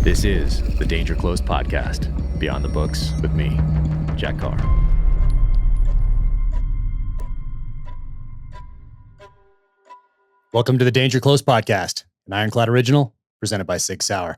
This is the Danger Close podcast, Beyond the Books with me, Jack Carr. Welcome to the Danger Close podcast, an Ironclad original presented by Sig Sauer.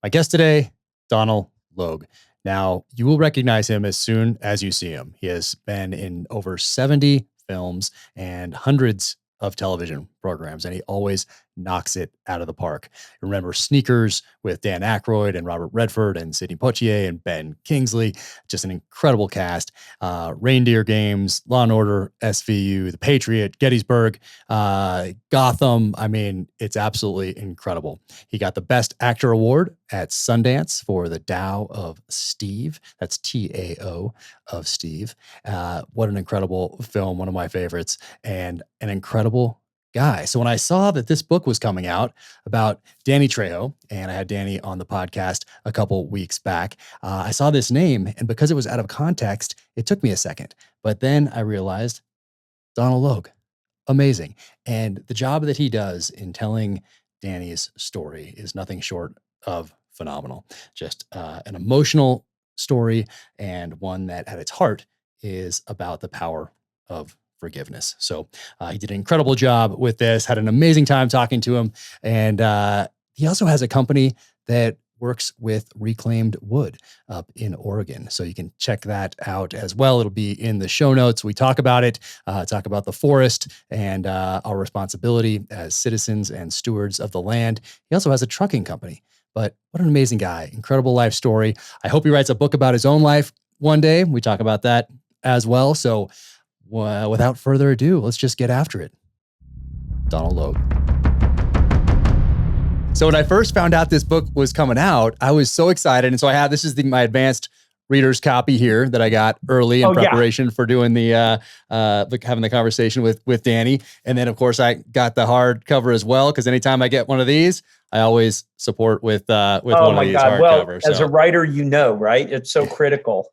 My guest today, Donal Logue. Now, you will recognize him as soon as you see him. He has been in over 70 films and hundreds of television programs, and he always knocks it out of the park. Remember Sneakers with Dan Aykroyd and Robert Redford and Sidney Poitier and Ben Kingsley. Just an incredible cast. Reindeer Games, Law & Order, SVU, The Patriot, Gettysburg, Gotham. I mean, it's absolutely incredible. He got the Best Actor Award at Sundance for the Tao of Steve. That's Tao of Steve. What an incredible film, one of my favorites, and an incredible guy. So when I saw that this book was coming out about Danny Trejo, and I had Danny on the podcast a couple weeks back, I saw this name, and because it was out of context, it took me a second. But then I realized Donal Logue, amazing. And the job that he does in telling Danny's story is nothing short of phenomenal. Just an emotional story, and one that at its heart is about the power of forgiveness. So he did an incredible job with this, had an amazing time talking to him. And he also has a company that works with reclaimed wood up in Oregon. So you can check that out as well. It'll be in the show notes. We talk about it, talk about the forest and our responsibility as citizens and stewards of the land. He also has a trucking company. But what an amazing guy. Incredible life story. I hope he writes a book about his own life one day. We talk about that as well. So without further ado, let's just get after it. Donal Logue. So when I first found out this book was coming out, I was so excited. And so this is my advanced reader's copy here that I got early in preparation for doing having the conversation with Danny. And then of course I got the hardcover as well, because anytime I get one of these, I always support with one of these hardcovers. Well, as a writer, right? It's so critical.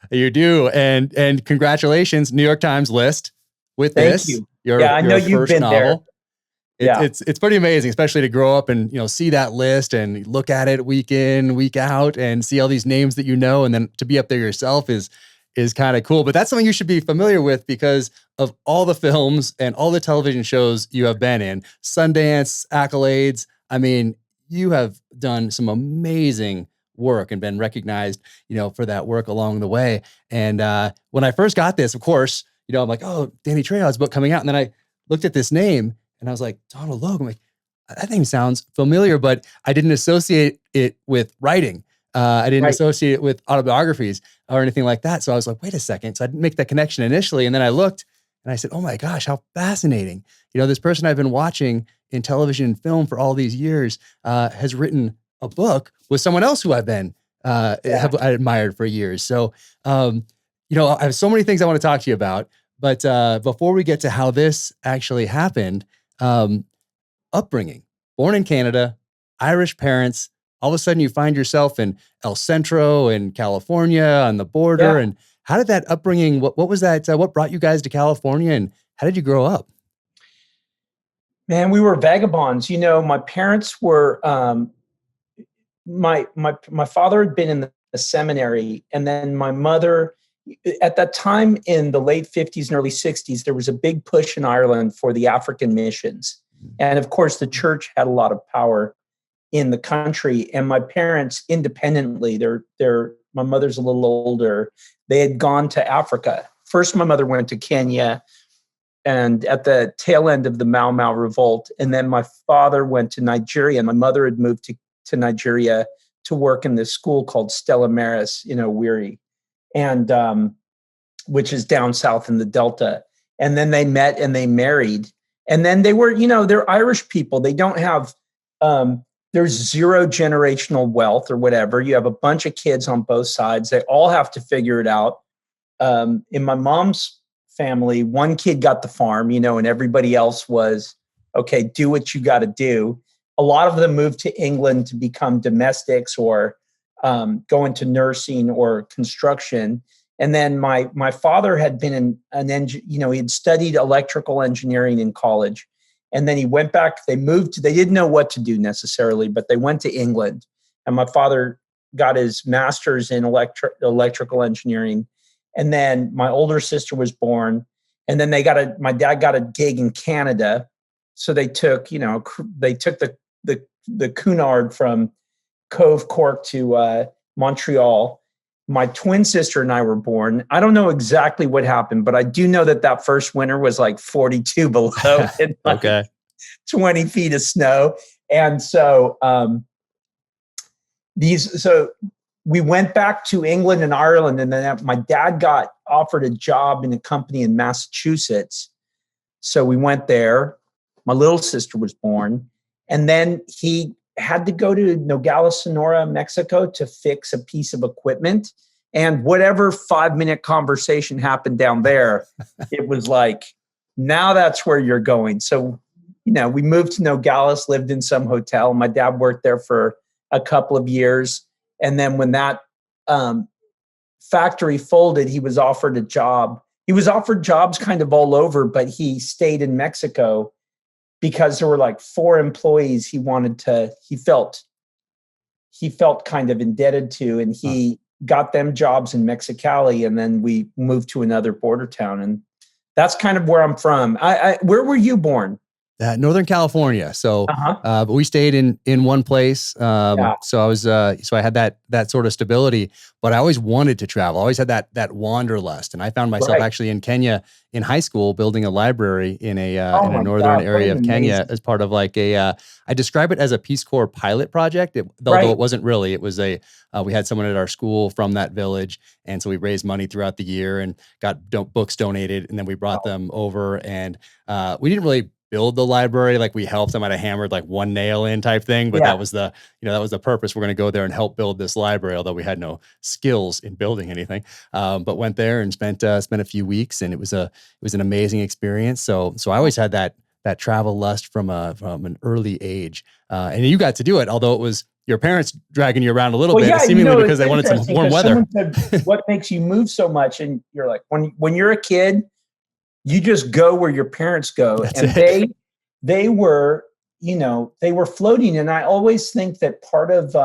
You do. And congratulations, New York Times list with this. Thank you. I know you've been novel. There. It's pretty amazing, especially to grow up and, see that list and look at it week in, week out and see all these names that and then to be up there yourself is kind of cool. But that's something you should be familiar with because of all the films and all the television shows you have been in. Sundance, accolades. I mean, you have done some amazing work and been recognized, for that work along the way. And when I first got this, of course, I'm like, oh, Danny Trejo's book coming out. And then I looked at this name and I was like, Donal Logue. I'm like, that name sounds familiar, but I didn't associate it with writing. I didn't associate it with autobiographies or anything like that. So I was like, wait a second. So I didn't make that connection initially. And then I looked and I said, oh my gosh, how fascinating. This person I've been watching in television and film for all these years has written a book with someone else who I've been have admired for years. So, I have so many things I want to talk to you about, but before we get to how this actually happened, upbringing, born in Canada, Irish parents, all of a sudden you find yourself in El Centro in California on the border. Yeah. And how did that upbringing, what was that? What brought you guys to California and how did you grow up? Man, we were vagabonds. My parents were, my father had been in the seminary, and then my mother, at that time in the late 50s and early 60s, there was a big push in Ireland for the African missions. And of course, the church had a lot of power in the country. And my parents, independently, my mother's a little older, they had gone to Africa. First, my mother went to Kenya and at the tail end of the Mau Mau revolt. And then my father went to Nigeria, and my mother had moved to Nigeria to work in this school called Stella Maris in Owerri, and which is down south in the Delta. And then they met and they married. And then they were, they're Irish people. They don't have, there's zero generational wealth or whatever. You have a bunch of kids on both sides. They all have to figure it out. In my mom's family, one kid got the farm, and everybody else was, okay, do what you got to do. A lot of them moved to England to become domestics or go into nursing or construction. And then my father had been he had studied electrical engineering in college. And then he went back, they didn't know what to do necessarily, but they went to England. and my father got his master's in electrical engineering. And then my older sister was born. And then my dad got a gig in Canada. So they took the Cunard from Cove Cork to Montreal. My twin sister and I were born. I don't know exactly what happened, but I do know that first winter was like 42 below and like Okay. 20 feet of snow. And so, we went back to England and Ireland, and then my dad got offered a job in a company in Massachusetts. So we went there. My little sister was born, and then he had to go to Nogales, Sonora, Mexico to fix a piece of equipment. And whatever 5-minute conversation happened down there, it was like, now that's where you're going. So, we moved to Nogales, lived in some hotel. My dad worked there for a couple of years. And then when that factory folded, he was offered a job. He was offered jobs kind of all over, but he stayed in Mexico because there were like 4 employees he felt kind of indebted to, and he got them jobs in Mexicali, and then we moved to another border town. And that's kind of where I'm from. Where were you born? Northern California. So, but we stayed in one place. So I was, so I had that sort of stability, but I always wanted to travel. I always had that wanderlust. And I found myself actually in Kenya in high school, building a library in a northern area of Kenya as part of like I describe it as a Peace Corps pilot project, although it wasn't really. It was we had someone at our school from that village. And so we raised money throughout the year and got books donated. And then we brought them over, and we didn't really build the library. Like, we helped. I might have hammered like one nail in type thing, but that was the purpose. We're going to go there and help build this library, although we had no skills in building anything. But went there and spent a few weeks, and it was an amazing experience. So I always had that travel lust from an early age. And you got to do it, although it was your parents dragging you around a little bit, seemingly because they wanted some warm weather. Said, what makes you move so much? And you're like, when you're a kid, you just go where your parents go. They were floating. And I always think that part of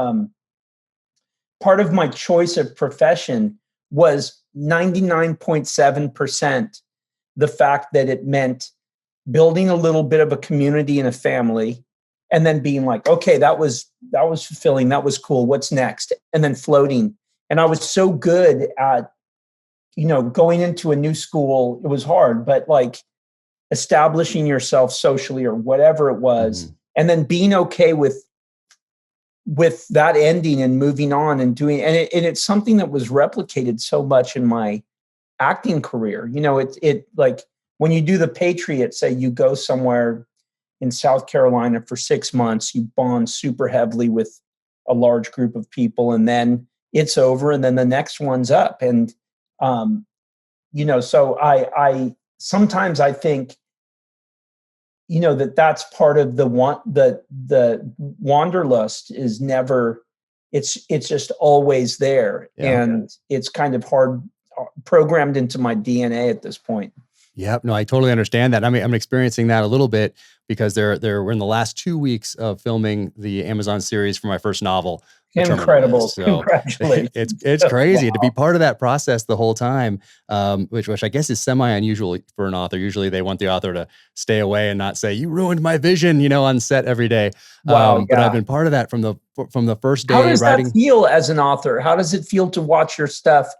my choice of profession was 99.7% the fact that it meant building a little bit of a community and a family, and then being like, okay, that was fulfilling. That was cool. What's next? And then floating. And I was so good at, going into a new school. It was hard, but like establishing yourself socially or whatever it was, and then being okay with that ending and moving on and doing, and it's something that was replicated so much in my acting career. It like when you do the Patriot, say you go somewhere in South Carolina for 6 months, you bond super heavily with a large group of people, and then it's over, and then the next one's up. And so I sometimes I think, that's part of the wanderlust is never, it's just always there. Yeah. And it's kind of hard programmed into my DNA at this point. Yep. No, I totally understand that. I mean, I'm experiencing that a little bit because we're in the last 2 weeks of filming the Amazon series for my first novel. Incredible. So Congratulations. It's crazy to be part of that process the whole time, which I guess is semi-unusual for an author. Usually they want the author to stay away and not say, you ruined my vision, on set every day. But I've been part of that from the first day. How does that feel as an author? How does it feel to watch your stuff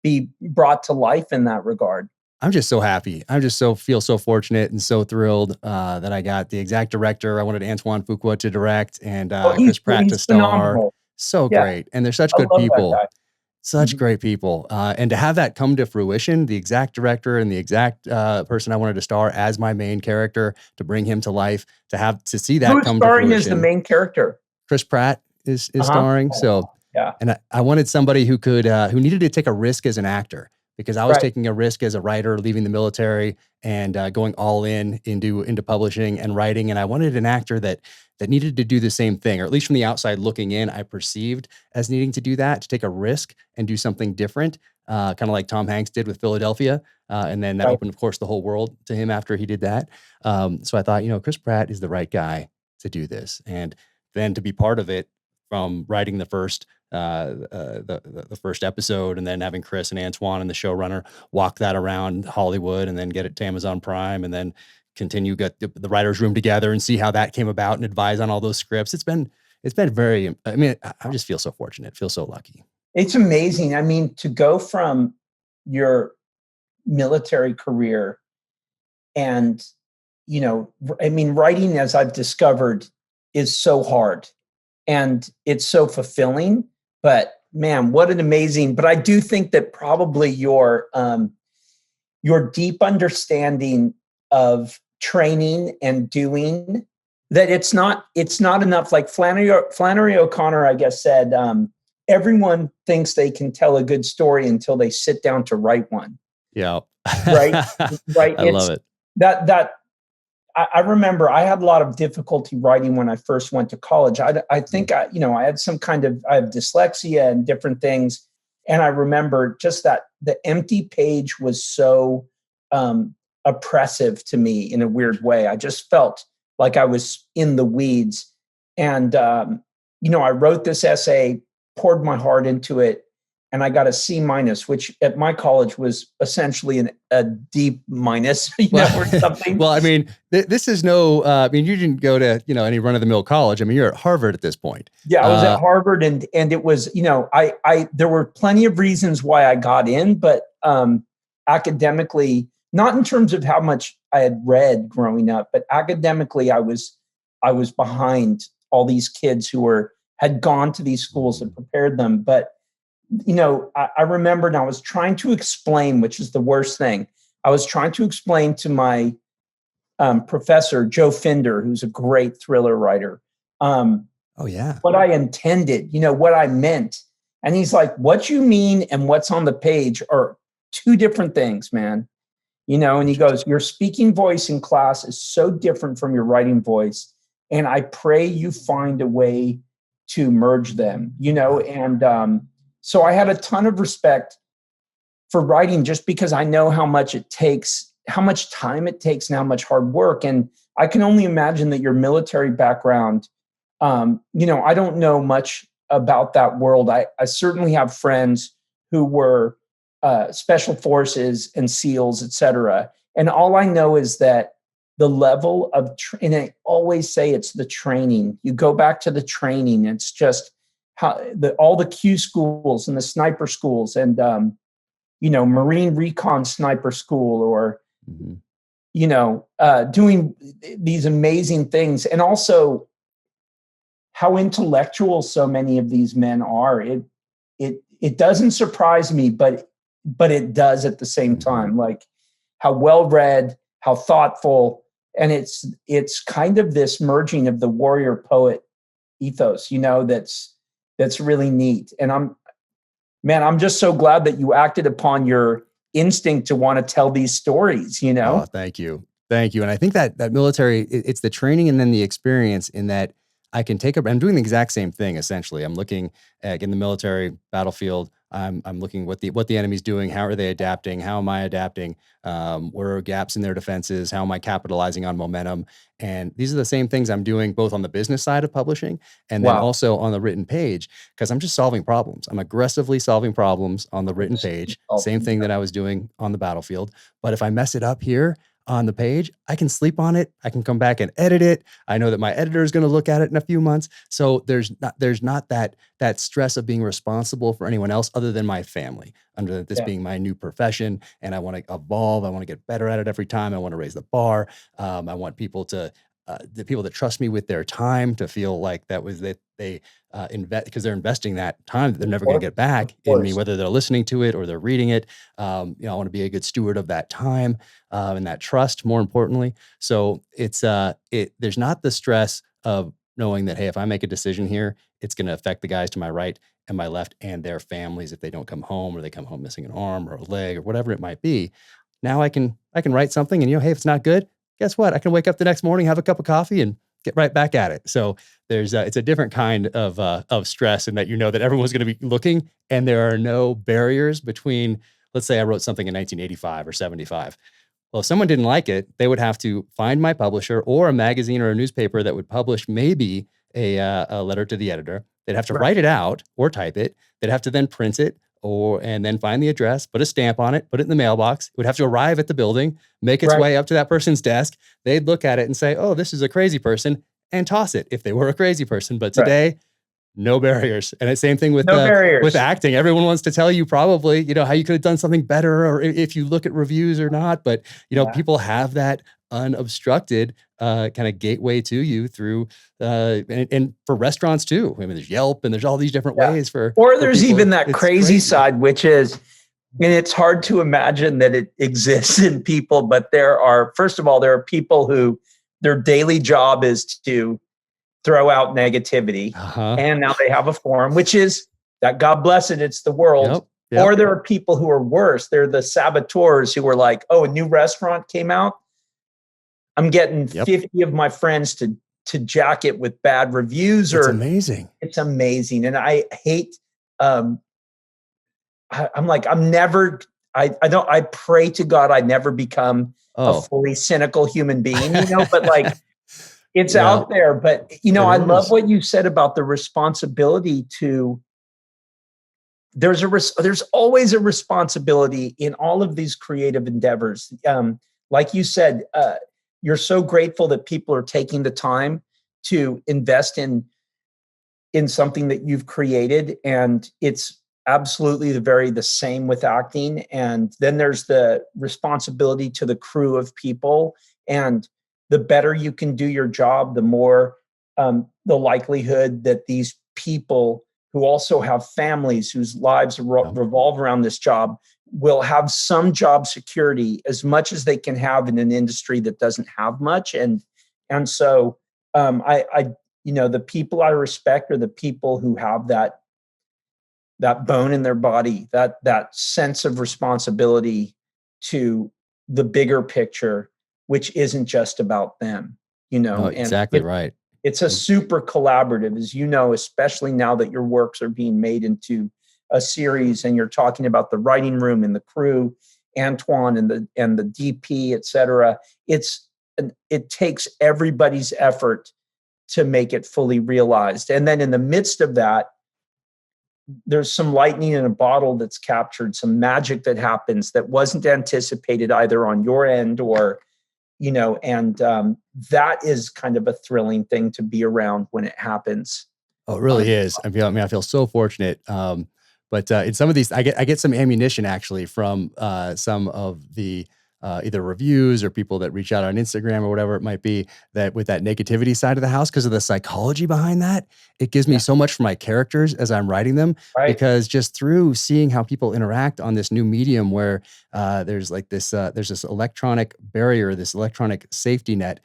be brought to life in that regard? I'm just so happy. I just feel so fortunate and so thrilled that I got the exact director. I wanted Antoine Fuqua to direct and Chris Pratt to star. Phenomenal. So great. And they're such good people. Such great people. And to have that come to fruition, the exact director and the exact person I wanted to star as my main character, to bring him to life, to see that come to fruition. Who's starring as the main character? Chris Pratt is starring. So, and I wanted somebody who needed to take a risk as an actor, because I was taking a risk as a writer, leaving the military and going all into publishing and writing. And I wanted an actor that needed to do the same thing, or at least from the outside looking in, I perceived as needing to do that, to take a risk and do something different, kind of like Tom Hanks did with Philadelphia. And then that opened, of course, the whole world to him after he did that. So I thought, Chris Pratt is the right guy to do this. And then to be part of it from writing the first first episode, and then having Chris and Antoine and the showrunner walk that around Hollywood, and then get it to Amazon Prime, and then continue get the writers' room together and see how that came about and advise on all those scripts. It's been very. I mean, I just feel so fortunate. Feel so lucky. It's amazing. I mean, to go from your military career and, I mean, writing, as I've discovered, is so hard and it's so fulfilling. But man, what an amazing! But I do think that probably your deep understanding of training and doing that, it's not enough. Like Flannery O'Connor, I guess, said, everyone thinks they can tell a good story until they sit down to write one. Yeah. Right. I love it. I remember I had a lot of difficulty writing when I first went to college. I think I had I have dyslexia and different things. And I remember just that the empty page was so oppressive to me in a weird way. I just felt like I was in the weeds. And, I wrote this essay, poured my heart into it, and I got a C-, which at my college was essentially a D-, or something. Well, I mean, this is no, you didn't go to, any run-of-the-mill college. I mean, you're at Harvard at this point. Yeah, I was at Harvard, and it was, there were plenty of reasons why I got in, but academically, not in terms of how much I had read growing up, but academically, I was behind all these kids who had gone to these schools and prepared them. But I remember, and I was trying to explain, which is the worst thing. I was trying to explain to my professor, Joe Finder, who's a great thriller writer. What I intended, what I meant. And he's like, what you mean and what's on the page are two different things, man. And he goes, your speaking voice in class is so different from your writing voice. And I pray you find a way to merge them, and so I had a ton of respect for writing, just because I know how much it takes, how much time it takes, and how much hard work. And I can only imagine that your military background, I don't know much about that world. I certainly have friends who were special forces and SEALs, et cetera. And all I know is that the level of, and I always say it's the training. You go back to the training. It's just all the Q schools and the sniper schools and, Marine Recon Sniper School, or, doing these amazing things. And also how intellectual so many of these men are. It doesn't surprise me, but it does at the same time, like how well-read, how thoughtful. And it's kind of this merging of the warrior poet ethos, that's really neat. And I'm just so glad that you acted upon your instinct to want to tell these stories, Oh, thank you. And I think that military, it's the training and then the experience in that I can I'm doing the exact same thing. Essentially, I'm looking in the military battlefield. I'm looking what the enemy's doing. How are they adapting? How am I adapting? Where are gaps in their defenses? How am I capitalizing on momentum? And these are the same things I'm doing both on the business side of publishing and then also on the written page, because I'm just solving problems. I'm aggressively solving problems on the written page. Same thing that I was doing on the battlefield. But if I mess it up here on the page, I can sleep on it. I can come back and edit it. I know that my editor is going to look at it in a few months. So there's not that stress of being responsible for anyone else other than my family, under this being my new profession. And I want to evolve. I want to get better at it every time. I want to raise the bar. I want people to, the people that trust me with their time, to feel like they invest, because they're investing that time that they're never going to get back in me, whether they're listening to it or they're reading it. I want to be a good steward of that time and that trust, more importantly. So there's not the stress of knowing that, hey, if I make a decision here, it's going to affect the guys to my right and my left and their families if they don't come home, or they come home missing an arm or a leg or whatever it might be. Now I can write something, and hey, if it's not good, guess what? I can wake up the next morning, have a cup of coffee, and get right back at it. So it's a different kind of stress, in that that everyone's going to be looking, and there are no barriers between. Let's say I wrote something in 1985 or 75. Well, if someone didn't like it, they would have to find my publisher or a magazine or a newspaper that would publish maybe a letter to the editor. They'd have to Right. write it out or type it. They'd have to then print it and then find the address, put a stamp on it, put it in the mailbox. It would have to arrive at the building, make its Right. way up to that person's desk. They'd look at it and say, oh, this is a crazy person, and toss it if they were a crazy person. But Right. today, no barriers. And it's same thing with No barriers. with acting. Everyone wants to tell you probably, how you could have done something better, or if you look at reviews or not. But people have that unobstructed kind of gateway to you through and for restaurants too. I mean, there's Yelp and there's all these different ways for. Or there's people. even that It's crazy side, which is, and it's hard to imagine that it exists in people, but first of all, there are people who their daily job is to throw out negativity. And now they have a forum, which is that, God bless it, it's the world. Yep. Or there are people who are worse. They're the saboteurs who are like, oh, a new restaurant came out. I'm getting 50 of my friends to jack it with bad reviews. It's amazing. It's amazing. And I hate, I pray to God I never become a fully cynical human being, but like it's out there. But, I love what you said about the responsibility to, there's always a responsibility in all of these creative endeavors. Like you said, you're so grateful that people are taking the time to invest in something that you've created. And it's absolutely the same with acting. And then there's the responsibility to the crew of people. And the better you can do your job, the more the likelihood that these people who also have families whose lives revolve around this job will have some job security as much as they can have in an industry that doesn't have much. And so the people I respect are the people who have that bone in their body, that sense of responsibility to the bigger picture, which isn't just about them, exactly right. It's a super collaborative, as you know, especially now that your works are being made into a series and you're talking about the writing room and the crew, Antoine and the DP, et cetera. It takes everybody's effort to make it fully realized. And then in the midst of that, there's some lightning in a bottle that's captured, some magic that happens that wasn't anticipated either on your end or, that is kind of a thrilling thing to be around when it happens. Oh, it really is. I feel so fortunate. But in some of these, I get some ammunition actually from some of the either reviews or people that reach out on Instagram or whatever it might be, that with that negativity side of the house, because of the psychology behind that, it gives me so much for my characters as I'm writing them, because just through seeing how people interact on this new medium where there's this electronic barrier, this electronic safety net,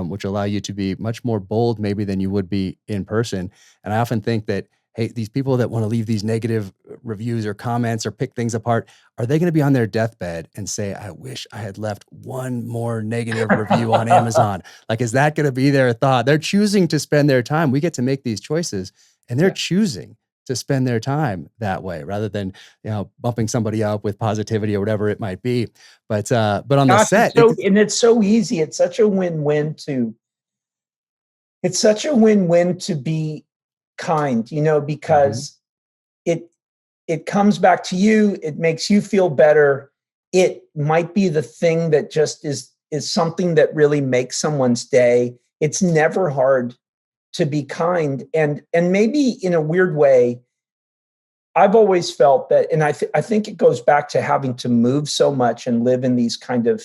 which allow you to be much more bold maybe than you would be in person. And I often think that, hey, these people that want to leave these negative reviews or comments or pick things apart, are they going to be on their deathbed and say, I wish I had left one more negative review on Amazon? Like, is that going to be their thought? They're choosing to spend their time. We get to make these choices, and they're choosing to spend their time that way rather than, bumping somebody up with positivity or whatever it might be. But on the set. It's so easy. It's such a win-win to be kind, because it comes back to you. It makes you feel better. It might be the thing that just is something that really makes someone's day. It's never hard to be kind. And maybe in a weird way, I've always felt that, and I think it goes back to having to move so much and live in these kind of,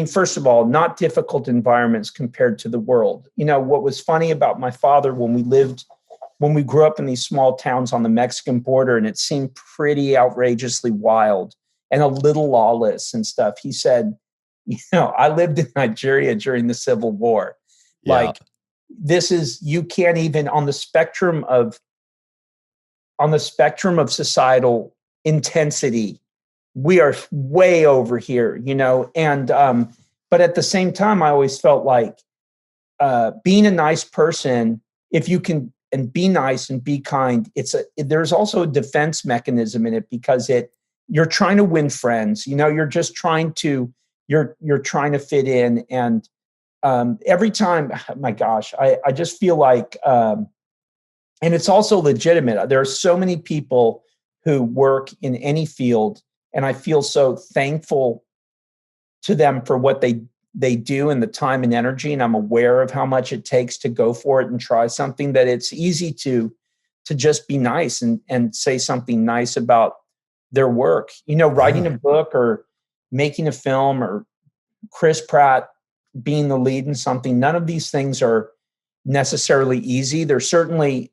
first of all, not difficult environments compared to the world. What was funny about my father when we grew up in these small towns on the Mexican border, and it seemed pretty outrageously wild and a little lawless and stuff. He said, I lived in Nigeria during the Civil War. Yeah. Like, you can't even on the spectrum of societal intensity, we are way over here, and, but at the same time, I always felt like being a nice person, if you can, and be nice and be kind, there's also a defense mechanism in it, because you're trying to win friends, you're just trying to, you're trying to fit in. And every time, my gosh, I just feel like, and it's also legitimate. There are so many people who work in any field, and I feel so thankful to them for what they do and the time and energy. And I'm aware of how much it takes to go for it and try something, that it's easy to just be nice and say something nice about their work. Writing a book or making a film, or Chris Pratt being the lead in something, none of these things are necessarily easy. They're certainly,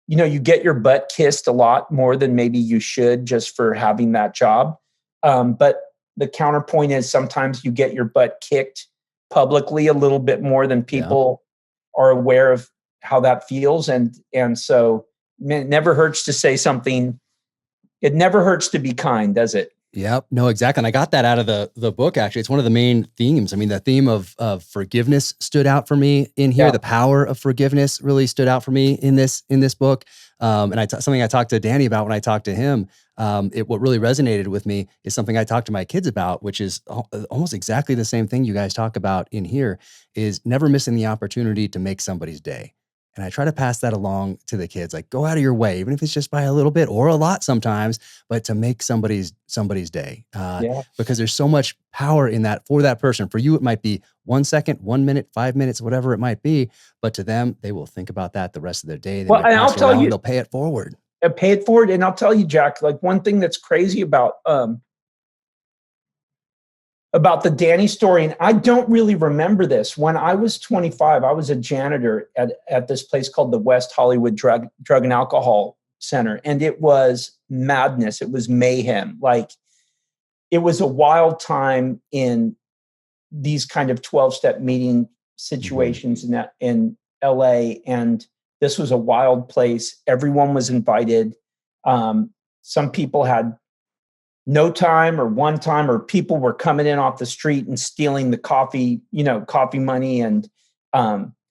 you get your butt kissed a lot more than maybe you should just for having that job. But the counterpoint is sometimes you get your butt kicked publicly a little bit more than people are aware of how that feels. And so it never hurts to say something. It never hurts to be kind, does it? Yep. No, exactly. And I got that out of the book, actually. It's one of the main themes. I mean, the theme of forgiveness stood out for me in here. Yeah. The power of forgiveness really stood out for me in this book. And something I talked to Danny about when I talked to him, what really resonated with me is something I talked to my kids about, which is almost exactly the same thing you guys talk about in here, is never missing the opportunity to make somebody's day. And I try to pass that along to the kids, like, go out of your way, even if it's just by a little bit or a lot sometimes, but to make somebody's day. Because there's so much power in that for that person. For you, it might be 1 second, 1 minute, 5 minutes, whatever it might be. But to them, they will think about that the rest of their day. Well, and I'll tell you, they'll pay it forward. And I'll tell you, Jack, like one thing that's crazy about the Danny story, and I don't really remember this. When I was 25, I was a janitor at this place called the West Hollywood Drug and Alcohol Center, and it was madness. It was mayhem. Like, it was a wild time in these kind of 12-step meeting situations in LA, and this was a wild place. Everyone was invited. Some people had no time or one time, or people were coming in off the street and stealing the coffee money and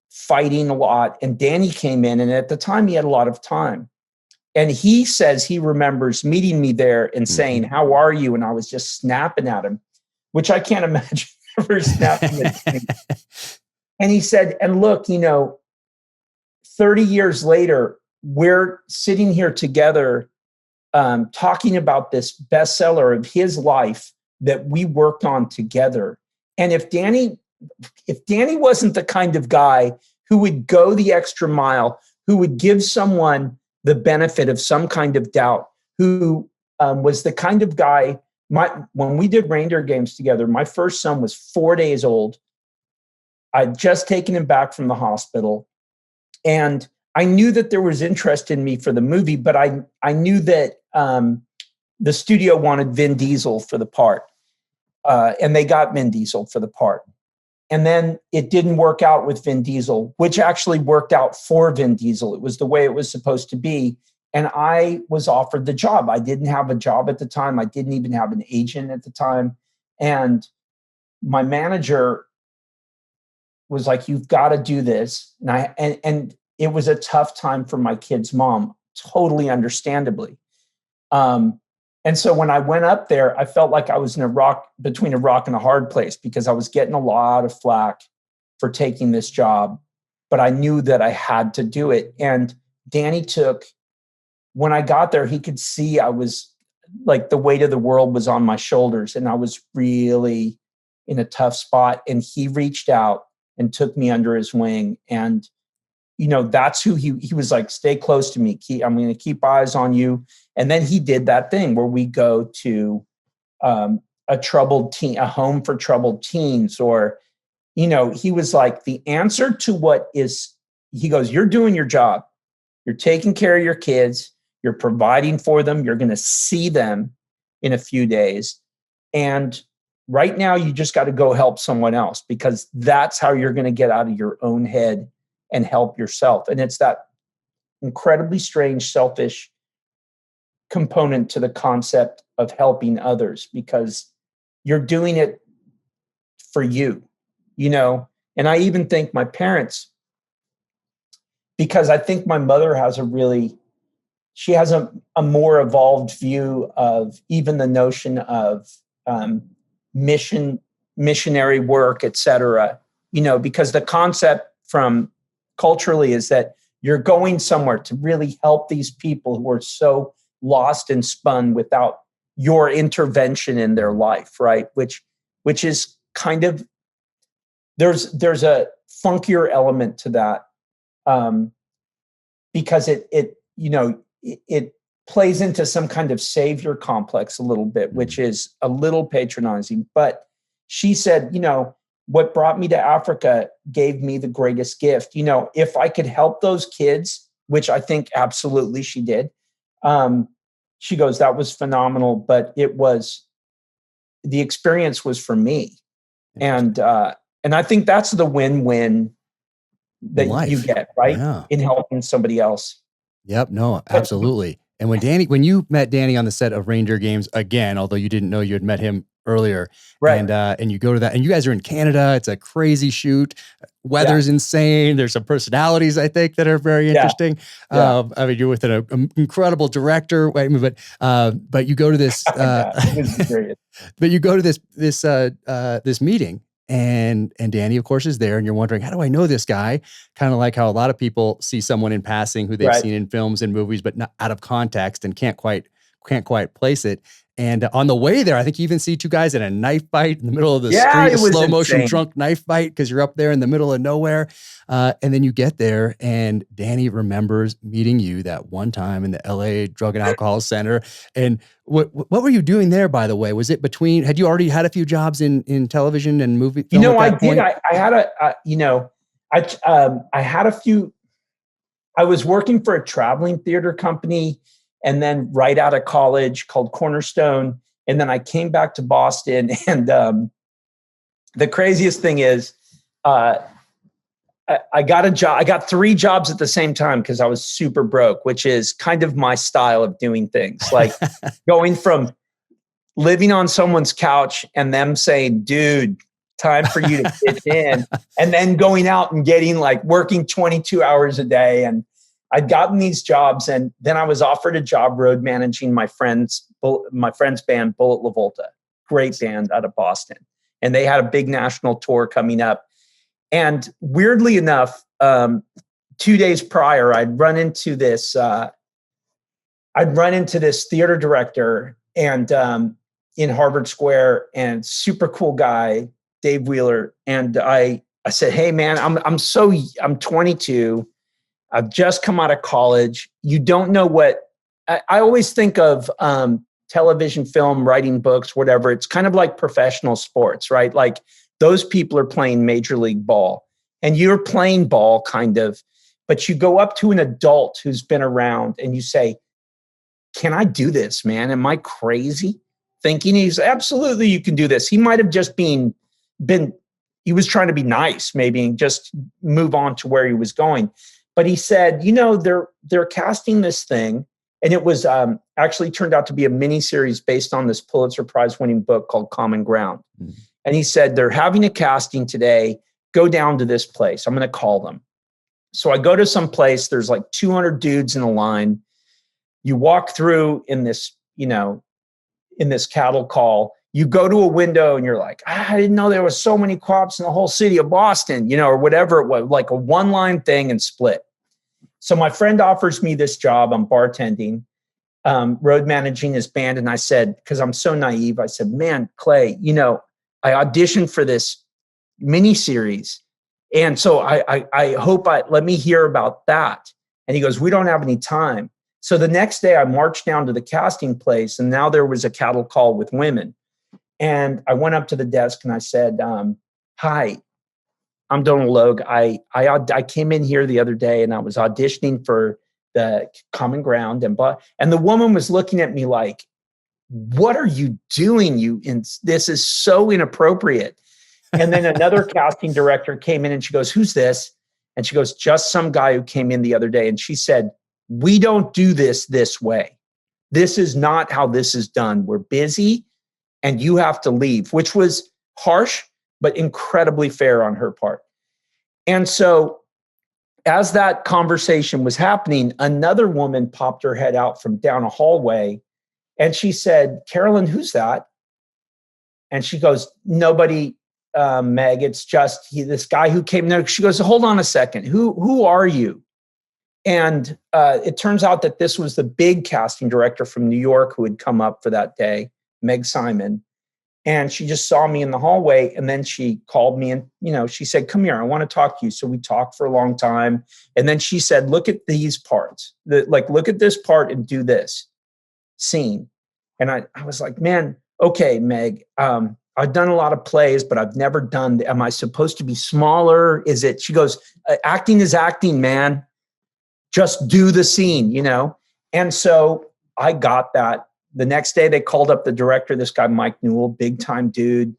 fighting a lot. And Danny came in, and at the time he had a lot of time. And he says he remembers meeting me there and saying, "How are you?" And I was just snapping at him, which I can't imagine ever snapping at him. And he said, "And look, 30 years later, we're sitting here together talking about this bestseller of his life that we worked on together." And if Danny wasn't the kind of guy who would go the extra mile, who would give someone the benefit of some kind of doubt, who was the kind of guy, when we did Reindeer Games together, my first son was 4 days old. I'd just taken him back from the hospital, and I knew that there was interest in me for the movie, but I knew that the studio wanted Vin Diesel for the part, and they got Vin Diesel for the part. And then it didn't work out with Vin Diesel, which actually worked out for Vin Diesel. It was the way it was supposed to be. And I was offered the job. I didn't have a job at the time. I didn't even have an agent at the time. And my manager was like, "You've got to do this." And it was a tough time for my kid's mom, totally understandably. And so when I went up there, I felt like I was between a rock and a hard place, because I was getting a lot of flack for taking this job, but I knew that I had to do it. And Danny when I got there, he could see I was like, the weight of the world was on my shoulders, and I was really in a tough spot. And he reached out and took me under his wing. And that's who he was like, "Stay close to me. I'm going to keep eyes on you." And then he did that thing where we go to a home for troubled teens, or, he was like, the answer to he goes, "You're doing your job. You're taking care of your kids. You're providing for them. You're going to see them in a few days. And right now you just got to go help someone else, because that's how you're going to get out of your own head and help yourself." And it's that incredibly strange, selfish component to the concept of helping others, because you're doing it for you, And I even think my parents, because I think my mother has she has a more evolved view of even the notion of missionary work, et cetera. because the concept from culturally is that you're going somewhere to really help these people who are so lost and spun without your intervention in their life, right? Which is kind of, there's a funkier element to that, because it plays into some kind of savior complex a little bit, which is a little patronizing. But she said, what brought me to Africa gave me the greatest gift. If I could help those kids, which I think absolutely she did, she goes, that was phenomenal, but the experience was for me. And I think that's the win-win that you get, right? Yeah. In helping somebody else. Yep. No, absolutely. And when you met Danny on the set of Reindeer Games again, although you didn't know you had met him earlier, right? And you go to that, and you guys are in Canada. It's a crazy shoot. Weather's insane. There's some personalities I think that are very interesting. I mean, you're with an incredible director. But you go to this. But you go to this meeting. And Danny, of course, is there, and you're wondering, how do I know this guy? Kind of like how a lot of people see someone in passing who they've seen in films and movies, but not out of context and can't quite place it. And on the way there, I think you even see two guys in a knife fight in the middle of the street, a slow motion drunk knife fight, because you're up there in the middle of nowhere. And then you get there, and Danny remembers meeting you that one time in the LA Drug and Alcohol Center. And what were you doing there, by the way? Was it between, had you already had a few jobs in television and movie? I did. I had I had a few. I was working for a traveling theater company, and then right out of college, called Cornerstone. And then I came back to Boston. And the craziest thing is, I got a job. I got 3 jobs at the same time because I was super broke, which is kind of my style of doing things. Like going from living on someone's couch and them saying, dude, time for you to pitch in, and then going out and working 22 hours a day. And I'd gotten these jobs, and then I was offered a job road managing my friend's band, Bullet La Volta, great band out of Boston. And they had a big national tour coming up. And weirdly enough, 2 days prior, I'd run into this theater director and in Harvard Square, and super cool guy, Dave Wheeler. And I said, hey man, I'm 22. I've just come out of college. You don't know what, I always think of television, film, writing books, whatever. It's kind of like professional sports, right? Like those people are playing major league ball and you're playing ball kind of, but you go up to an adult who's been around and you say, can I do this, man? Am I crazy? Thinking he's absolutely, you can do this. He might've just been, he was trying to be nice maybe and just move on to where he was going. But he said, they're casting this thing. And it was actually turned out to be a miniseries based on this Pulitzer Prize winning book called Common Ground. Mm-hmm. And he said, they're having a casting today. Go down to this place. I'm going to call them. So I go to some place. There's like 200 dudes in a line. You walk through in this, in this cattle call. You go to a window and you're like, I didn't know there was so many cops in the whole city of Boston, or whatever it was, like a one-line thing and split. So my friend offers me this job. I'm bartending, road managing his band. And I said, because I'm so naive, I said, man, Clay, I auditioned for this miniseries. And so I hope let me hear about that. And he goes, we don't have any time. So the next day I marched down to the casting place, and now there was a cattle call with women. And I went up to the desk and I said, hi, I'm Donal Logue. I came in here the other day and I was auditioning for the Common Ground, and the woman was looking at me like, what are you doing? This is so inappropriate. And then another casting director came in and she goes, who's this? And she goes, just some guy who came in the other day. And she said, we don't do this way. This is not how this is done. We're busy and you have to leave, which was harsh, but incredibly fair on her part. And so as that conversation was happening, another woman popped her head out from down a hallway and she said, Carolyn, who's that? And she goes, nobody Meg, it's just this guy who came there. She goes, hold on a second. Who are you? And it turns out that this was the big casting director from New York who had come up for that day, Meg Simon. And she just saw me in the hallway, and then she called me and, she said, come here, I want to talk to you. So we talked for a long time. And then she said, look at these parts, look at this part and do this scene. And I was like, man, okay, Meg, I've done a lot of plays, but I've never done, am I supposed to be smaller? She goes, acting is acting, man. Just do the scene, And so I got that. The next day they called up the director, this guy, Mike Newell, big time dude,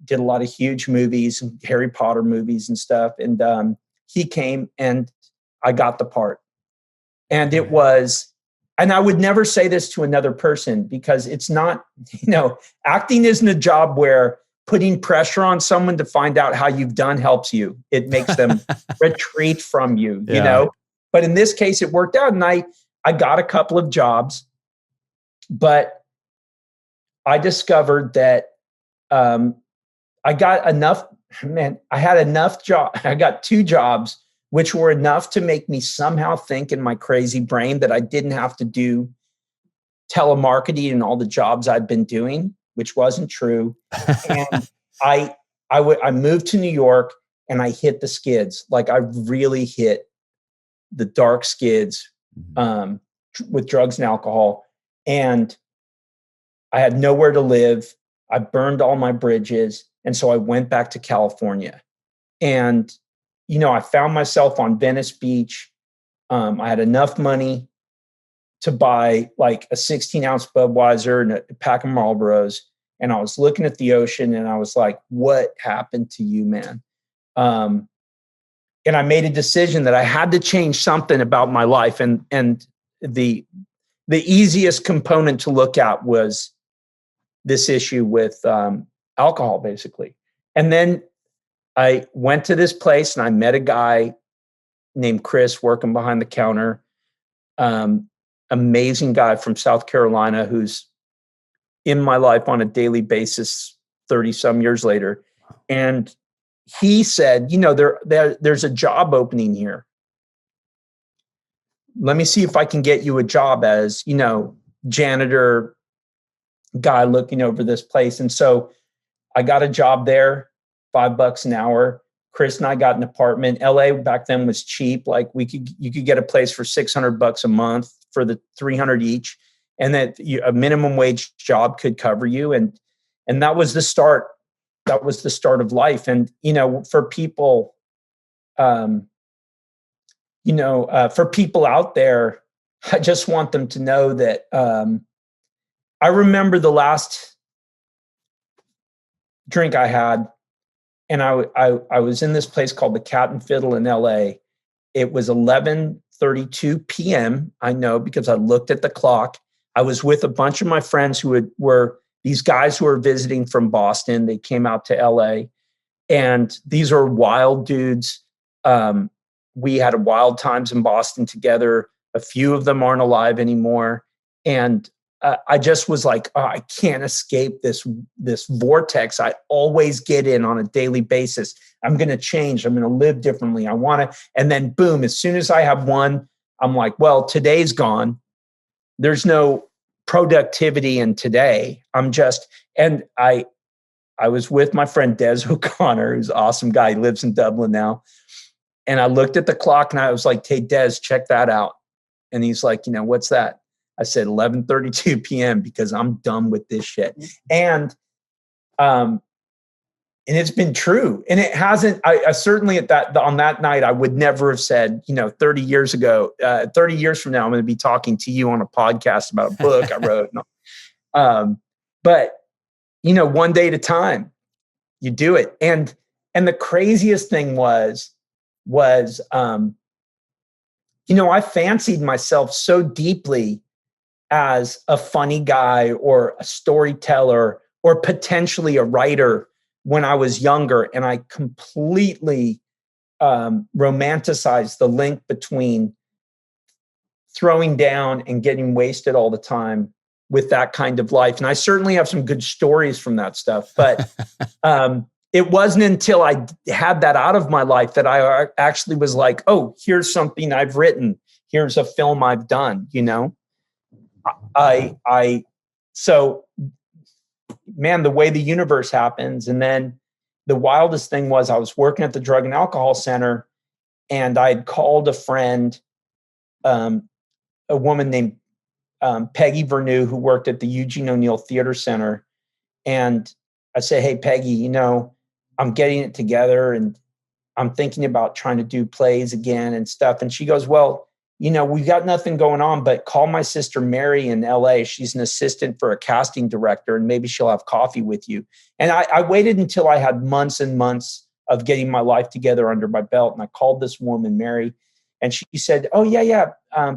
did a lot of huge movies and Harry Potter movies and stuff. And he came and I got the part. And it was, and I would never say this to another person because it's not, acting isn't a job where putting pressure on someone to find out how you've done helps you. It makes them retreat from you, But in this case, it worked out. And I got a couple of jobs, but I discovered that I got enough, I had enough jobs. I got 2 jobs, which were enough to make me somehow think in my crazy brain that I didn't have to do telemarketing and all the jobs I'd been doing, which wasn't true. And I moved to New York and I hit the skids. Like I really hit the dark skids with drugs and alcohol. And I had nowhere to live. I burned all my bridges. And so I went back to California. And, I found myself on Venice Beach. I had enough money to buy like a 16-ounce Budweiser and a pack of Marlboros. And I was looking at the ocean and I was like, what happened to you, man? And I made a decision that I had to change something about my life. And the easiest component to look at was this issue with alcohol, basically. And then I went to this place and I met a guy named Chris working behind the counter. Amazing guy from South Carolina who's in my life on a daily basis 30 some years later. And he said, there's a job opening here. Let me see if I can get you a job as, janitor guy looking over this place. And so I got a job there, $5 an hour. Chris and I got an apartment. LA back then was cheap. Like you could get a place for $600 a month for the $300 each. And that a minimum wage job could cover you. And that was the start. That was the start of life. And, for people, for people out there, I just want them to know that I remember the last drink I had, and I was in this place called the Cat and Fiddle in LA. It was 11:32 p.m. I know because I looked at the clock. I was with a bunch of my friends who were these guys who were visiting from Boston. They came out to LA, and these are wild dudes. We had wild times in Boston together. A few of them aren't alive anymore. And I just was like, oh, I can't escape this vortex I always get in on a daily basis. I'm going to change. I'm going to live differently. I want to. And then boom, as soon as I have one, I'm like, well, today's gone. There's no productivity in today. And I was with my friend Des O'Connor, who's an awesome guy. He lives in Dublin now. And I looked at the clock and I was like, hey, Des, check that out. And he's like, what's that? I said 11:32 p.m. because I'm done with this shit. And it's been true. And it hasn't, I certainly on that night, I would never have said, 30 years ago, 30 years from now, I'm going to be talking to you on a podcast about a book I wrote. But, one day at a time, you do it. And the craziest thing was, I fancied myself so deeply as a funny guy or a storyteller or potentially a writer when I was younger. And I completely romanticized the link between throwing down and getting wasted all the time with that kind of life. And I certainly have some good stories from that stuff. But it wasn't until I had that out of my life that I actually was like, oh, here's something I've written. Here's a film I've done, you know? So man, the way the universe happens. And then the wildest thing was I was working at the Drug and Alcohol Center, and I'd called a friend, a woman named Peggy Vernew, who worked at the Eugene O'Neill Theater Center. And I said, hey, Peggy, you know, I'm getting it together and I'm thinking about trying to do plays again and stuff. And she goes, well, you know, we've got nothing going on, but call my sister Mary in LA. She's an assistant for a casting director, and maybe she'll have coffee with you. And I waited until I had months and months of getting my life together under my belt. And I called this woman, Mary, and she said, oh, yeah.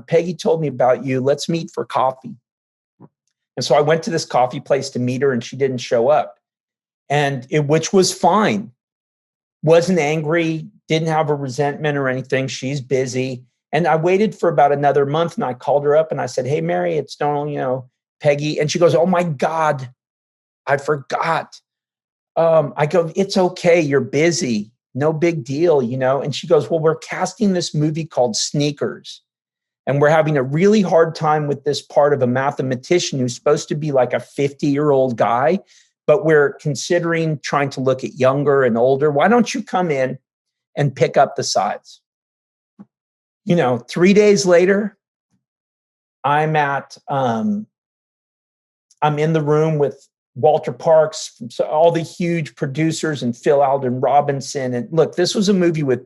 Peggy told me about you. Let's meet for coffee. And so I went to this coffee place to meet her, and she didn't show up, which was fine. Wasn't angry, didn't have a resentment or anything. She's busy. And I waited for about another month, and I called her up and I said, hey, Mary, it's Donal, you know, Peggy. And she goes, oh my God, I forgot. I go, it's okay. You're busy. No big deal, you know? And she goes, well, we're casting this movie called Sneakers. And we're having a really hard time with this part of a mathematician who's supposed to be like a 50-year-old guy, but we're considering trying to look at younger and older. Why don't you come in and pick up the sides? You know, 3 days later, I'm in the room with Walter Parks, so all the huge producers, and Phil Alden Robinson. And look, this was a movie with.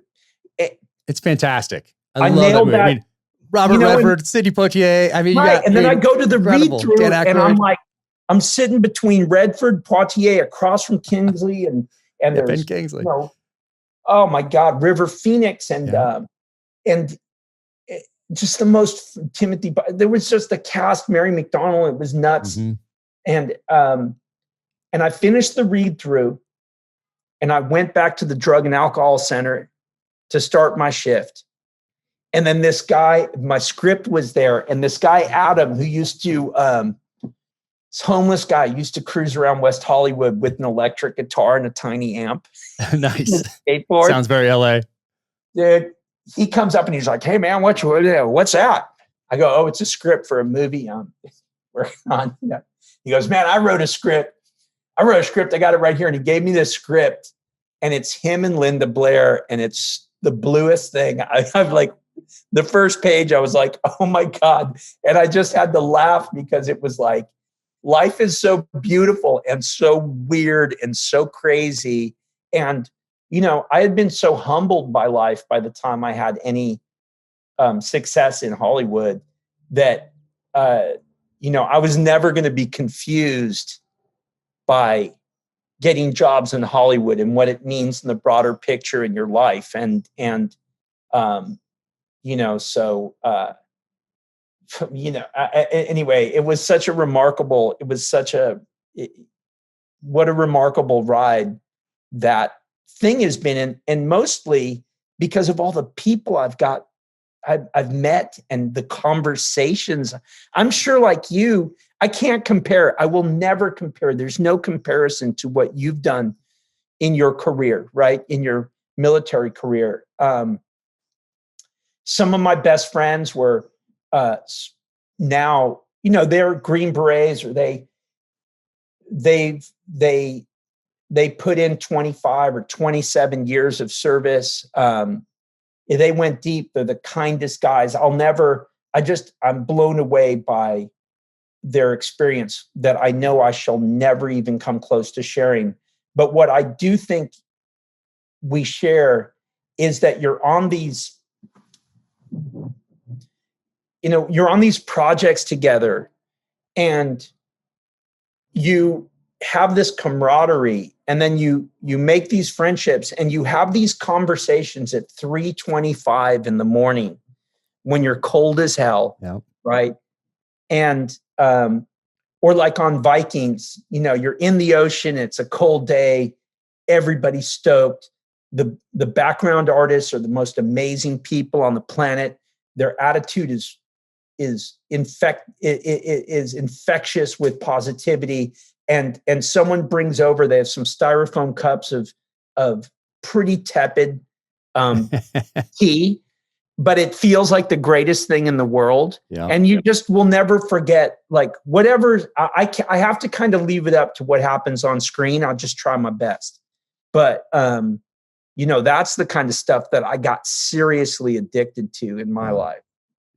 It's fantastic. I love nailed that movie. that. I mean, Robert Redford, Sidney Poitier. I mean, right. And then I go to the read-through, and I'm like, I'm sitting between Redford, Poitier, across from Kingsley, and there's Ben Kingsley. You know, oh my God, River Phoenix, and just the most Timothy. There was just the cast, Mary McDonnell. It was nuts. Mm-hmm. And I finished the read through, and I went back to the Drug and Alcohol Center to start my shift. And then this guy, my script was there, and this guy Adam, who used to, this homeless guy, used to cruise around West Hollywood with an electric guitar and a tiny amp. Nice. Skateboard. Sounds very LA. Dude, he comes up and he's like, hey man, what's that? I go, oh, it's a script for a movie I'm working on. Yeah. He goes, man, I wrote a script. I got it right here. And he gave me this script, and it's him and Linda Blair. And it's the bluest thing. I'm like, the first page, I was like, oh my God. And I just had to laugh because it was like, life is so beautiful and so weird and so crazy. And, you know, I had been so humbled by life by the time I had any success in Hollywood that, you know, I was never going to be confused by getting jobs in Hollywood and what it means in the broader picture in your life. And you know, so, you know, anyway, it was such a remarkable what a remarkable ride that thing has been in, and mostly because of all the people I've met and the conversations. I'm sure, like you, I can't compare. I will never compare. There's no comparison to what you've done in your career, right? In your military career. Some of my best friends were now, you know, they're Green Berets, or they put in 25 or 27 years of service. They went deep. They're the kindest guys. I'm blown away by their experience that I know I shall never even come close to sharing. But what I do think we share is that you're on these projects together, and you have this camaraderie, and then you make these friendships, and you have these conversations at 3:25 in the morning when you're cold as hell. Yep. Right. And, or like on Vikings, you know, you're in the ocean, it's a cold day, everybody's stoked. The background artists are the most amazing people on the planet. Their attitude is infectious with positivity. and someone brings over, they have some styrofoam cups of pretty tepid tea, but it feels like the greatest thing in the world. Yeah. And you just will never forget, like, whatever. I have to kind of leave it up to what happens on screen. I'll just try my best. But, that's the kind of stuff that I got seriously addicted to in my life.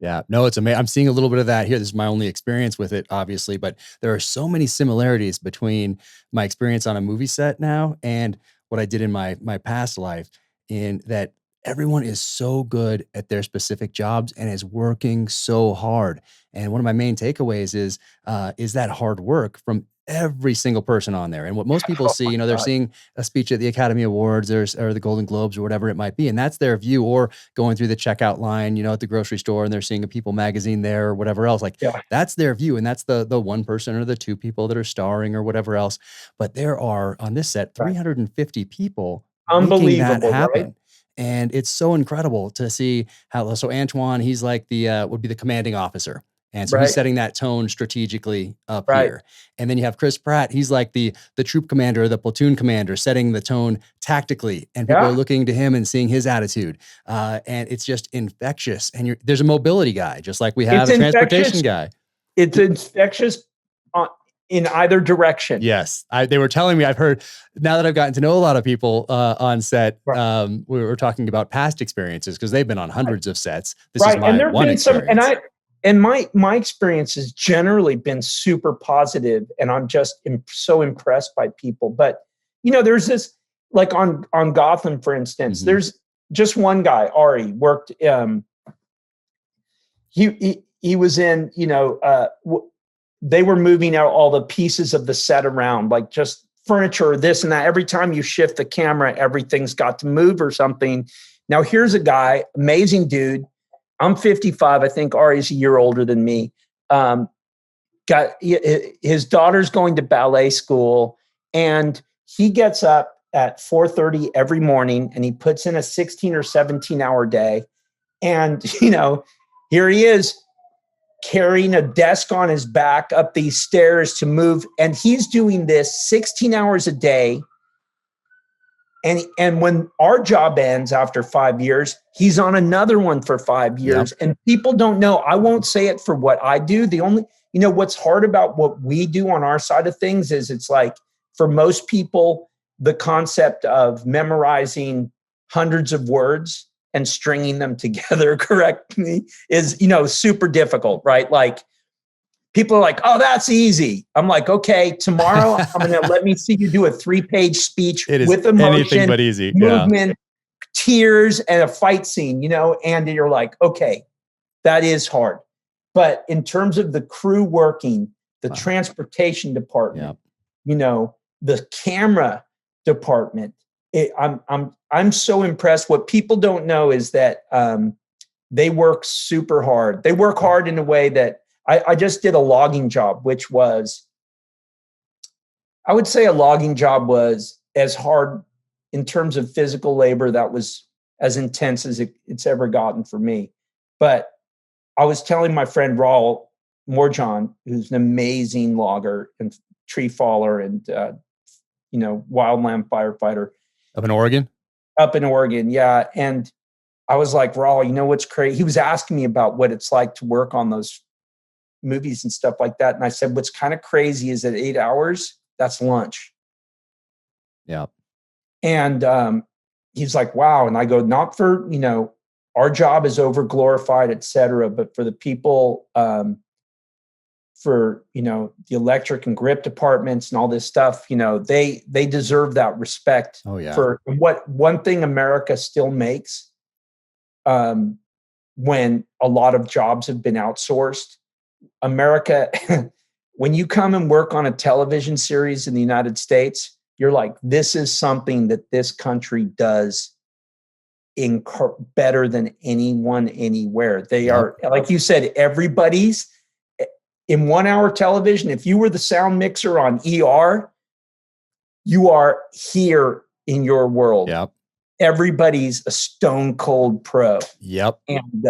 Yeah, no, it's amazing. I'm seeing a little bit of that here. This is my only experience with it, obviously, but there are so many similarities between my experience on a movie set now and what I did in my past life, in that everyone is so good at their specific jobs and is working so hard. And one of my main takeaways is that hard work from every single person on there. And what most people see, they're seeing a speech at the Academy Awards or the Golden Globes or whatever it might be, and that's their view, or going through the checkout line, at the grocery store, and they're seeing a People magazine there or whatever else. That's their view, and that's the one person or the two people that are starring or whatever else. But there are, on this set, 350 people making that happen. Right? And it's so incredible to see how. So Antoine, he's like would be the commanding officer. And so he's setting that tone strategically up here. And then you have Chris Pratt. He's like the troop commander, the platoon commander, setting the tone tactically. And people are looking to him and seeing his attitude. And it's just infectious. And there's a mobility guy, just like we have a transportation guy. It's infectious in either direction. Yes. They were telling me, I've heard, now that I've gotten to know a lot of people on set, we were talking about past experiences because they've been on hundreds of sets. This is my one experience. And my experience has generally been super positive, and I'm just so impressed by people. But, there's this, like on Gotham, for instance, there's just one guy, Ari, worked, he was in, they were moving out all the pieces of the set around, like just furniture, this and that. Every time you shift the camera, everything's got to move or something. Now here's a guy, amazing dude. I'm 55. I think Ari's a year older than me. His daughter's going to ballet school, and he gets up at 4:30 every morning, and he puts in a 16 or 17 hour day. And, here he is carrying a desk on his back up these stairs to move. And he's doing this 16 hours a day. And when our job ends after 5 years, he's on another one for 5 years. Yep. And people don't know. I won't say it for what I do. The only, what's hard about what we do on our side of things is it's like, for most people, the concept of memorizing hundreds of words and stringing them together correctly is, super difficult, right? Like, people are like, oh, that's easy. I'm like, okay, tomorrow I'm going to let me see you do a 3-page speech with emotion, anything but easy. Movement, tears, and a fight scene, and you're like, okay, that is hard. But in terms of the crew working, the transportation department, the camera department, I'm so impressed. What people don't know is that they work super hard. They work hard in a way that I just did a logging job, which was, I would say a logging job was as hard in terms of physical labor. That was as intense as it's ever gotten for me. But I was telling my friend Raul Morjan, who's an amazing logger and tree faller and, wildland firefighter. Up in Oregon? Up in Oregon, yeah. And I was like, Raul, what's crazy? He was asking me about what it's like to work on those movies and stuff like that. And I said, what's kind of crazy is that 8 hours, that's lunch. Yeah. And he's like, wow. And I go, not for, our job is over glorified, et cetera. But for the people, for, the electric and grip departments and all this stuff, they deserve that respect. Oh, yeah. For what one thing America still makes when a lot of jobs have been outsourced. America, when you come and work on a television series in the United States, you're like, this is something that this country does better than anyone anywhere. They are, like you said, everybody's in 1 hour television. If you were the sound mixer on ER, you are here in your world. Yep. Everybody's a stone cold pro. Yep. And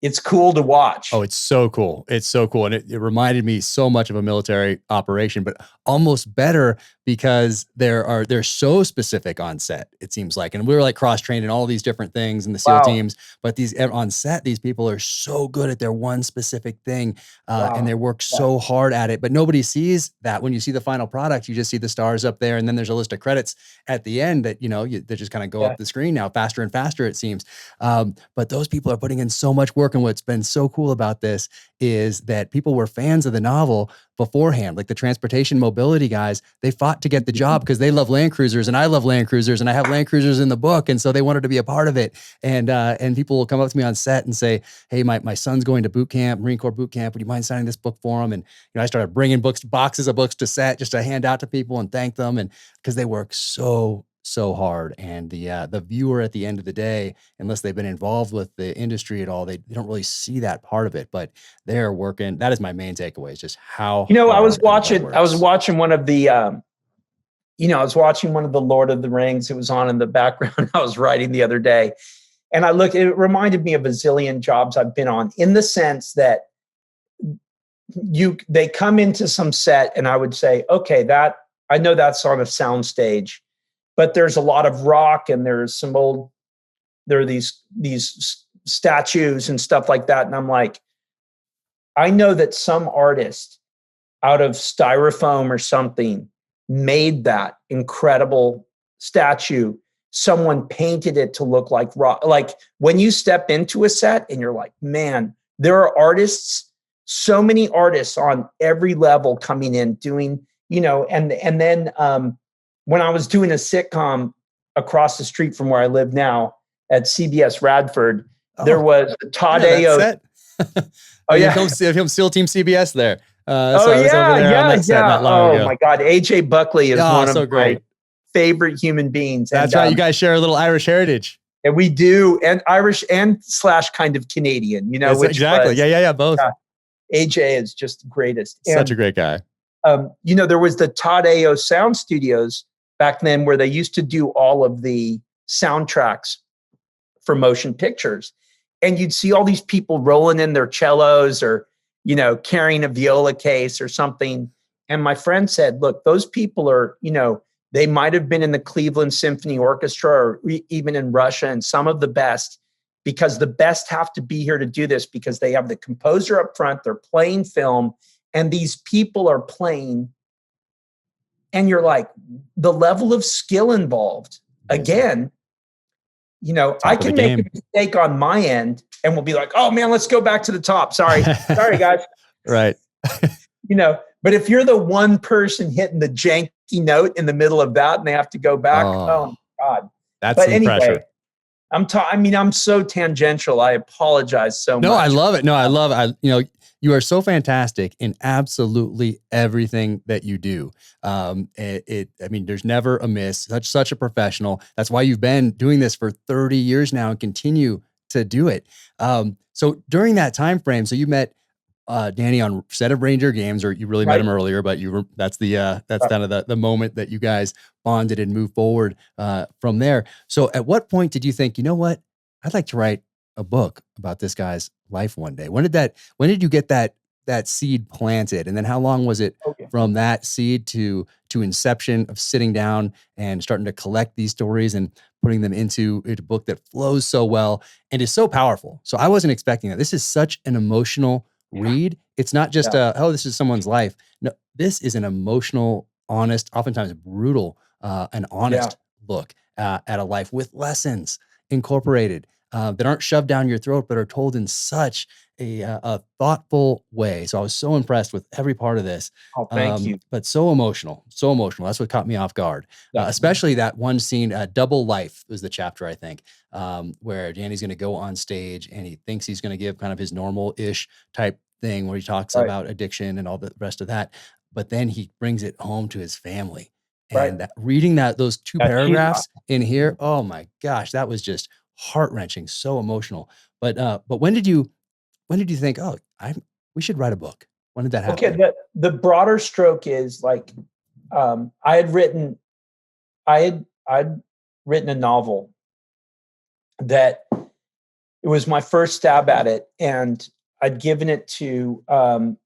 it's cool to watch. Oh, it's so cool. It's so cool. And it reminded me so much of a military operation, but almost better because they're so specific on set, it seems like. And we were like cross-trained in all these different things in the SEAL teams, but these on set, these people are so good at their one specific thing. And they work so hard at it, but nobody sees that. When you see the final product, you just see the stars up there. And then there's a list of credits at the end that, they just kind of go up the screen now faster and faster, it seems. But those people are putting in so much work. And what's been so cool about this is that people were fans of the novel beforehand, like the transportation mobility guys. They fought to get the job because they love Land Cruisers and I love Land Cruisers and I have Land Cruisers in the book. And so they wanted to be a part of it. And people will come up to me on set and say, hey, my son's going to boot camp, Marine Corps boot camp. Would you mind signing this book for him? And I started bringing boxes of books to set just to hand out to people and thank them. And because they work so hard. And the viewer at the end of the day, unless they've been involved with the industry at all, they don't really see that part of it, but they're working. That is my main takeaway, is just how, I was watching one of the, I was watching one of the Lord of the Rings. It was on in the background. I was writing the other day, and it reminded me of a zillion jobs I've been on, in the sense that they come into some set and I would say, okay, I know that's on a sound stage, but there's a lot of rock and there are these statues and stuff like that. And I'm like, I know that some artist out of styrofoam or something made that incredible statue. Someone painted it to look like rock. Like when you step into a set and you're like, man, there are artists, so many artists on every level coming in doing, and then when I was doing a sitcom across the street from where I live now at CBS Radford, there was Tadeo. Film SEAL Team CBS there. Oh my God, AJ Buckley is one of my favorite human beings. That's right. You guys share a little Irish heritage. And we do, and Irish and / kind of Canadian. Exactly. Both. AJ is just the greatest. Such a great guy. There was the Tadeo Sound Studios back then where they used to do all of the soundtracks for motion pictures. And you'd see all these people rolling in their cellos or, carrying a viola case or something. And my friend said, look, those people are, they might have been in the Cleveland Symphony Orchestra or even in Russia, and some of the best, because the best have to be here to do this because they have the composer up front, they're playing film, and these people are playing. And you're like, the level of skill involved. Again, I can make a mistake on my end and we'll be like, oh man, let's go back to the top. Sorry guys. Right. But if you're the one person hitting the janky note in the middle of that and they have to go back, oh my God. That's some pressure. I'm so tangential. I apologize so much. No, I love it. You are so fantastic in absolutely everything that you do. There's never a miss. Such a professional. That's why you've been doing this for 30 years now and continue to do it. So during that time frame, so you met Danny on set of Reindeer Games, or you really met him earlier, but that's kind of the moment that you guys bonded and moved forward from there. So at what point did you think, you know what, I'd like to write a book about this guy's life one day? When did you get that seed planted? And then how long was it from that seed to inception of sitting down and starting to collect these stories and putting them into a book that flows so well and is so powerful? So I wasn't expecting that. This is such an emotional read. It's not just this is someone's life. No, this is an emotional, honest, oftentimes brutal, and honest look at a life with lessons incorporated that aren't shoved down your throat, but are told in such a thoughtful way. So I was so impressed with every part of this. Oh, thank you. But so emotional. That's what caught me off guard. Especially that one scene, Double Life was the chapter, I think, where Danny's going to go on stage and he thinks he's going to give kind of his normal-ish type thing where he talks about addiction and all the rest of that. But then he brings it home to his family. And reading those two paragraphs in here, oh my gosh, that was just heart-wrenching, so emotional. But when did you think, we should write a book? When did that happen? Okay, the broader stroke is like, I'd written a novel that it was my first stab at it. And I'd given it to an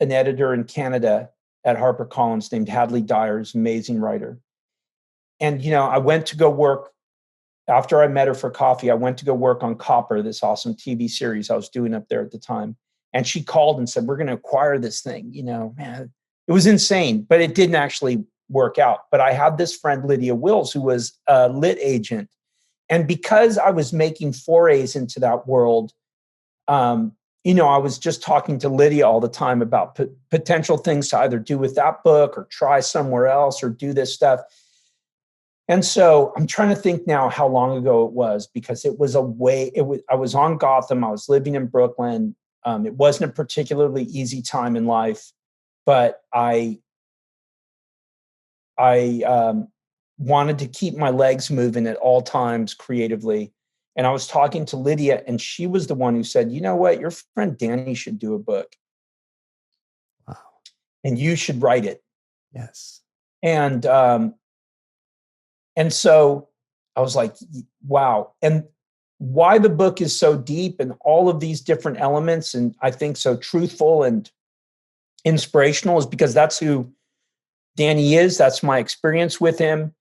editor in Canada at HarperCollins named Hadley Dyer's, amazing writer. And, I went to go work after I met her for coffee. I went to go work on Copper, this awesome TV series I was doing up there at the time. And she called and said, we're going to acquire this thing. Man, it was insane, but it didn't actually work out. But I had this friend, Lydia Wills, who was a lit agent. And because I was making forays into that world, I was just talking to Lydia all the time about potential things to either do with that book or try somewhere else or do this stuff. And so I'm trying to think now how long ago it was, because it was I was on Gotham. I was living in Brooklyn. It wasn't a particularly easy time in life, but I wanted to keep my legs moving at all times creatively. And I was talking to Lydia, and she was the one who said, you know what, your friend Danny should do a book. Wow. And you should write it. Yes. And so I was like, wow. And why the book is so deep and all of these different elements, and I think so truthful and inspirational, is because that's who Danny is. That's my experience with him.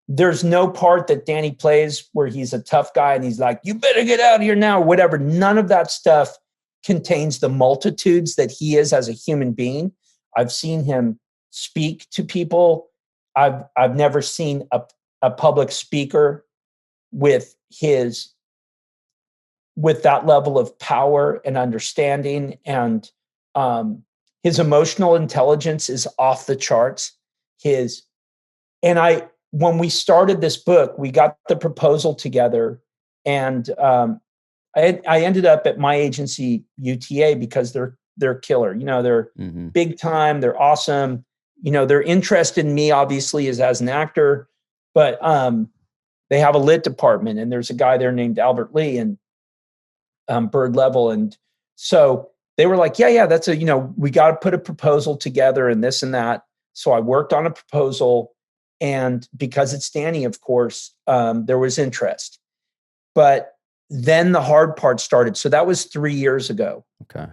There's no part that Danny plays where he's a tough guy and he's like, you better get out of here now, or whatever. None of that stuff contains the multitudes that he is as a human being. I've seen him speak to people. I've never seen a public speaker with that level of power and understanding, and his emotional intelligence is off the charts. When we started this book, we got the proposal together, and I ended up at my agency, UTA, because they're killer. They're big time. They're awesome. Their interest in me obviously is as an actor, but they have a lit department, and there's a guy there named Albert Lee and Bird Level, and so they were like, yeah, that's we got to put a proposal together and this and that. So I worked on a proposal. And because it's Danny, of course, there was interest. But then the hard part started. So that was 3 years ago. Okay.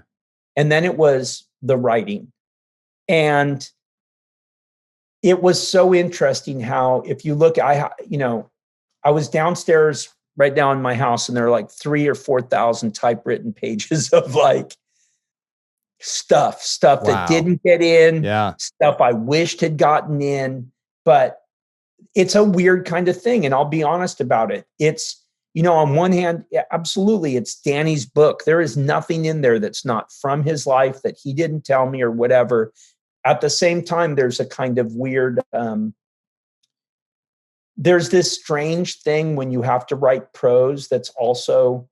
And then it was the writing. And it was so interesting how, if you look, I was downstairs right now in my house, and there are like 3,000 or 4,000 typewritten pages of like stuff that didn't get in, stuff I wished had gotten in. But it's a weird kind of thing. And I'll be honest about it. It's, on one hand, absolutely, it's Danny's book. There is nothing in there that's not from his life that he didn't tell me or whatever. At the same time, there's a kind of weird, there's this strange thing when you have to write prose that's also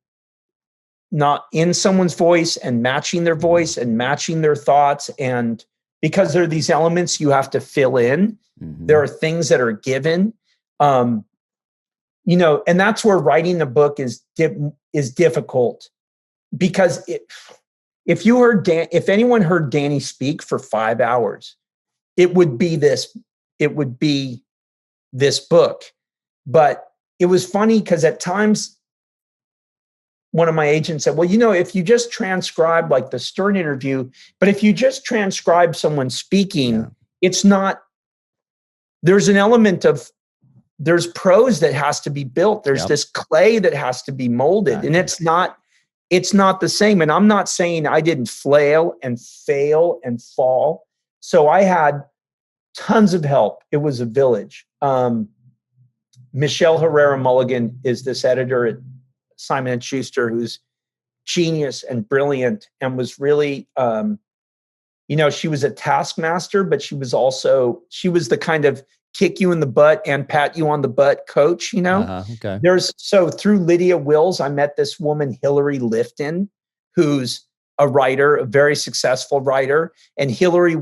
not in someone's voice and matching their voice and matching their thoughts. And because there are these elements you have to fill in. There are things that are given, and that's where writing a book is difficult, because if anyone heard Danny speak for 5 hours, it would be this book. But it was funny because at times one of my agents said, well, if you just transcribe like the Stern interview, but if you just transcribe someone speaking, it's not. There's an element of, there's prose that has to be built. There's this clay that has to be molded, and it's not the same. And I'm not saying I didn't flail and fail and fall. So I had tons of help. It was a village. Michelle Herrera Mulligan is this editor at Simon & Schuster, who's genius and brilliant, and was really, she was a taskmaster, but she was the kind of kick you in the butt and pat you on the butt coach, Okay. So through Lydia Wills, I met this woman, Hillary Lifton, who's a writer, a very successful writer. And Hillary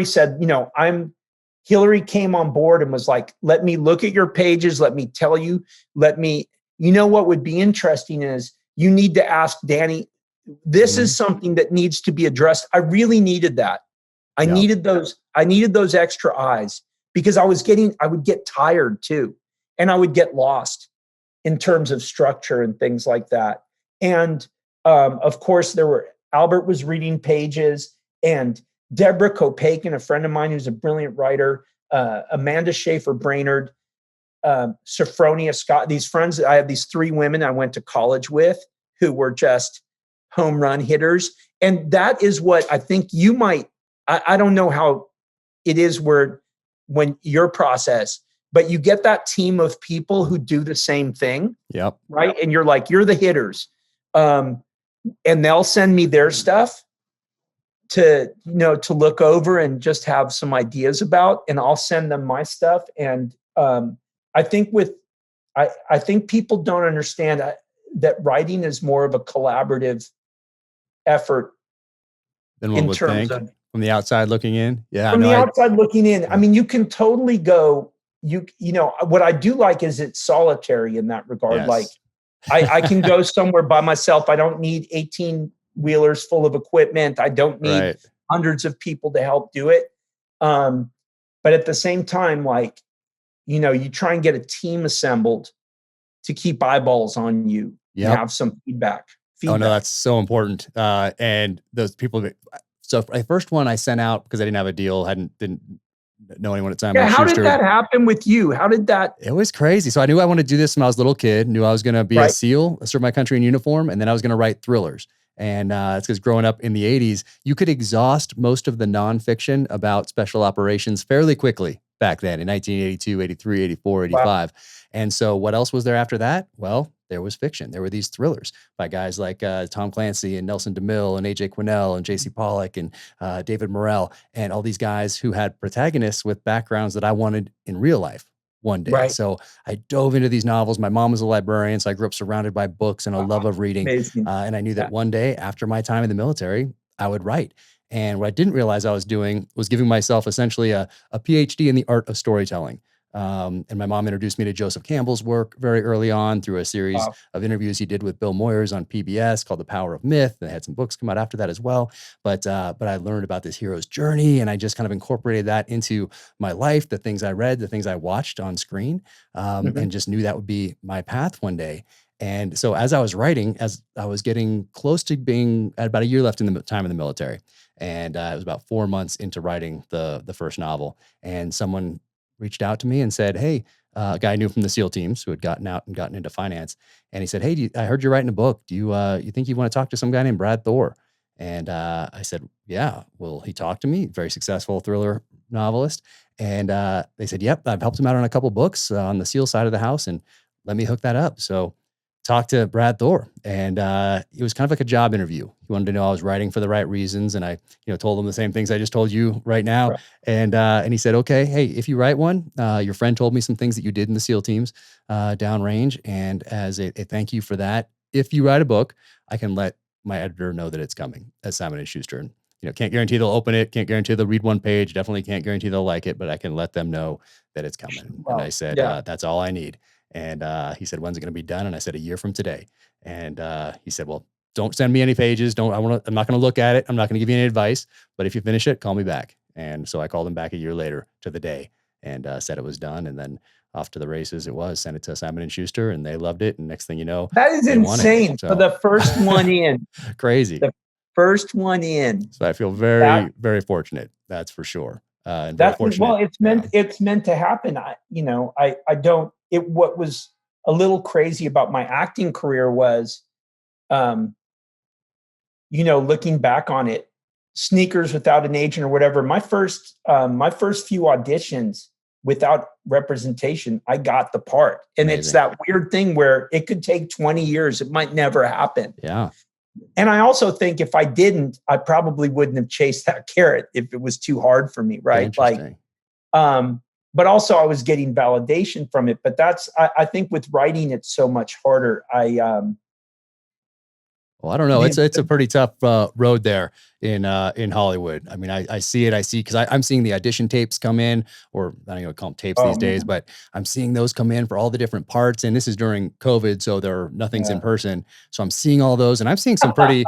said, Hillary came on board and was like, let me look at your pages. Let me tell you, what would be interesting is you need to ask Danny. This is something that needs to be addressed. I really needed that. I needed those extra eyes, because I would get tired too. And I would get lost. in terms of structure and things like that. And of course, Albert was reading pages, and Deborah Kopeikin, a friend of mine who's a brilliant writer, Amanda Schaefer Brainerd, Sophronia Scott, these friends. I have these 3 women I went to college with who were just home run hitters. And that is what I think you might, I don't know how it is when your process, but you get that team of people who do the same thing. Yep. Right. And you're like, you're the hitters. And they'll send me their stuff to look over and just have some ideas about, and I'll send them my stuff. And I think I think people don't understand that writing is more of a collaborative effort than one would think from the outside looking in. Yeah. From the outside looking in. I mean, you can totally go, you know, what I do like is it's solitary in that regard. Yes. Like I can go somewhere by myself. I don't need 18 wheelers full of equipment. I don't need hundreds of people to help do it. But at the same time, like, you know, you try and get a team assembled to keep eyeballs on you and have some feedback. Oh no, that's so important. And those people, so the first one I sent out because I didn't have a deal, didn't know anyone at the time. Yeah, how did that happen with you? How did that? It was crazy. So I knew I wanted to do this when I was a little kid, knew I was going to be a SEAL, serve my country in uniform, and then I was going to write thrillers. And it's because growing up in the 80s, you could exhaust most of the nonfiction about special operations fairly quickly back then in 1982, 83, 84, 85. Wow. And so what else was there after that? Well, there was fiction. There were these thrillers by guys like Tom Clancy and Nelson DeMille and A.J. Quinnell and J.C. Pollock and David Morrell and all these guys who had protagonists with backgrounds that I wanted in real life one day. Right. So I dove into these novels. My mom was a librarian, so I grew up surrounded by books and a love of reading. And I knew that one day after my time in the military, I would write. And what I didn't realize I was doing was giving myself essentially a PhD in the art of storytelling. And my mom introduced me to Joseph Campbell's work very early on through a series of interviews he did with Bill Moyers on PBS called The Power of Myth. And I had some books come out after that as well. But I learned about this hero's journey, and I just kind of incorporated that into my life, the things I read, the things I watched on screen, and just knew that would be my path one day. And so as I was writing, as I was getting close to being at about a year left in the time in the military, and it was about 4 months into writing the first novel, and someone reached out to me and said, hey, a guy I knew from the SEAL teams who had gotten out and gotten into finance. And he said, hey, I heard you're writing a book. Do you think you want to talk to some guy named Brad Thor? And I said, yeah. Well, he talked to me, very successful thriller novelist. And they said, yep, I've helped him out on a couple books on the SEAL side of the house, and let me hook that up. So talked to Brad Thor, and it was kind of like a job interview. He wanted to know I was writing for the right reasons, and I, told him the same things I just told you right now. Right. And he said, okay, hey, if you write one, your friend told me some things that you did in the SEAL teams downrange, and as a thank you for that, if you write a book, I can let my editor know that it's coming as Simon & Schuster. And, can't guarantee they'll open it, can't guarantee they'll read one page, definitely can't guarantee they'll like it, but I can let them know that it's coming. Wow. And I said, that's all I need. And he said, when's it going to be done? And I said, a year from today. And he said, well, don't send me any pages. I'm not going to look at it. I'm not going to give you any advice, but if you finish it, call me back. And so I called him back a year later to the day and said it was done. And then off to the races it was, sent it to Simon & Schuster, and they loved it. And next thing you know, that is insane. So, for the first one in. Crazy. The first one in. So I feel very, very fortunate. That's for sure. And very fortunate. Well, it's meant to happen. What was a little crazy about my acting career was, looking back on it, Sneakers Without an Agent or whatever, my first few auditions without representation, I got the part. And Amazing. It's that weird thing where it could take 20 years. It might never happen. Yeah. And I also think if I didn't, I probably wouldn't have chased that carrot if it was too hard for me. Right. But also I was getting validation from it. But I think with writing, it's so much harder. Well, I don't know. It's a pretty tough road there in Hollywood. I mean, I see because I'm seeing the audition tapes come in, or I don't know, call them tapes these days, but I'm seeing those come in for all the different parts. And this is during COVID, so nothing's in person. So I'm seeing all those, and I'm seeing some pretty,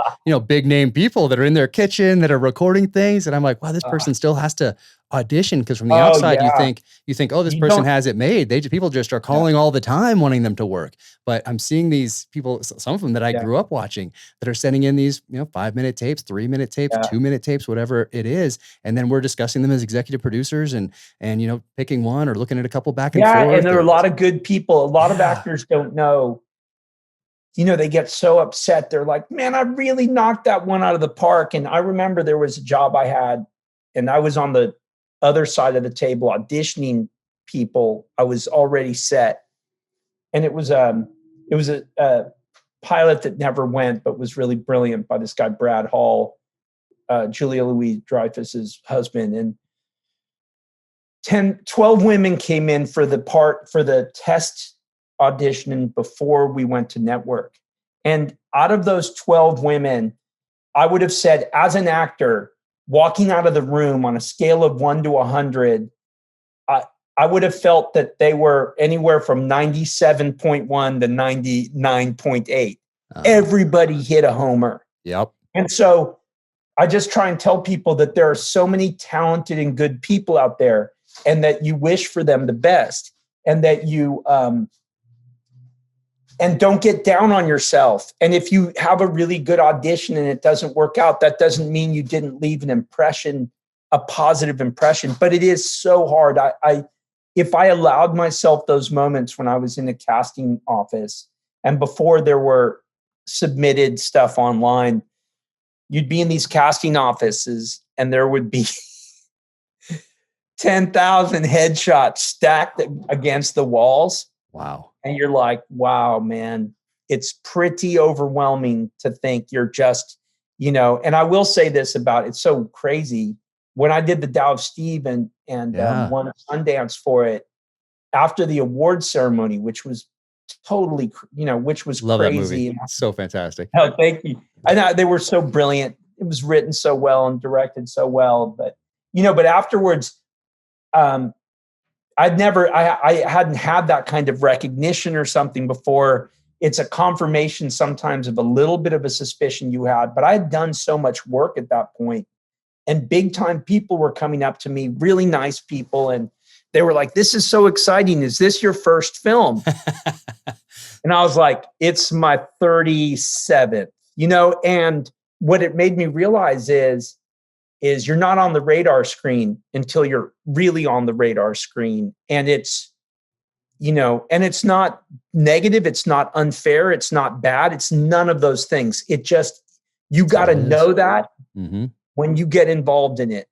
big name people that are in their kitchen that are recording things. And I'm like, wow, this person still has to audition, because from the Oh outside yeah. you think, oh, this You person don't. has it made. People just are calling all the time wanting them to work. But I'm seeing these people, some of them that I Yeah. grew up watching, that are sending in these 5-minute tapes, 3-minute tapes, Yeah. 2-minute tapes, whatever it is, and then we're discussing them as executive producers and picking one or looking at a couple back and Yeah, forth. and there are a lot of good people. A lot of Yeah. actors don't know. They get so upset. They're like, man, I really knocked that one out of the park. And I remember there was a job I had, and I was on the other side of the table auditioning people. I was already set. And it was a pilot that never went, but was really brilliant, by this guy, Brad Hall, Julia Louis-Dreyfus's husband. And 12 women came in for the test audition before we went to network. And out of those 12 women, I would have said, as an actor, walking out of the room on a scale of 1 to 100, I would have felt that they were anywhere from 97.1 to 99.8. Everybody hit a homer. Yep. And so I just try and tell people that there are so many talented and good people out there, and that you wish for them the best, and that you and don't get down on yourself. And if you have a really good audition and it doesn't work out, that doesn't mean you didn't leave an impression, a positive impression. But it is so hard. If I allowed myself those moments when I was in a casting office and before there were submitted stuff online, you'd be in these casting offices and there would be 10,000 headshots stacked against the walls. Wow. And you're like, wow, man, it's pretty overwhelming to think you're just, and I will say this about it's so crazy. When I did the Tao of Steve and won a Sundance for it, after the award ceremony, which was totally, which was Love crazy. That movie. So fantastic. Oh, thank you. They were so brilliant. It was written so well and directed so well. But, but afterwards, I hadn't had that kind of recognition or something before. It's a confirmation sometimes of a little bit of a suspicion you had, but I had done so much work at that point, and big time people were coming up to me, really nice people. And they were like, this is so exciting. Is this your first film? And I was like, it's my 37th, and what it made me realize is you're not on the radar screen until you're really on the radar screen. And it's, and it's not negative. It's not unfair. It's not bad. It's none of those things. It just, you got to know that when you get involved in it.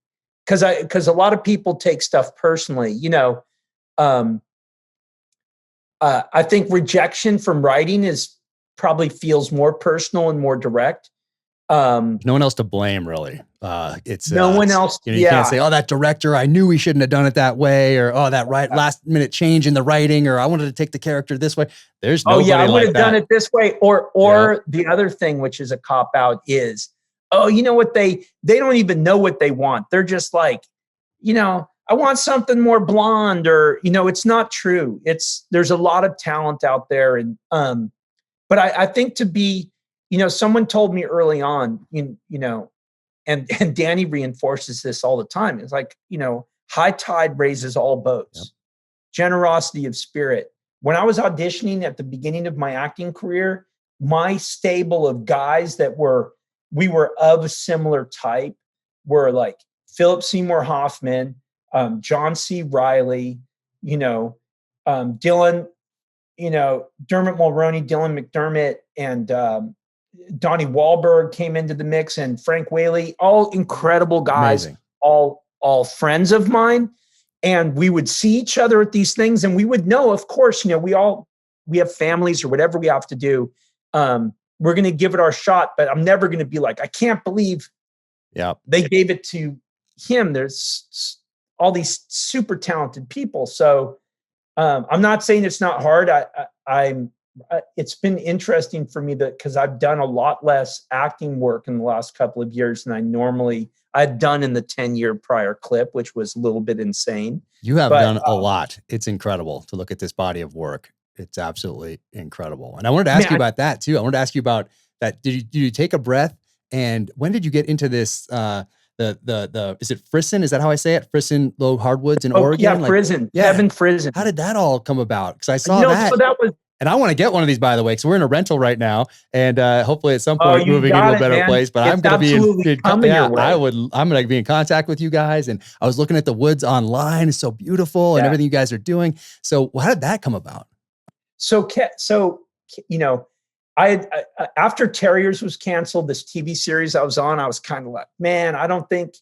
Because a lot of people take stuff personally, I think rejection from writing probably feels more personal and more direct. No one else to blame, really. It's no one else. You can't say, "Oh, that director, I knew we shouldn't have done it that way," or "Oh, that last minute change in the writing," or "I wanted to take the character this way." There's nobody I would have done that. it this way. Or the other thing, which is a cop out, is, you know what, they don't even know what they want. They're just like, I want something more blonde, or it's not true. There's a lot of talent out there, and but I think to be. Someone told me early on, and Danny reinforces this all the time. It's like, high tide raises all boats. Yep. Generosity of spirit. When I was auditioning at the beginning of my acting career, my stable of guys we were of a similar type were like Philip Seymour Hoffman, John C. Reilly, Dylan, Dermot Mulroney, Dylan McDermott, and Donnie Wahlberg came into the mix, and Frank Whaley, all incredible guys. Amazing. all friends of mine. And we would see each other at these things, and we would know, of course, we have families or whatever we have to do. We're going to give it our shot, but I'm never going to be like, I can't believe they gave it to him. There's all these super talented people. So I'm not saying it's not hard. It's been interesting for me because I've done a lot less acting work in the last couple of years than I'd done in the 10-year prior clip, which was a little bit insane. You have done a lot. It's incredible to look at this body of work. It's absolutely incredible. And I wanted to ask you about that too. I wanted to ask you about that. Did you take a breath? And when did you get into this is it Frison? Is that how I say it? Frison Logue Hardwoods in Oregon? Yeah, Frison. Yeah. Kevin Frison. How did that all come about? Because I saw that. So that was. And I want to get one of these, by the way, because we're in a rental right now, and hopefully at some point moving into a better place. But I'm going to be I'm going to be in contact with you guys. And I was looking at the woods online; it's so beautiful, and everything you guys are doing. So, how did that come about? So I after Terriers was canceled, this TV series I was on, I was kind of like, man, I don't think.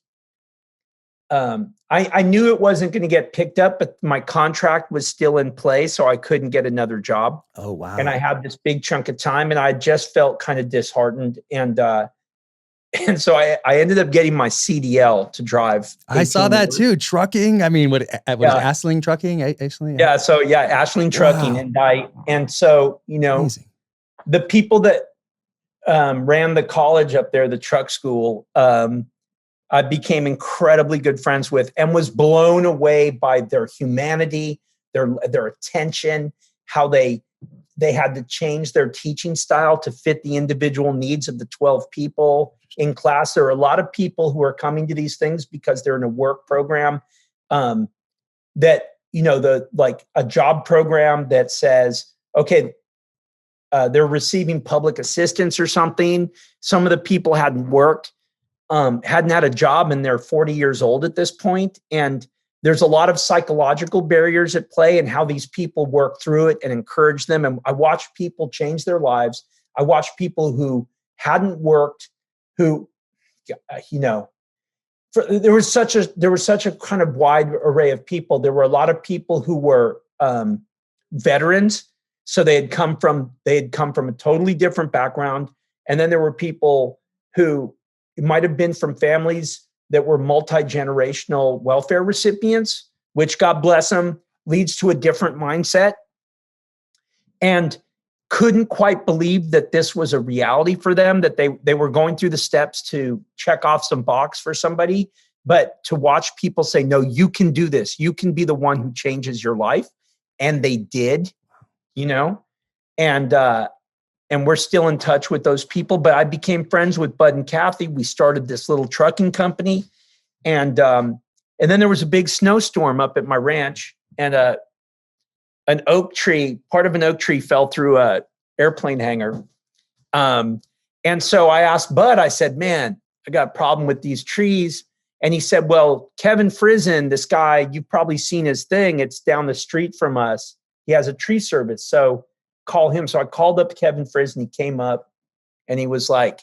I knew it wasn't going to get picked up, but my contract was still in place, so I couldn't get another job. Oh, wow. And I had this big chunk of time, and I just felt kind of disheartened. And so I ended up getting my CDL to drive. I saw that too. Trucking. I mean, what is Ashling Trucking? Actually, yeah. So Ashling Trucking. Wow. And so, amazing. The people that ran the college up there, the truck school, I became incredibly good friends with, and was blown away by their humanity, their attention, how they had to change their teaching style to fit the individual needs of the 12 people in class. There are a lot of people who are coming to these things because they're in a work program that, a job program that says, okay, they're receiving public assistance or something. Some of the people hadn't worked. Hadn't had a job, and they're 40 years old at this point. And there's a lot of psychological barriers at play, and how these people work through it and encourage them. And I watched people change their lives. I watched people who hadn't worked, who, there was such a kind of wide array of people. There were a lot of people who were veterans. So they had come from a totally different background. And then there were people who, it might have been from families that were multi-generational welfare recipients, which, God bless them, leads to a different mindset, and couldn't quite believe that this was a reality for them, that they were going through the steps to check off some box for somebody, but to watch people say, no, you can do this. You can be the one who changes your life. And they did, and we're still in touch with those people. But I became friends with Bud and Kathy. We started this little trucking company. And then there was a big snowstorm up at my ranch, and part of an oak tree fell through a airplane hangar. And so I asked Bud, I said, man, I got a problem with these trees. And he said, well, Kevin Frison, this guy, you've probably seen his thing. It's down the street from us. He has a tree service. So call him. So I called up Kevin Frison. He came up, and he was like,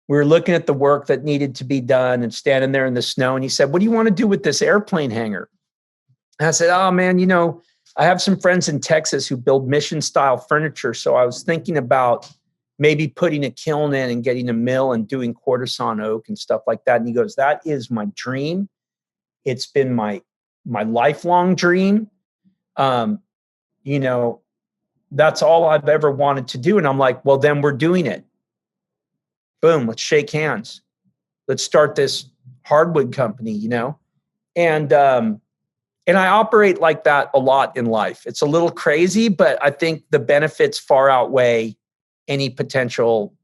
we were looking at the work that needed to be done and standing there in the snow. And he said, what do you want to do with this airplane hangar? And I said, oh man, I have some friends in Texas who build mission style furniture. So I was thinking about maybe putting a kiln in and getting a mill and doing quarter-sawn oak and stuff like that. And he goes, that is my dream. It's been my lifelong dream. That's all I've ever wanted to do. And I'm like, well, then we're doing it. Boom, let's shake hands. Let's start this hardwood company, And I operate like that a lot in life. It's a little crazy, but I think the benefits far outweigh any potential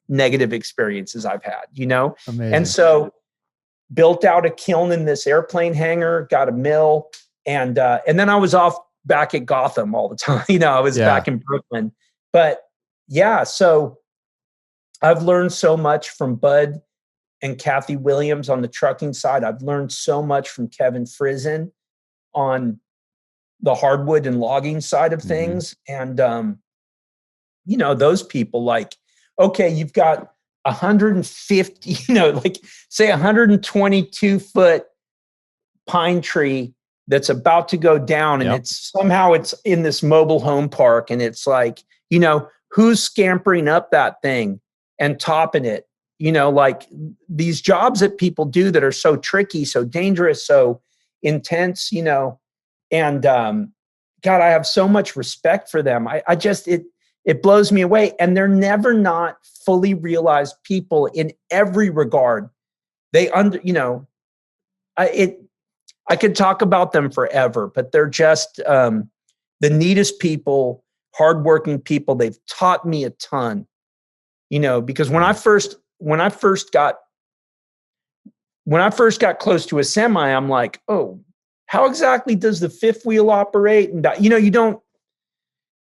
negative experiences I've had, Amazing. And so built out a kiln in this airplane hangar, got a mill, and then I was off back at Gotham all the time. I was back in Brooklyn. But so I've learned so much from Bud and Kathy Williams on the trucking side. I've learned so much from Kevin Frison on the hardwood and logging side of things. And, those people, like, okay, you've got 150, say 122 foot pine tree that's about to go down, and it's in this mobile home park, and it's like, who's scampering up that thing and topping it? Like these jobs that people do that are so tricky, so dangerous, so intense, and God, I have so much respect for them. I just, it blows me away. And they're never not fully realized people in every regard. I could talk about them forever, but they're just the neatest people, hardworking people. They've taught me a ton, because when I first got when I first got close to a semi, I'm like, oh, how exactly does the fifth wheel operate? And you don't.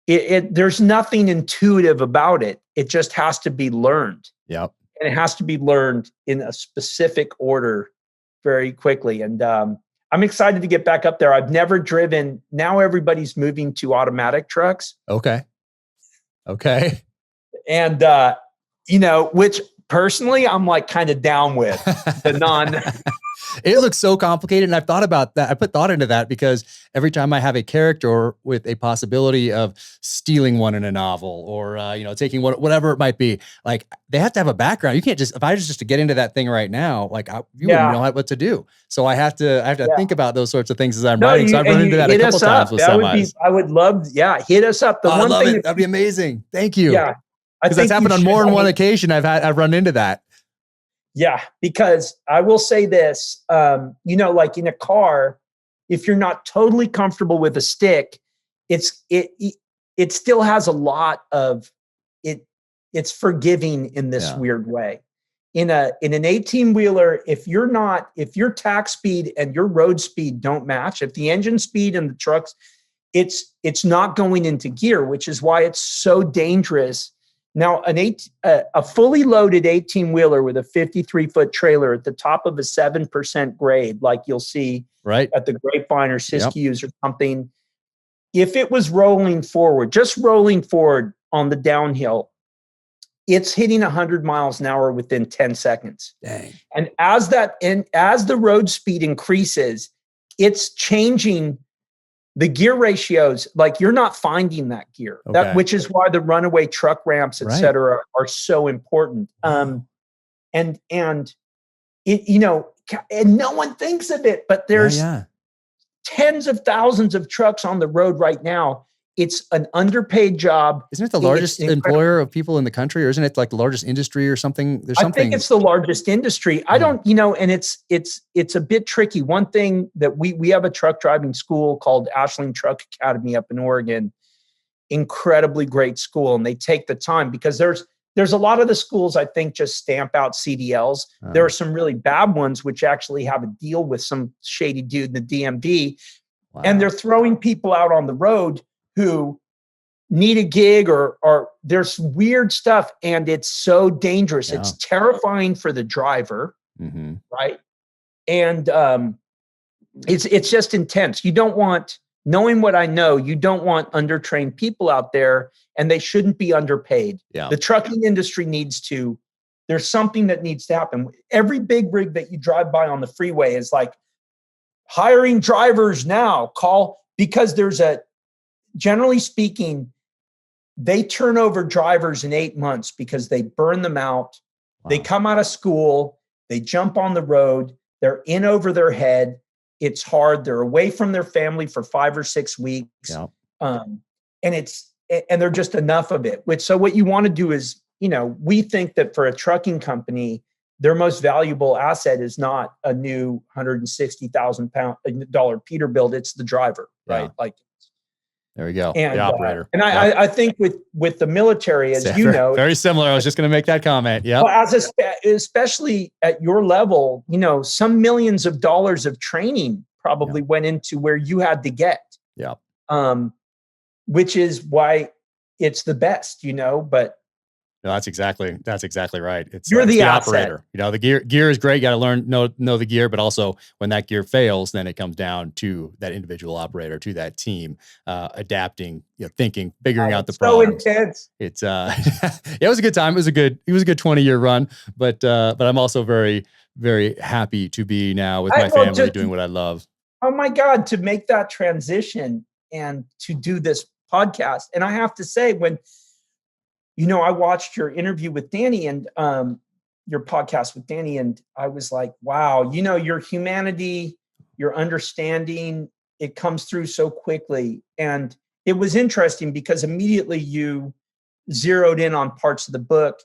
There's nothing intuitive about it. It just has to be learned. Yep. And it has to be learned in a specific order very quickly. And I'm excited to get back up there. I've never driven. Now everybody's moving to automatic trucks. Okay. And, which personally I'm like kind of down with the non. It looks so complicated. And I've thought about that. I put thought into that because every time I have a character with a possibility of stealing one in a novel or, taking whatever it might be, like they have to have a background. You can't if I was just to get into that thing right now, like you wouldn't know what to do. So I have to think about those sorts of things as I'm writing. So I've run into that a couple times with semis. I would love, hit us up. I love it. That'd be amazing. Thank you. Yeah. Because that's happened on more than one occasion. I've run into that. Yeah, because I will say this, like in a car, if you're not totally comfortable with a stick, it still has a lot of it. It's forgiving in this weird way. In an 18-wheeler, if your tack speed and your road speed don't match, if the engine speed and the trucks, it's not going into gear, which is why it's so dangerous. Now, a fully loaded 18-wheeler with a 53-foot trailer at the top of a 7% grade, like you'll see at the Grapevine or Siskiyous or something, if it was rolling forward on the downhill, it's hitting 100 miles an hour within 10 seconds. Dang. And as the road speed increases, it's changing the gear ratios. Like you're not finding that gear, which is why the runaway truck ramps, et cetera, are so important. And no one thinks of it, but there's tens of thousands of trucks on the road right now. It's an underpaid job. Isn't it the largest employer of people in the country, or isn't it like the largest industry or something? I think it's the largest industry. I don't, and it's a bit tricky. One thing that we have a truck driving school called Ashland Truck Academy up in Oregon, incredibly great school. And they take the time because there's a lot of the schools, I think, just stamp out CDLs. There are some really bad ones, which actually have a deal with some shady dude in the DMV. Wow. And they're throwing people out on the road who need a gig or there's weird stuff, and it's so dangerous. Yeah. It's terrifying for the driver, right? And it's just intense. You don't want, knowing what I know, you don't want undertrained people out there, and they shouldn't be underpaid. Yeah. The trucking industry there's something that needs to happen. Every big rig that you drive by on the freeway is like hiring drivers now, because generally speaking, they turn over drivers in 8 months because they burn them out. Wow. They come out of school, they jump on the road, they're in over their head. It's hard. They're away from their family for 5 or 6 weeks. Yep. And they're just enough of it. So what you want to do is, we think that for a trucking company, their most valuable asset is not a new $160,000 Peterbilt. It's the driver, right? Like, there we go. And, the operator. I think with the military, as very similar. I was just going to make that comment. Yeah. Well, especially at your level, some millions of dollars of training probably went into where you had to get. Yeah. Which is why it's the best, but. No, that's exactly right. You're the operator. The gear is great. You got to know the gear, but also when that gear fails, then it comes down to that individual operator, to that team, adapting, thinking, figuring out the problems. So intense. It's it was a good time. It was a good 20-year run, but I'm also very, very happy to be now with my family doing what I love. Oh my God, to make that transition and to do this podcast. And I have to say, when I watched your interview with Danny and your podcast with Danny, and I was like, wow, your humanity, your understanding, it comes through so quickly. And it was interesting because immediately you zeroed in on parts of the book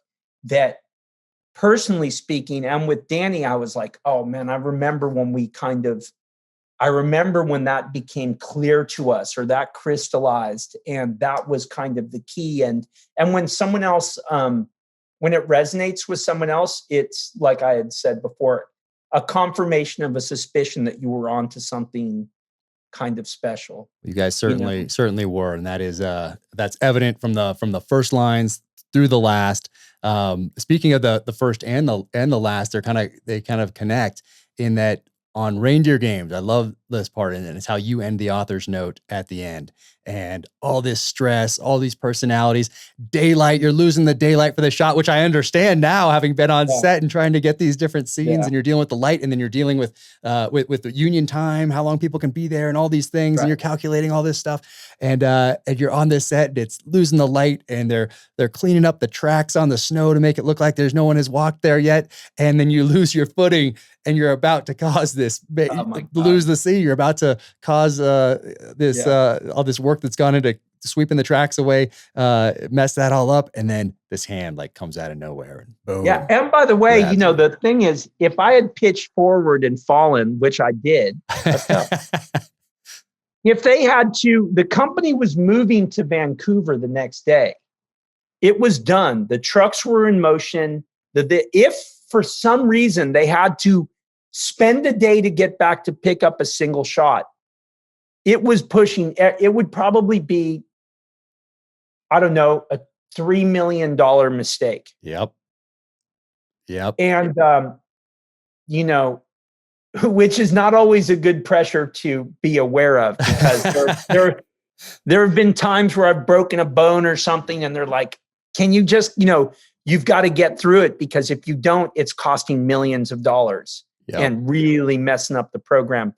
that, personally speaking, and with Danny, I was like, oh man, I remember when that became clear to us, or that crystallized, and that was kind of the key. And when someone else, when it resonates with someone else, it's like I had said before, a confirmation of a suspicion that you were onto something kind of special. You guys certainly were, and that is that's evident from the first lines through the last. Speaking of the first and the last, they kind of connect in that on Reindeer Games. I love this part, and it's how you end the author's note at the end. And all this stress, all these personalities, daylight, you're losing the daylight for the shot, which I understand now, having been on set and trying to get these different scenes, and you're dealing with the light, and then you're dealing with the union time, how long people can be there, and all these things, and you're calculating all this stuff. And you're on this set, and it's losing the light, and they're cleaning up the tracks on the snow to make it look like there's no one has walked there yet. And then you lose your footing, and you're about to cause this, lose the sea. You're about to cause all this work that's gone into sweeping the tracks away, mess that all up. And then this hand like comes out of nowhere and boom. Yeah. And by the way, the thing is, if I had pitched forward and fallen, which I did, if they had to, the company was moving to Vancouver the next day. It was done. The trucks were in motion. If for some reason they had to spend a day to get back to pick up a single shot, it was pushing, it would probably be, I don't know, a $3 million mistake. Yep. And, which is not always a good pressure to be aware of, because there have been times where I've broken a bone or something, and they're like, can you just, you've got to get through it, because if you don't, it's costing millions of dollars and really messing up the program.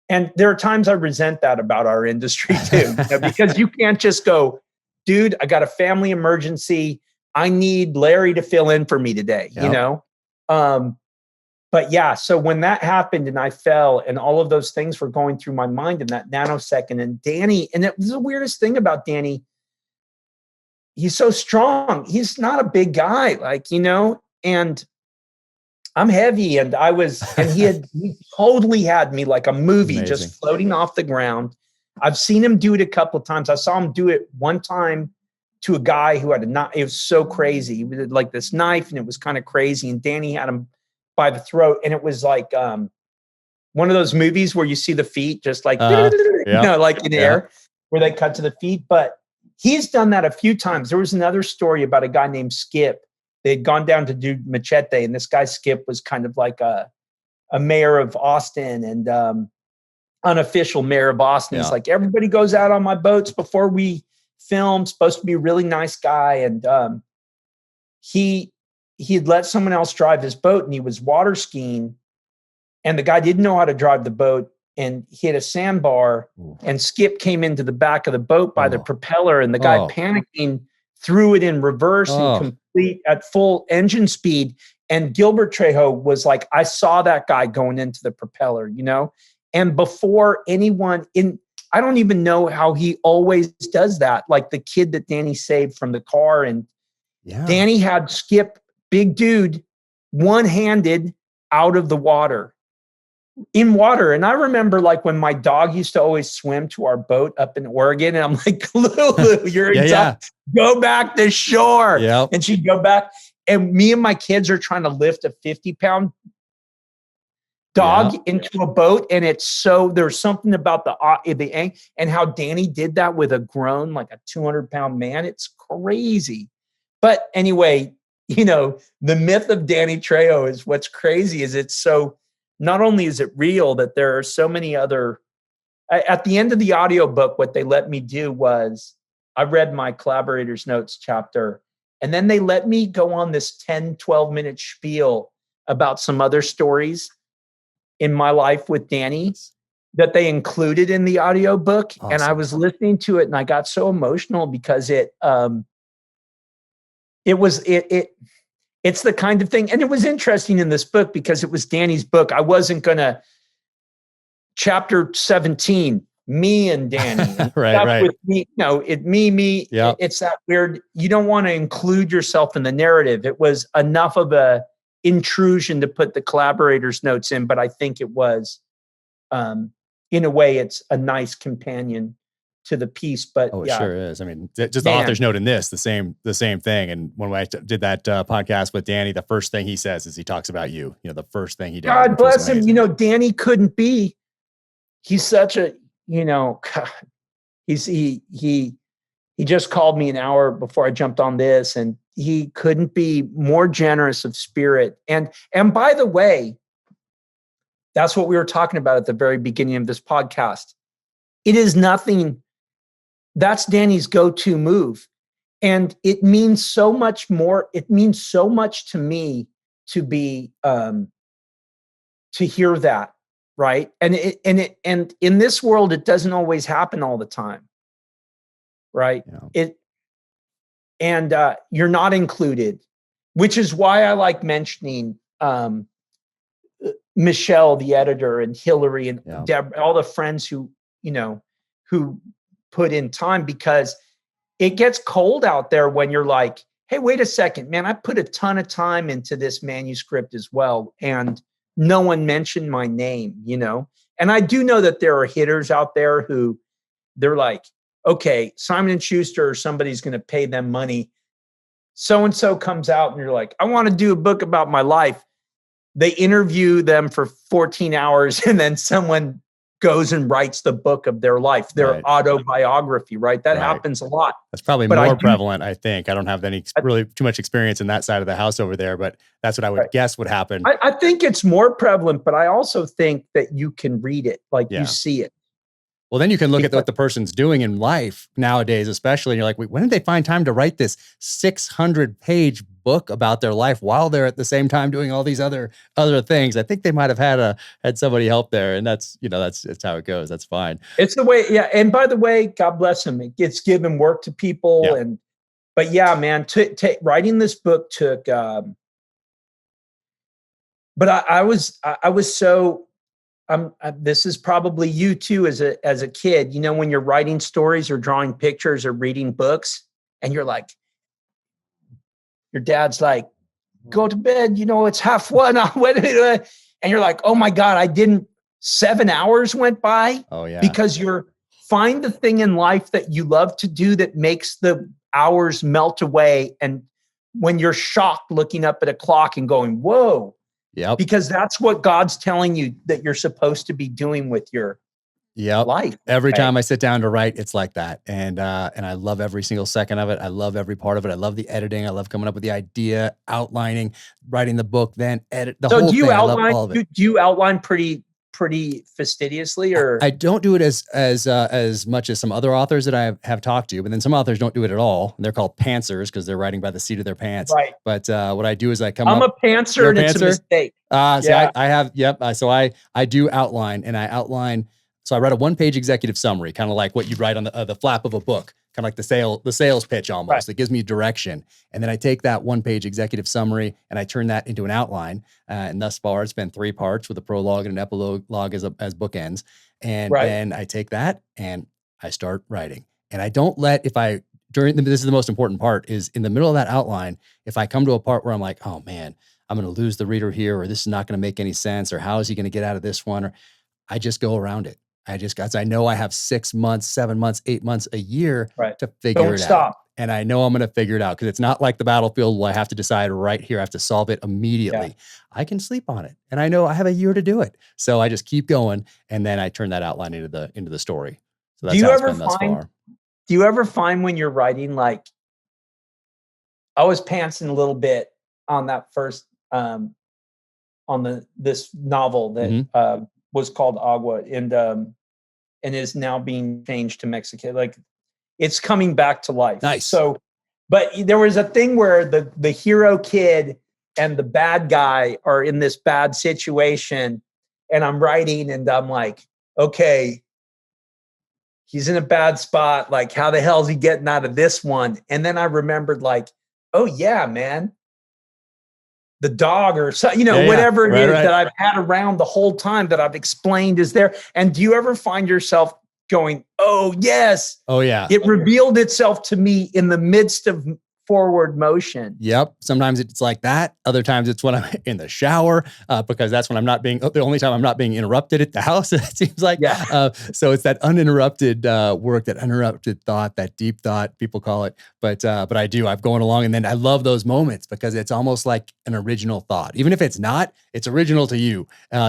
And there are times I resent that about our industry too, because you can't just go, dude, I got a family emergency. I need Larry to fill in for me today, But yeah, so when that happened and I fell and all of those things were going through my mind in that nanosecond, and Danny, and it was the weirdest thing about Danny, he's so strong. He's not a big guy, and I'm heavy, and he totally had me like a movie. Amazing. Just floating off the ground. I've seen him do it a couple of times. I saw him do it one time to a guy who had a knife. It was so crazy. He had like this knife, and it was kind of crazy. And Danny had him by the throat, and it was like one of those movies where you see the feet just like like in the air, where they cut to the feet. But he's done that a few times. There was another story about a guy named Skip. They'd gone down to do Machete, and this guy Skip was kind of like a mayor of Austin, and unofficial mayor of Austin. He's like, everybody goes out on my boats before we film. Supposed to be a really nice guy, and he'd let someone else drive his boat, and he was water skiing, and the guy didn't know how to drive the boat and hit a sandbar. And Skip came into the back of the boat by the propeller, and the guy panicking threw it in reverse and complete at full engine speed. And Gilbert Trejo was like, I saw that guy going into the propeller, and before anyone I don't even know how he always does that. Like the kid that Danny saved from the car, and Danny had Skip, big dude, one-handed out of the water, in water. And I remember like when my dog used to always swim to our boat up in Oregon, and I'm like, Lulu, you're go back to shore. And she'd go back, and me and my kids are trying to lift a 50-pound dog into a boat. And there's something about the and how Danny did that with a grown, like a 200-pound man. It's crazy. But anyway, the myth of Danny Trejo is what's crazy is it's so, not only is it real, that there are so many other, at the end of the audiobook, what they let me do was I read my collaborator's notes chapter, and then they let me go on this 10, 12-minute spiel about some other stories in my life with Danny that they included in the audiobook. Awesome. And I was listening to it, and I got so emotional because it's the kind of thing. And it was interesting in this book because it was Danny's book. I wasn't going to, chapter 17, me and Danny. right. With me, me. Yep. It's that weird, you don't want to include yourself in the narrative. It was enough of a intrusion to put the collaborator's notes in, but I think it was, in a way, it's a nice companion to the piece. But it yeah, sure is. I mean, just the author's note in this, the same thing. And when I did that podcast with Danny, the first thing he says is he talks about you. The first thing he does. God bless him. Danny couldn't be. He's such a, God, he just called me an hour before I jumped on this, and he couldn't be more generous of spirit. And by the way, that's what we were talking about at the very beginning of this podcast. It is nothing. That's Danny's go-to move. And it means so much more. It means so much to me to be, to hear that. Right. And in this world, it doesn't always happen all the time. Right. Yeah. You're not included, which is why I like mentioning, Michelle, the editor, and Hillary and Deborah, all the friends who put in time, because it gets cold out there when you're like, hey, wait a second, man, I put a ton of time into this manuscript as well. And no one mentioned my name, and I do know that there are hitters out there who they're like, okay, Simon & Schuster or somebody's going to pay them money. So-and-so comes out and you're like, I want to do a book about my life. They interview them for 14 hours and then someone goes and writes the book of their life, their autobiography, right? That happens a lot. That's probably more prevalent, I think. I don't have any really too much experience in that side of the house over there, but that's what I would guess would happen. I think it's more prevalent, but I also think that you can read it, like you see it. Well, then you can look at what the person's doing in life nowadays, especially, and you're like, wait, when did they find time to write this 600-page book about their life while they're at the same time doing all these other things? I think they might have had somebody help there, and that's how it goes. That's fine. It's the way, yeah. And by the way, God bless him. It's given work to people, but yeah, man, writing this book took. But I was so. This is probably you too as a kid, when you're writing stories or drawing pictures or reading books and you're like, your dad's like, go to bed, it's 1:30. And you're like, oh my God, 7 hours went by. Oh yeah. Because find the thing in life that you love to do that makes the hours melt away. And when you're shocked looking up at a clock and going, whoa. Yep. Because that's what God's telling you that you're supposed to be doing with your life. Every time I sit down to write, it's like that. And I love every single second of it. I love every part of it. I love the editing. I love coming up with the idea, outlining, writing the book, then edit the whole thing. I love all of it. Do you outline pretty fastidiously, or? I don't do it as much as some other authors that I have talked to, but then some authors don't do it at all. They're called pantsers because they're writing by the seat of their pants. Right. But what I do is I'm a pantser, and it's a mistake. I have, So I do outline, and I outline. So I write a 1-page executive summary, kind of like what you'd write on the flap of a book, kind of like the sales pitch almost. Right. It gives me direction. And then I take that 1-page executive summary and I turn that into an outline. And thus far, it's been 3 parts with a prologue and an epilogue as bookends. And then I take that and I start writing. And I don't let, this is the most important part, is in the middle of that outline, if I come to a part where I'm like, oh man, I'm going to lose the reader here, or this is not going to make any sense, or how is he going to get out of this one? Or I just go around it. I know I have 6 months, 7 months, 8 months, a year to figure it out. And I know I'm going to figure it out, because it's not like the battlefield where I have to decide right here. I have to solve it immediately. Yeah. I can sleep on it, and I know I have a year to do it. So I just keep going, and then I turn that outline into the story. So that's how it's been thus far. Do you ever find when you're writing, like, I was pantsing a little bit on that first, on this novel that was called Agua, and is now being changed to Mexican. Like, it's coming back to life. Nice. So, but there was a thing where the hero kid and the bad guy are in this bad situation, and I'm writing, and I'm like, okay, he's in a bad spot. Like, how the hell is he getting out of this one? And then I remembered, like, oh yeah, man, the dog or so, whatever it is that I've had around the whole time that I've explained is there. And do you ever find yourself going, oh yes, oh yeah, it revealed itself to me in the midst of forward motion. Yep. Sometimes it's like that. Other times it's when I'm in the shower, because that's when I'm not being, the only time I'm not being interrupted at the house, it seems like. Yeah. So it's that uninterrupted work, that uninterrupted thought, that deep thought, people call it. But I've gone along, and then I love those moments because it's almost like an original thought. Even if it's not, it's original to you.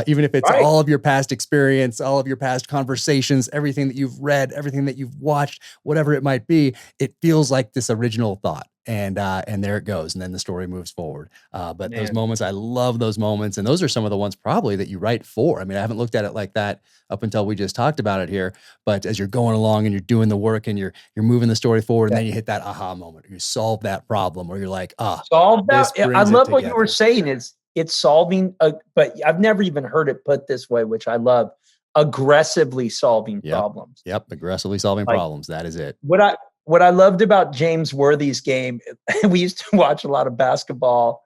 Even if it's Right. all of your past experience, all of your past conversations, everything that you've read, everything that you've watched, whatever it might be, it feels like this original thought. And there it goes. And then the story moves forward. But those moments, I love those moments. And those are some of the ones probably that you write for. I mean, I haven't looked at it like that up until we just talked about it here. But as you're going along and you're doing the work and you're moving the story forward, and then you hit that aha moment, you solve that problem, or you're like, solve that. I love what you were together. saying is it's solving, but I've never even heard it put this way, which I love. Aggressively solving problems. Yep. Aggressively solving problems. That is it. What I loved about James Worthy's game, we used to watch a lot of basketball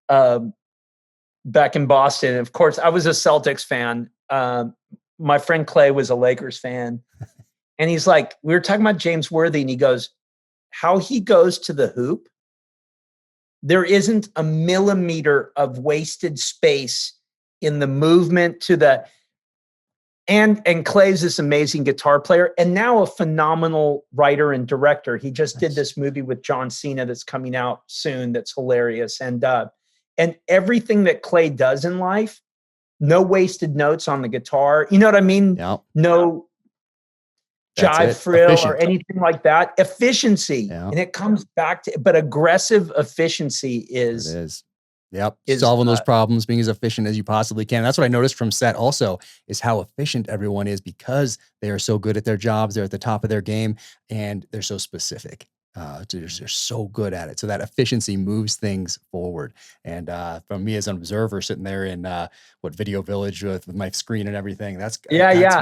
back in Boston. Of course, I was a Celtics fan. My friend Clay was a Lakers fan. And he's like, we were talking about James Worthy, and he goes, how he goes to the hoop, there isn't a millimeter of wasted space in the movement to the... And Clay's this amazing guitar player and now a phenomenal writer and director. He just did this movie with John Cena that's coming out soon that's hilarious. And everything that Clay does in life, no wasted notes on the guitar. You know what I mean? Yep. No jive frill or anything like that. Efficiency. Yeah. And it comes back to, but aggressive efficiency is... It is. Yep. Solving those problems, being as efficient as you possibly can. That's what I noticed from set also, is how efficient everyone is because they are so good at their jobs. They're at the top of their game and they're so specific. They're so good at it. So that efficiency moves things forward. And from me as an observer sitting there in Video Village with my screen and everything, that's when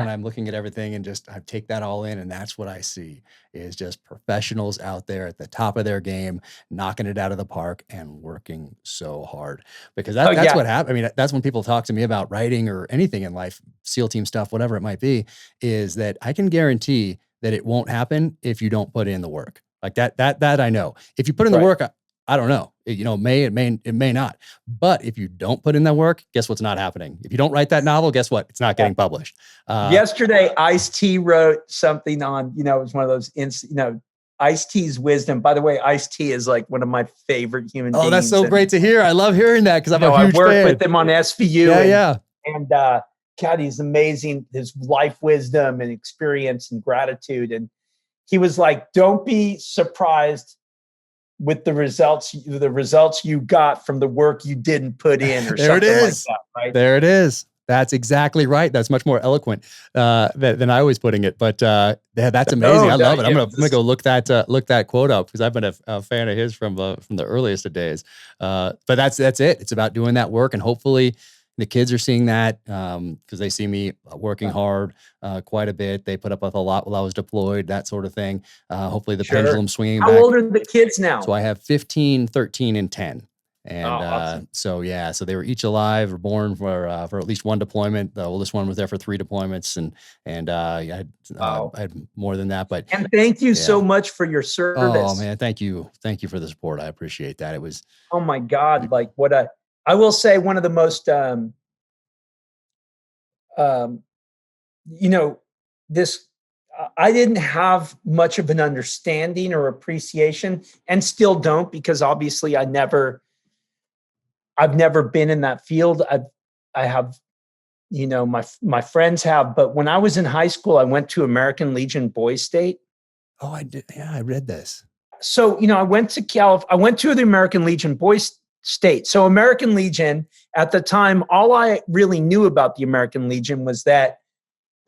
I'm looking at everything and just I take that all in, and that's what I see is just professionals out there at the top of their game, knocking it out of the park and working so hard. Because that's what happened. I mean, that's when people talk to me about writing or anything in life, SEAL team stuff, whatever it might be, is that I can guarantee that it won't happen if you don't put in the work. Like that I know. If you put in the work, I don't know. It may not. But if you don't put in that work, guess what's not happening? If you don't write that novel, guess what? It's not getting published. Yesterday, Ice-T wrote something on, it was one of those, Ice-T's wisdom. By the way, Ice-T is like one of my favorite human beings. Oh, that's so great to hear. I love hearing that because I'm a huge fan. I worked with him on SVU. Yeah. And God, he's amazing. His life wisdom and experience and gratitude. And he was like, don't be surprised with the results you got from the work you didn't put in or there something it is. like that, right? There it is. That's exactly right. That's much more eloquent than I was putting it. But that's amazing. I love it. I'm gonna go look that quote up because I've been a fan of his from the earliest of days. But that's it. It's about doing that work, and hopefully the kids are seeing that because they see me working hard quite a bit. They put up with a lot while I was deployed, that sort of thing. Hopefully the pendulum swinging back. How old are the kids now? So I have 15, 13, and 10. And awesome. So they were each alive or born for at least one deployment. The oldest one was there for 3 deployments, and I had more than that. But and thank you so much for your service. Oh man, thank you for the support. I appreciate that. It was oh my God, like I will say one of the most I didn't have much of an understanding or appreciation, and still don't, because obviously I've never been in that field. I have, my friends have, but when I was in high school, I went to American Legion Boys State. Oh, I did. Yeah, I read this. So, I went to the American Legion Boys State. So American Legion at the time, all I really knew about the American Legion was that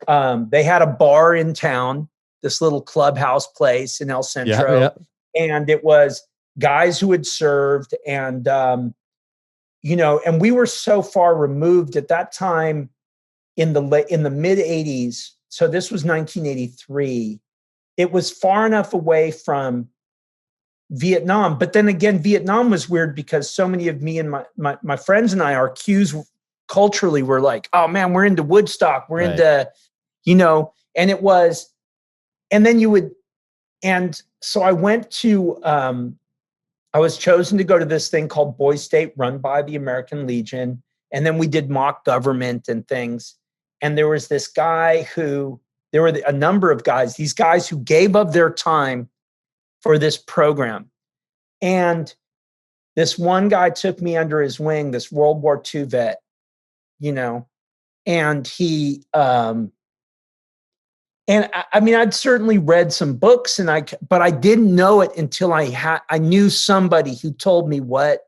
they had a bar in town, this little clubhouse place in El Centro. Yeah. And it was guys who had served and, and we were so far removed at that time in the mid 80s. So this was 1983. It was far enough away from Vietnam. But then again, Vietnam was weird because so many of me and my friends and I, our cues culturally were like, oh man, we're into Woodstock. We're into, and it was, and then and so I went to I was chosen to go to this thing called Boy State, run by the American Legion. And then we did mock government and things. And there was this guy there were a number of guys, these guys who gave up their time for this program. And this one guy took me under his wing, this World War II vet, and he, and I mean, I'd certainly read some books but I didn't know it until I knew somebody who told me what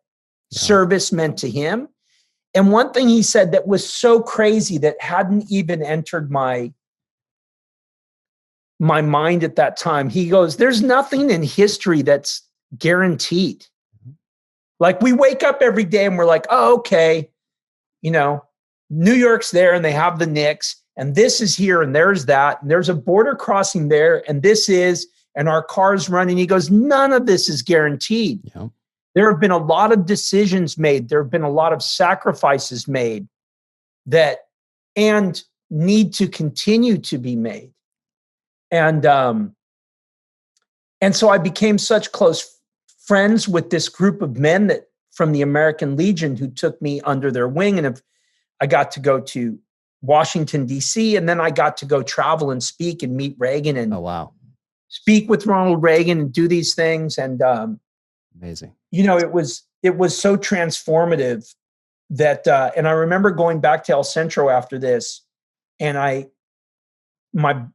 service meant to him. And one thing he said that was so crazy that hadn't even entered my mind at that time. He goes, there's nothing in history that's guaranteed. Like, we wake up every day and we're like, oh, okay, New York's there and they have the Knicks, and this is here and there's that, and there's a border crossing there, and and our car's running. He goes, none of this is guaranteed. Yeah. There have been a lot of decisions made. There have been a lot of sacrifices made and need to continue to be made. And so I became such close friends with this group of men from the American Legion who took me under their wing. And I got to go to Washington, D.C., and then I got to go travel and speak and meet Reagan and speak with Ronald Reagan and do these things. And amazing. It was so transformative that, and I remember going back to El Centro after this, and my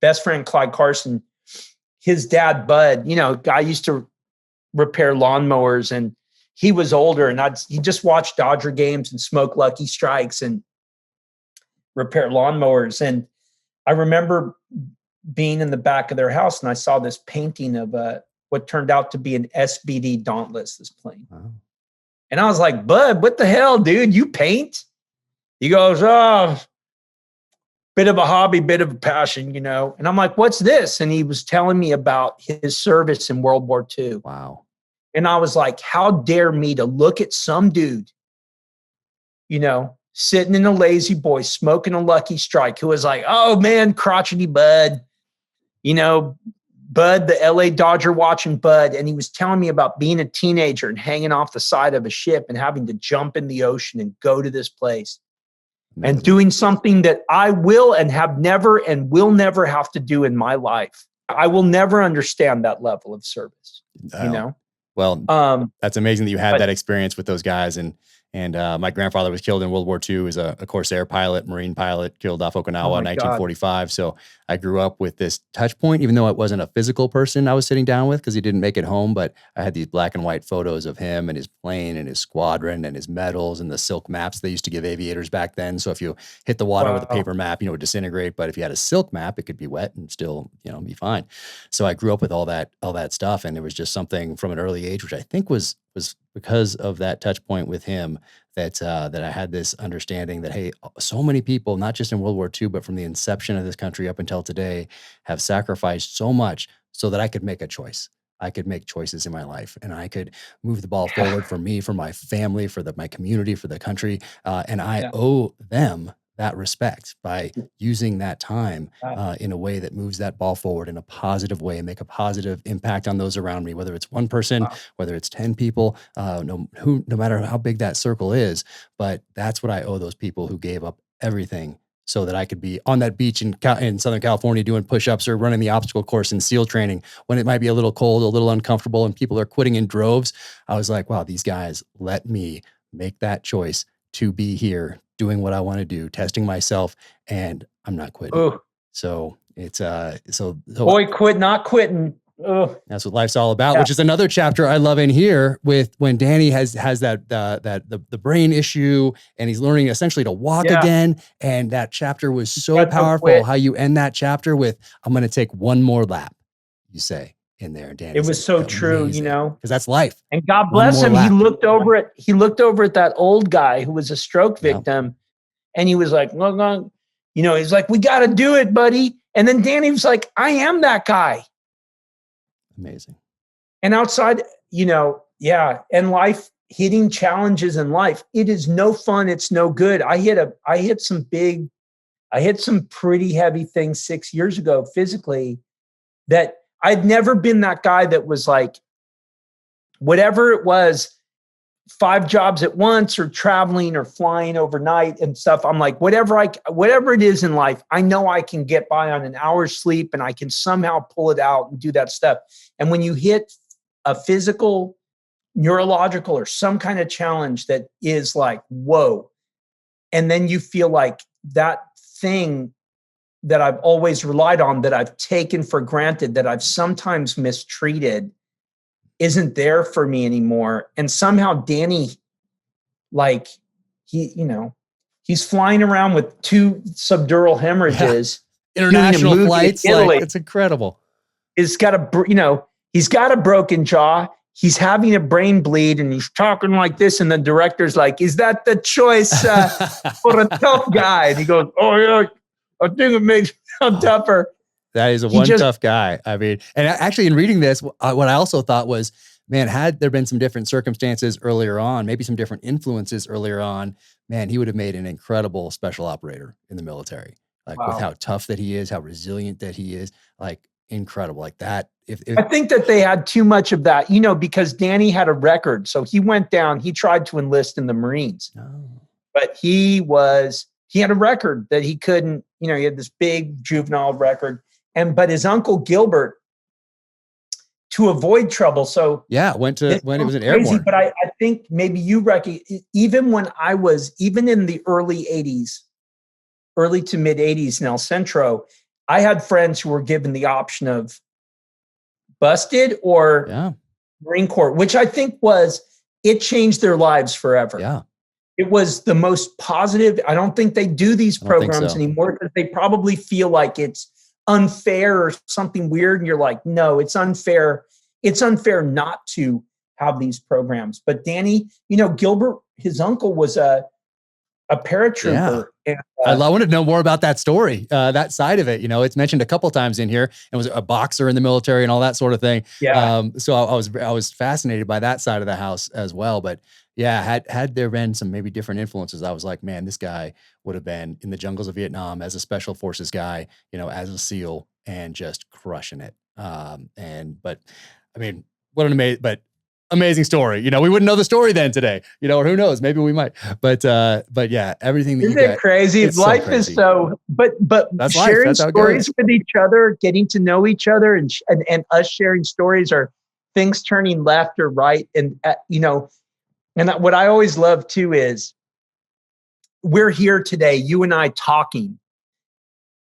best friend, Clyde Carson, his dad, Bud, guy used to repair lawnmowers, and he was older, and he just watched Dodger games and smoke Lucky Strikes and repair lawnmowers. And I remember being in the back of their house, and I saw this painting of what turned out to be an SBD Dauntless, this plane. Wow. And I was like, Bud, what the hell, dude? You paint? He goes, oh, bit of a hobby, bit of a passion, And I'm like, what's this? And he was telling me about his service in World War II. Wow. And I was like, how dare me to look at some dude, sitting in a lazy boy, smoking a Lucky Strike, who was like, oh man, crotchety Bud, Bud, the LA Dodger watching Bud. And he was telling me about being a teenager and hanging off the side of a ship and having to jump in the ocean and go to this place. Amazing. And doing something that I will and have never and will never have to do in my life. I will never understand that level of service, Well, that's amazing that you had that experience with those guys. And my grandfather was killed in World War II. He was a Corsair pilot, Marine pilot, killed off Okinawa in 1945. God. So I grew up with this touch point, even though it wasn't a physical person I was sitting down with because he didn't make it home. But I had these black and white photos of him and his plane and his squadron and his medals and the silk maps they used to give aviators back then. So if you hit the water with a paper map, it would disintegrate. But if you had a silk map, it could be wet and still, be fine. So I grew up with all that stuff. And it was just something from an early age, which I think was because of that touch point with him that I had this understanding that, hey, so many people, not just in World War II, but from the inception of this country up until today, have sacrificed so much so that I could make a choice. I could make choices in my life, and I could move the ball forward for me, for my family, for my community, for the country. And I owe them that respect by using that time in a way that moves that ball forward in a positive way and make a positive impact on those around me, whether it's one person, whether it's 10 people, no matter how big that circle is. But that's what I owe those people who gave up everything so that I could be on that beach in Southern California doing push-ups or running the obstacle course in SEAL training when it might be a little cold, a little uncomfortable, and people are quitting in droves. I was like, wow, these guys let me make that choice to be here doing what I want to do, testing myself, and I'm not quitting. Ooh. So it's boy, quit not quitting. Ugh. That's what life's all about, which is another chapter I love in here with when Danny has that the brain issue and he's learning essentially to walk again. And that chapter was so powerful. How you end that chapter with, I'm going to take one more lap, you say in there, Danny. It was so true, because that's life. And God bless him. He looked over at that old guy who was a stroke victim, and he was like, no, he's like, we got to do it, buddy. And then Danny was like, I am that guy. Amazing. And outside, and life, hitting challenges in life, it is no fun. It's no good. I hit some pretty heavy things 6 years ago physically that I'd never been that guy that was like, whatever it was, 5 jobs at once or traveling or flying overnight and stuff. I'm like, whatever it is in life, I know I can get by on an hour's sleep and I can somehow pull it out and do that stuff. And when you hit a physical, neurological, or some kind of challenge that is like, whoa, and then you feel like that thing that I've always relied on, that I've taken for granted, that I've sometimes mistreated, isn't there for me anymore. And somehow Danny, like he's flying around with 2 subdural hemorrhages, international flights. Like, it's incredible. He's got a broken jaw. He's having a brain bleed and he's talking like this. And the director's like, is that the choice for a tough guy? And he goes, oh yeah, I think it makes me sound tougher. That is tough guy. I mean, and actually in reading this, what I also thought was, man, had there been some different circumstances earlier on, maybe some different influences earlier on, man, he would have made an incredible special operator in the military. Like, wow, with how tough that he is, how resilient that he is, like incredible. Like that. If I think that they had too much of that, because Danny had a record. So he went down, he tried to enlist in the Marines, but he had a record that he couldn't, he had this big juvenile record. But his uncle Gilbert, to avoid trouble, went when it was an airborne. But I think maybe you recognize, even in the early 80s, early to mid 80s in El Centro, I had friends who were given the option of busted or Marine Corps, which I think it changed their lives forever. Yeah. It was the most positive. I don't think they do these programs anymore because they probably feel like it's unfair or something weird. And you're like, no, it's unfair. It's unfair not to have these programs. But Danny, Gilbert, his uncle, was a paratrooper. Yeah. And, I wanted to know more about that story, that side of it. It's mentioned a couple times in here, and was a boxer in the military and all that sort of thing. Yeah. So I was fascinated by that side of the house as well. But yeah, had there been some maybe different influences, I was like, man, this guy would have been in the jungles of Vietnam as a special forces guy, as a SEAL, and just crushing it. But I mean, what an amazing story. We wouldn't know the story then today, or who knows, maybe we might, but yeah, everything that isn't it crazy? Life is so, but that's sharing that's stories with each other, getting to know each other, and us sharing stories, are things turning left or right. And, and what I always love too is we're here today, you and I talking,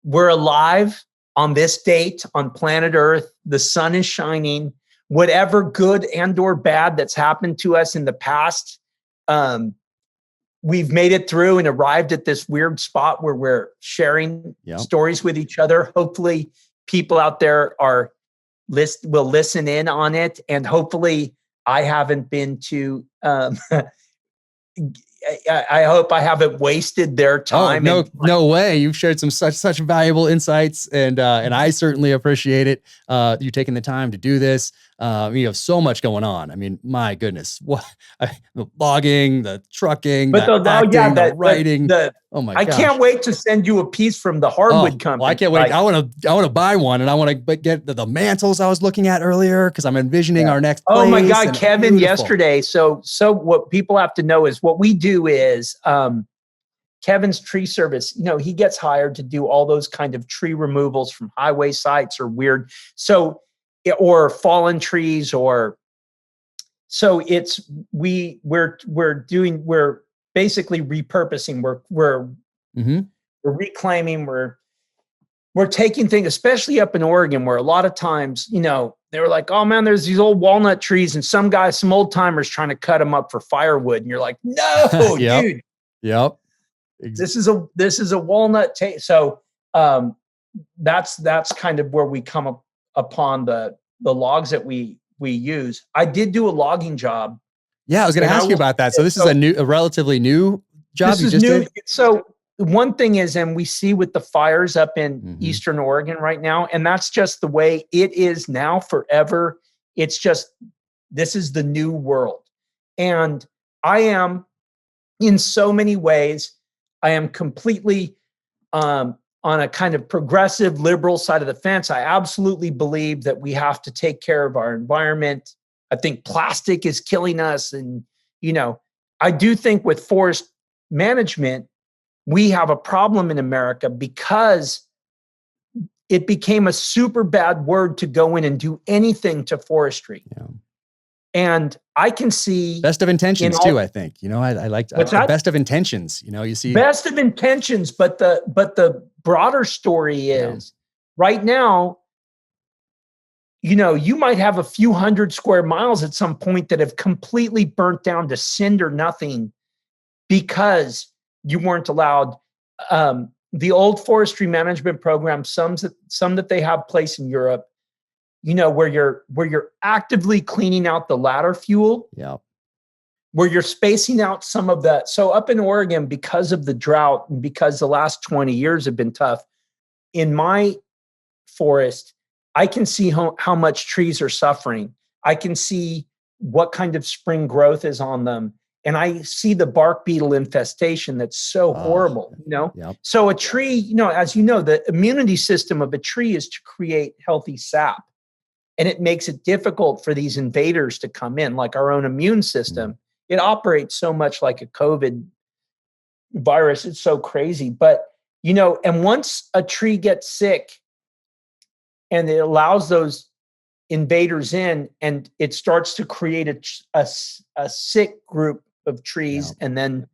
we're alive on this date on planet Earth. The sun is shining. Whatever good and or bad that's happened to us in the past, we've made it through and arrived at this weird spot where we're sharing stories with each other. Hopefully people out there will listen in on it. And hopefully I haven't been too, I hope I haven't wasted their time. Oh, no way. You've shared some such valuable insights, and I certainly appreciate it. You taking the time to do this. You have so much going on. I mean, my goodness, the logging, the trucking, the writing. Oh my gosh. I can't wait to send you a piece from the hardwood company. Well, I can't wait. I want to buy one, and I want to get the mantles I was looking at earlier, because I'm envisioning our next place. Oh my God, Kevin, yesterday. So what people have to know is what we do is Kevin's tree service. He gets hired to do all those kind of tree removals from highway sites or weird. Or fallen trees, we're basically repurposing. We're reclaiming. We're taking things, especially up in Oregon, where a lot of times, they were like, oh man, there's these old walnut trees, and some old timers trying to cut them up for firewood, and you're like, no, yep. Dude. Yep. This is a walnut. So that's kind of where we come up upon the logs that we use. I did do a logging job. Yeah, I was going to ask you about that. So this is a relatively new job. This is new. So one thing is, and we see with the fires up in Eastern Oregon right now, and that's just the way it is now forever. It's just, this is the new world. And I am, in so many ways, I am completely on a kind of progressive liberal side of the fence. I absolutely believe that we have to take care of our environment. I think plastic is killing us. And, I do think with forest management, we have a problem in America because it became a super bad word to go in and do anything to forestry. Yeah. And I can see best of intentions too. I think, I like best of intentions, you see best of intentions, but the broader story is right now, you might have a few hundred square miles at some point that have completely burnt down to cinder nothing because you weren't allowed. The old forestry management program, some that they have place in Europe, where you're actively cleaning out the ladder fuel. Yeah. Where you're spacing out some of that. So up in Oregon, because of the drought and because the last 20 years have been tough, in my forest, I can see how much trees are suffering. I can see what kind of spring growth is on them. And I see the bark beetle infestation that's so horrible, Yep. So a tree, as you know, the immunity system of a tree is to create healthy sap. And it makes it difficult for these invaders to come in, like our own immune system. It operates so much like a COVID virus. It's so crazy. But, and once a tree gets sick and it allows those invaders in and it starts to create a sick group of trees, and then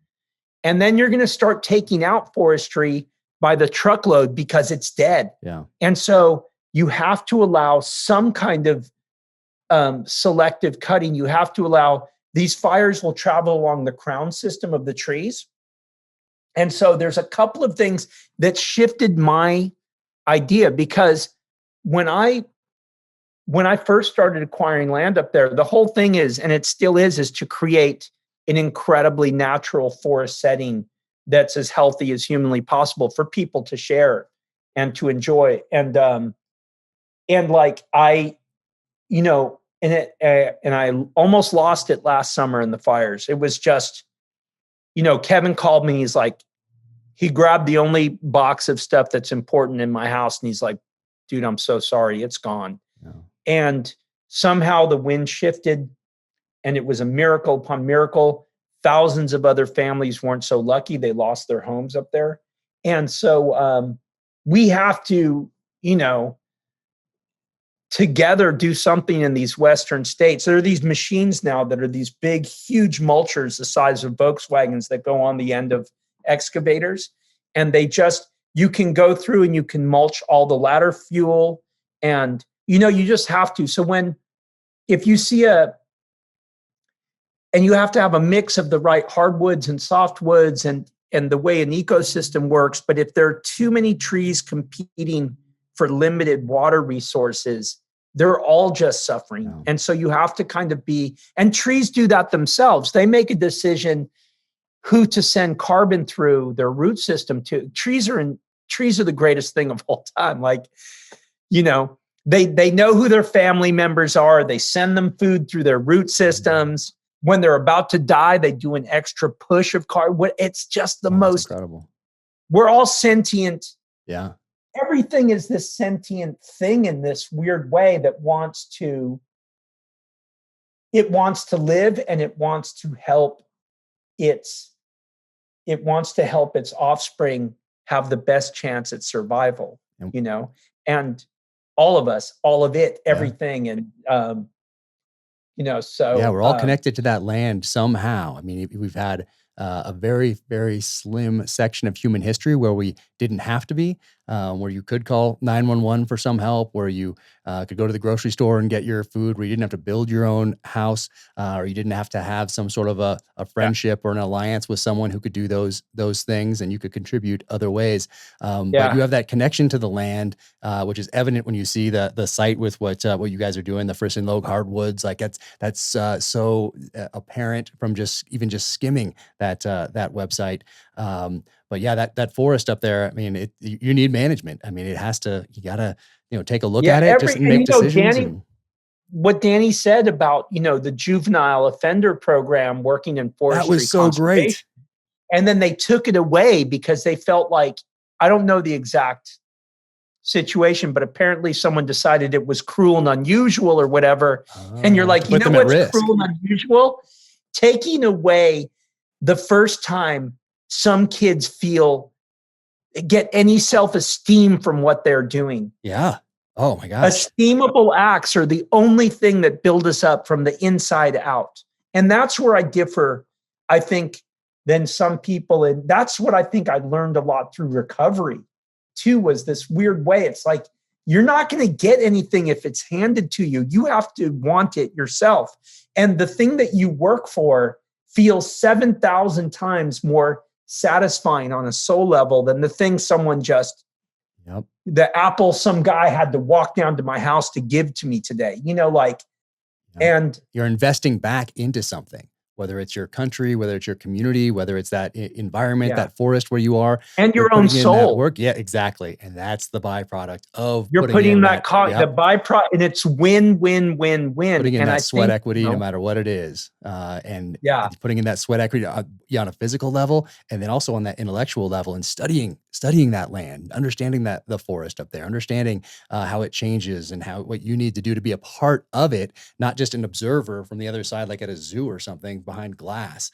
you're going to start taking out forestry by the truckload because it's dead. Yeah. And so you have to allow some kind of selective cutting. You have to allow these fires will travel along the crown system of the trees. And so there's a couple of things that shifted my idea, because when I first started acquiring land up there, the whole thing is, and it still is to create an incredibly natural forest setting that's as healthy as humanly possible for people to share and to enjoy. And like I almost lost it last summer in the fires. It was just, Kevin called me. He's like, he grabbed the only box of stuff that's important in my house. And he's like, dude, I'm so sorry. It's gone. No. And somehow the wind shifted, and it was a miracle upon miracle. Thousands of other families weren't so lucky. They lost their homes up there. And so we have to, together do something in these Western states. There are these machines now that are these big, huge mulchers the size of Volkswagens that go on the end of excavators. And you can go through and you can mulch all the ladder fuel, and, you just have to. So if you see and you have to have a mix of the right hardwoods and softwoods and the way an ecosystem works. But if there are too many trees competing for limited water resources, they're all just suffering. No. And so you have to kind of and trees do that themselves. They make a decision who to send carbon through their root system to. Trees are the greatest thing of all time. Like, they know who their family members are. They send them food through their root systems. When they're about to die, they do an extra push of carbon. It's just the most incredible. We're all sentient. Yeah. Everything is this sentient thing in this weird way that wants to live, and it wants to help its offspring have the best chance at survival, and all of us, all of it, everything. And, so. Yeah, we're all connected to that land somehow. I mean, we've had a very, very slim section of human history where we didn't have to be, where you could call 911 for some help, where you could go to the grocery store and get your food, where you didn't have to build your own house, or you didn't have to have some sort of a friendship or an alliance with someone who could do those things, and you could contribute other ways. But you have that connection to the land, which is evident when you see the site with what you guys are doing, the Frison Logue Hardwoods. Like that's so apparent from just skimming that website. But yeah, that forest up there, I mean, you need management. I mean, you gotta, take a look at it, just make decisions. What Danny said about, the juvenile offender program working in forestry. That was so great. And then they took it away because they felt like, I don't know the exact situation, but apparently someone decided it was cruel and unusual or whatever. And you're like, you know what's cruel and unusual? Taking away the first time some kids get any self-esteem from what they're doing. Yeah. Oh my gosh. Esteemable acts are the only thing that build us up from the inside out. And that's where I differ, I think, than some people. And that's what I think I learned a lot through recovery too, was this weird way. It's like, you're not going to get anything if it's handed to you. You have to want it yourself. And the thing that you work for feels 7,000 times more satisfying on a soul level than the thing someone just, the apple some guy had to walk down to my house to give to me today, and you're investing back into something, whether it's your country, whether it's your community, whether it's that environment, that forest where you are. And your own soul. Work. Yeah, exactly. And that's the byproduct of you're putting the byproduct, and it's win, win, win, win. Putting in that sweat equity, no matter what it is. And putting in that sweat equity on a physical level, and then also on that intellectual level, and studying that land, understanding that the forest up there, understanding how it changes and what you need to do to be a part of it, not just an observer from the other side, like at a zoo or something behind glass.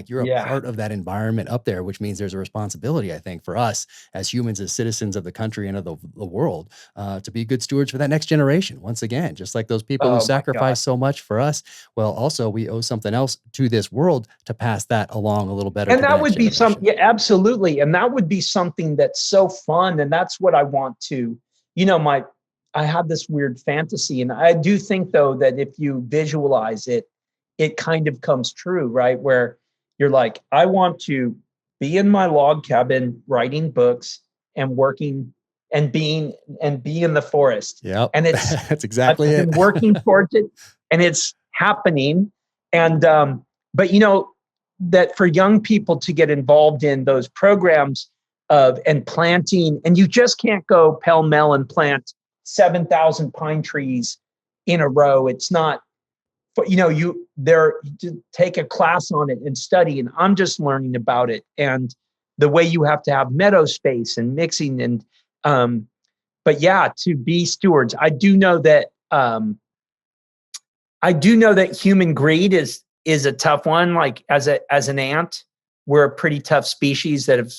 You're a part of that environment up there, which means there's a responsibility, I think, for us as humans, as citizens of the country and of the world, to be good stewards for that next generation. Once again, just like those people who sacrificed so much for us, well, also we owe something else to this world to pass that along a little better. And that would be something, absolutely. And that would be something that's so fun. And that's what I want to, I have this weird fantasy. And I do think, though, that if you visualize it, it kind of comes true, right? Where you're like, I want to be in my log cabin, writing books and working and be in the forest. Yeah. And it's that's exactly it. I've been working towards it, and it's happening. And, but that for young people to get involved in those programs and planting, and you just can't go pell-mell and plant 7,000 pine trees in a row. It's not, but you take a class on it and study, and I'm just learning about it and the way you have to have meadow space and mixing and but to be stewards. I do know that human greed is a tough one. Like as an ant, we're a pretty tough species that have,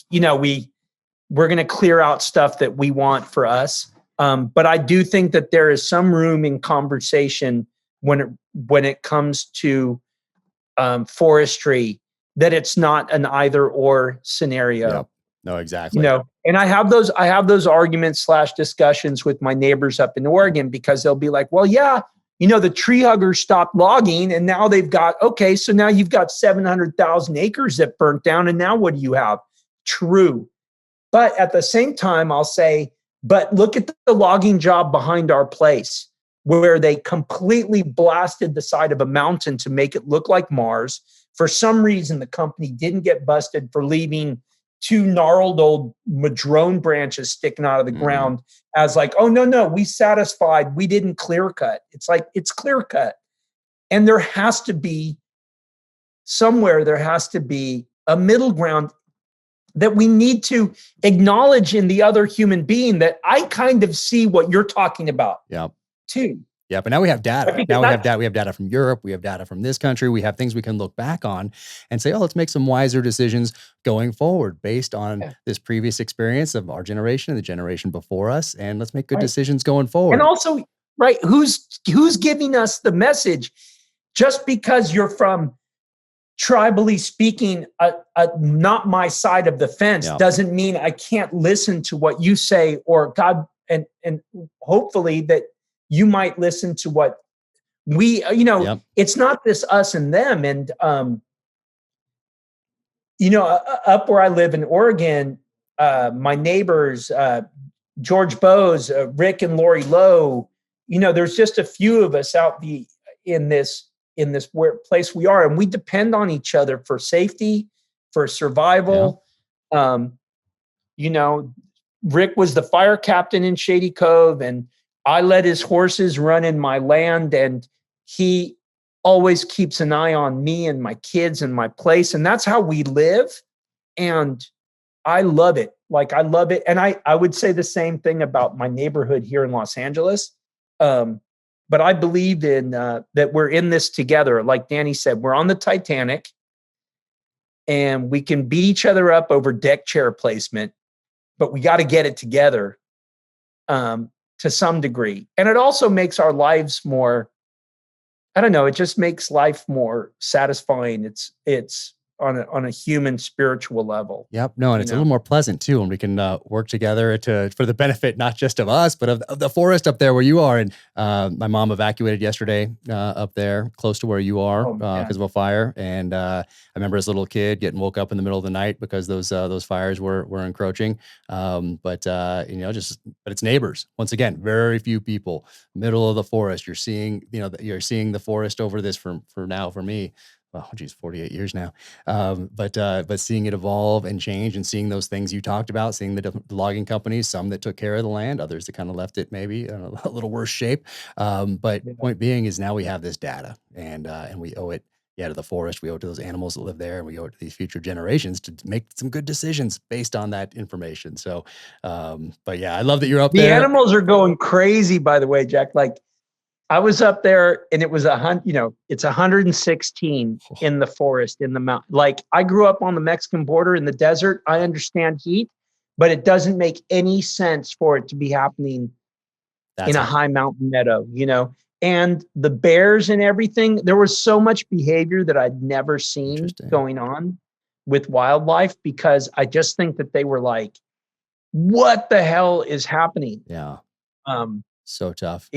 we're going to clear out stuff that we want for us. But I do think that there is some room in conversation when it comes to forestry, that it's not an either or scenario. Yep. No, exactly. And I have those arguments / discussions with my neighbors up in Oregon, because they'll be like, well, the tree huggers stopped logging, and now they've got, so now you've got 700,000 acres that burnt down, and now what do you have? True. But at the same time, I'll say, but look at the logging job behind our place, where they completely blasted the side of a mountain to make it look like Mars. For some reason, the company didn't get busted for leaving 2 gnarled old madrone branches sticking out of the ground as like, oh, no, we satisfied. We didn't clear cut. It's like, it's clear cut. And there has to be a middle ground that we need to acknowledge in the other human being, that I kind of see what you're talking about. Yeah. Too. Yeah, but now we have data. We have data from Europe. We have data from this country. We have things we can look back on and say, let's make some wiser decisions going forward based on this previous experience of our generation and the generation before us. And let's make good decisions going forward. And also, who's giving us the message? Just because you're from, tribally speaking, not my side of the fence, doesn't mean I can't listen to what you say, or God, and hopefully that you might listen to what we, it's not this us and them. And, up where I live in Oregon, my neighbors, George Bose, Rick and Lori Lowe, there's just a few of us out in this place we are, and we depend on each other for safety, for survival. Rick was the fire captain in Shady Cove, and I let his horses run in my land, and he always keeps an eye on me and my kids and my place. And that's how we live. And I love it. Like, I love it. And I would say the same thing about my neighborhood here in Los Angeles. But I believe in that we're in this together. Like Danny said, we're on the Titanic and we can beat each other up over deck chair placement, but we got to get it together to some degree. And it also makes our lives more, I don't know, it just makes life more satisfying. It's on a human spiritual level. Yep. No, and it's a little more pleasant too when we can work together for the benefit not just of us, but of the forest up there where you are. And my mom evacuated yesterday up there close to where you are because of a fire. And I remember as a little kid getting woke up in the middle of the night because those fires were encroaching. But it's neighbors. Once again, very few people, middle of the forest. You're seeing the forest over this for me. Oh, geez, 48 years now. But seeing it evolve and change and seeing those things you talked about, seeing the logging companies, some that took care of the land, others that kind of left it maybe in a little worse shape. Point being is now we have this data and we owe it to the forest. We owe it to those animals that live there, and we owe it to these future generations to make some good decisions based on that information. So, but yeah, I love that you're up there. The animals are going crazy, by the way, Jack. Like, I was up there and it was it's 116 in the forest, in the mountain. Like, I grew up on the Mexican border in the desert. I understand heat, but it doesn't make any sense for it to be happening in a high mountain meadow, and the bears and everything. There was so much behavior that I'd never seen going on with wildlife, because I just think that they were like, what the hell is happening? Yeah. So tough.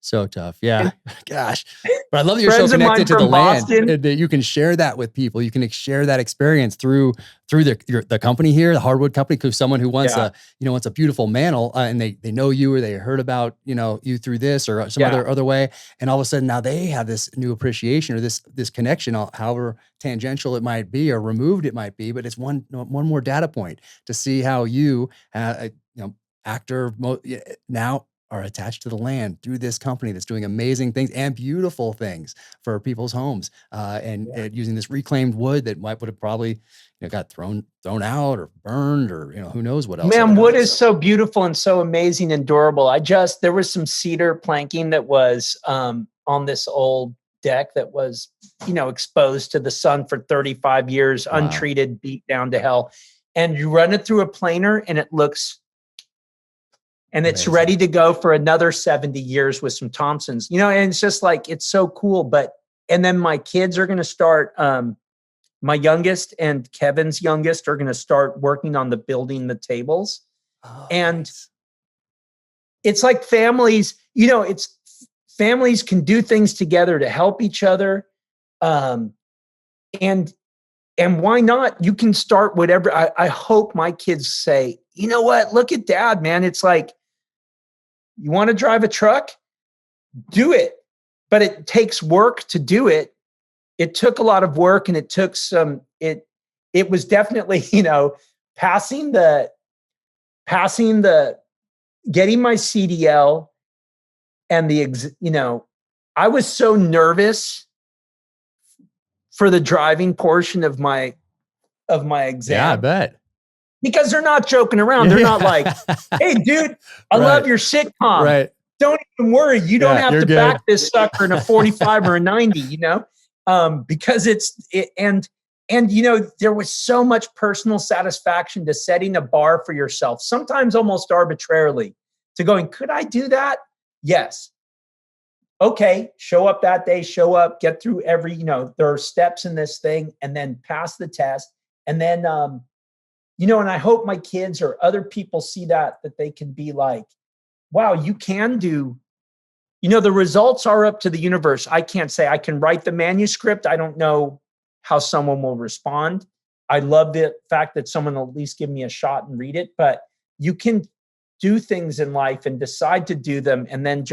So tough. Yeah. Gosh. But I love that you're so connected to the land and that you can share that with people. You can share that experience through the company here, the hardwood company, because someone who wants wants a beautiful mantle and they know you, or they heard about, you through this or some other way. And all of a sudden now they have this new appreciation or this connection, however tangential it might be or removed it might be, but it's one more data point to see how you, actor now are attached to the land through this company that's doing amazing things and beautiful things for people's homes, and using this reclaimed wood that would have probably got thrown out or burned or who knows what else. Man, wood is so beautiful and so amazing and durable. There was some cedar planking that was on this old deck that was exposed to the sun for 35 years, untreated, beat down to hell, and you run it through a planer and it looks. And it's ready to go for another 70 years with some Thompsons, and it's just like, it's so cool. And then my kids are going to start, my youngest and Kevin's youngest are going to start working on building the tables. And it's like families, families can do things together to help each other. And why not? You can start whatever. I hope my kids say, you know what? Look at Dad, man. It's like, you want to drive a truck? Do it. But it takes work to do it. It took a lot of work, and it took it was definitely, passing the getting my CDL and I was so nervous for the driving portion of my exam. Yeah, I bet. Because they're not joking around. They're not like, hey, dude, I love your sitcom. Right. Don't even worry. You don't have to back this sucker in a 45 or a 90, because there was so much personal satisfaction to setting a bar for yourself, sometimes almost arbitrarily, to going, could I do that? Yes. Okay. Show up that day, get through every, there are steps in this thing, and then pass the test. And then, and I hope my kids or other people see that they can be like, wow, you can do, the results are up to the universe. I can't say I can write the manuscript. I don't know how someone will respond. I love the fact that someone will at least give me a shot and read it, but you can do things in life and decide to do them. And then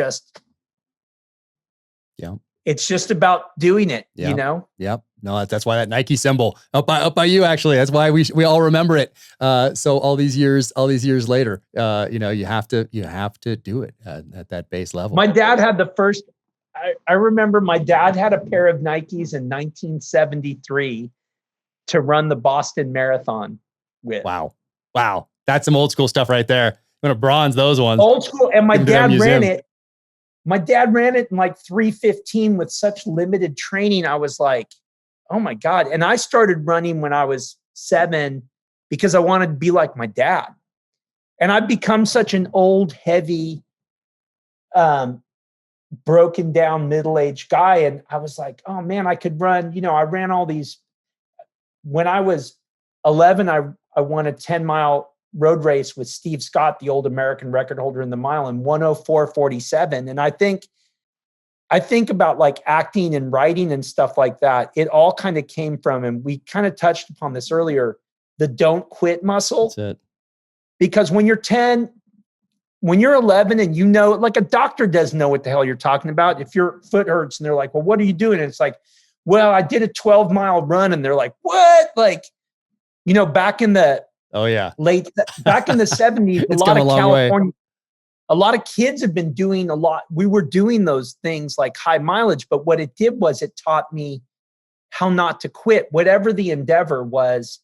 it's just about doing it, Yep. No, that's why that Nike symbol up by you, actually, that's why we all remember it. So all these years later, you have to do it at that base level. My dad had the first, I remember my dad had a pair of Nikes in 1973 to run the Boston Marathon with. Wow. That's some old school stuff right there. I'm going to bronze those ones. Old school. And my Give them to that dad ran museum. it. My dad ran it in like 3:15 with such limited training. I was like, oh my God. And I started running when I was 7 because I wanted to be like my dad. And I've become such an old, heavy, broken down middle-aged guy. And I was like, oh man, I could run. I ran all these. When I was 11, I won a 10-mile road race with Steve Scott, the old American record holder in the mile, in 1:04:47. And I think about like acting and writing and stuff like that. It all kind of came from, and we kind of touched upon this earlier, the don't quit muscle. That's it. Because when you're 10, when you're 11 and like a doctor doesn't know what the hell you're talking about. If your foot hurts and they're like, well, what are you doing? And it's like, well, I did a 12-mile run. And they're like, what? Like, back in the back in the 70s, a lot of kids have been doing a lot. We were doing those things like high mileage, but what it did was it taught me how not to quit, whatever the endeavor was.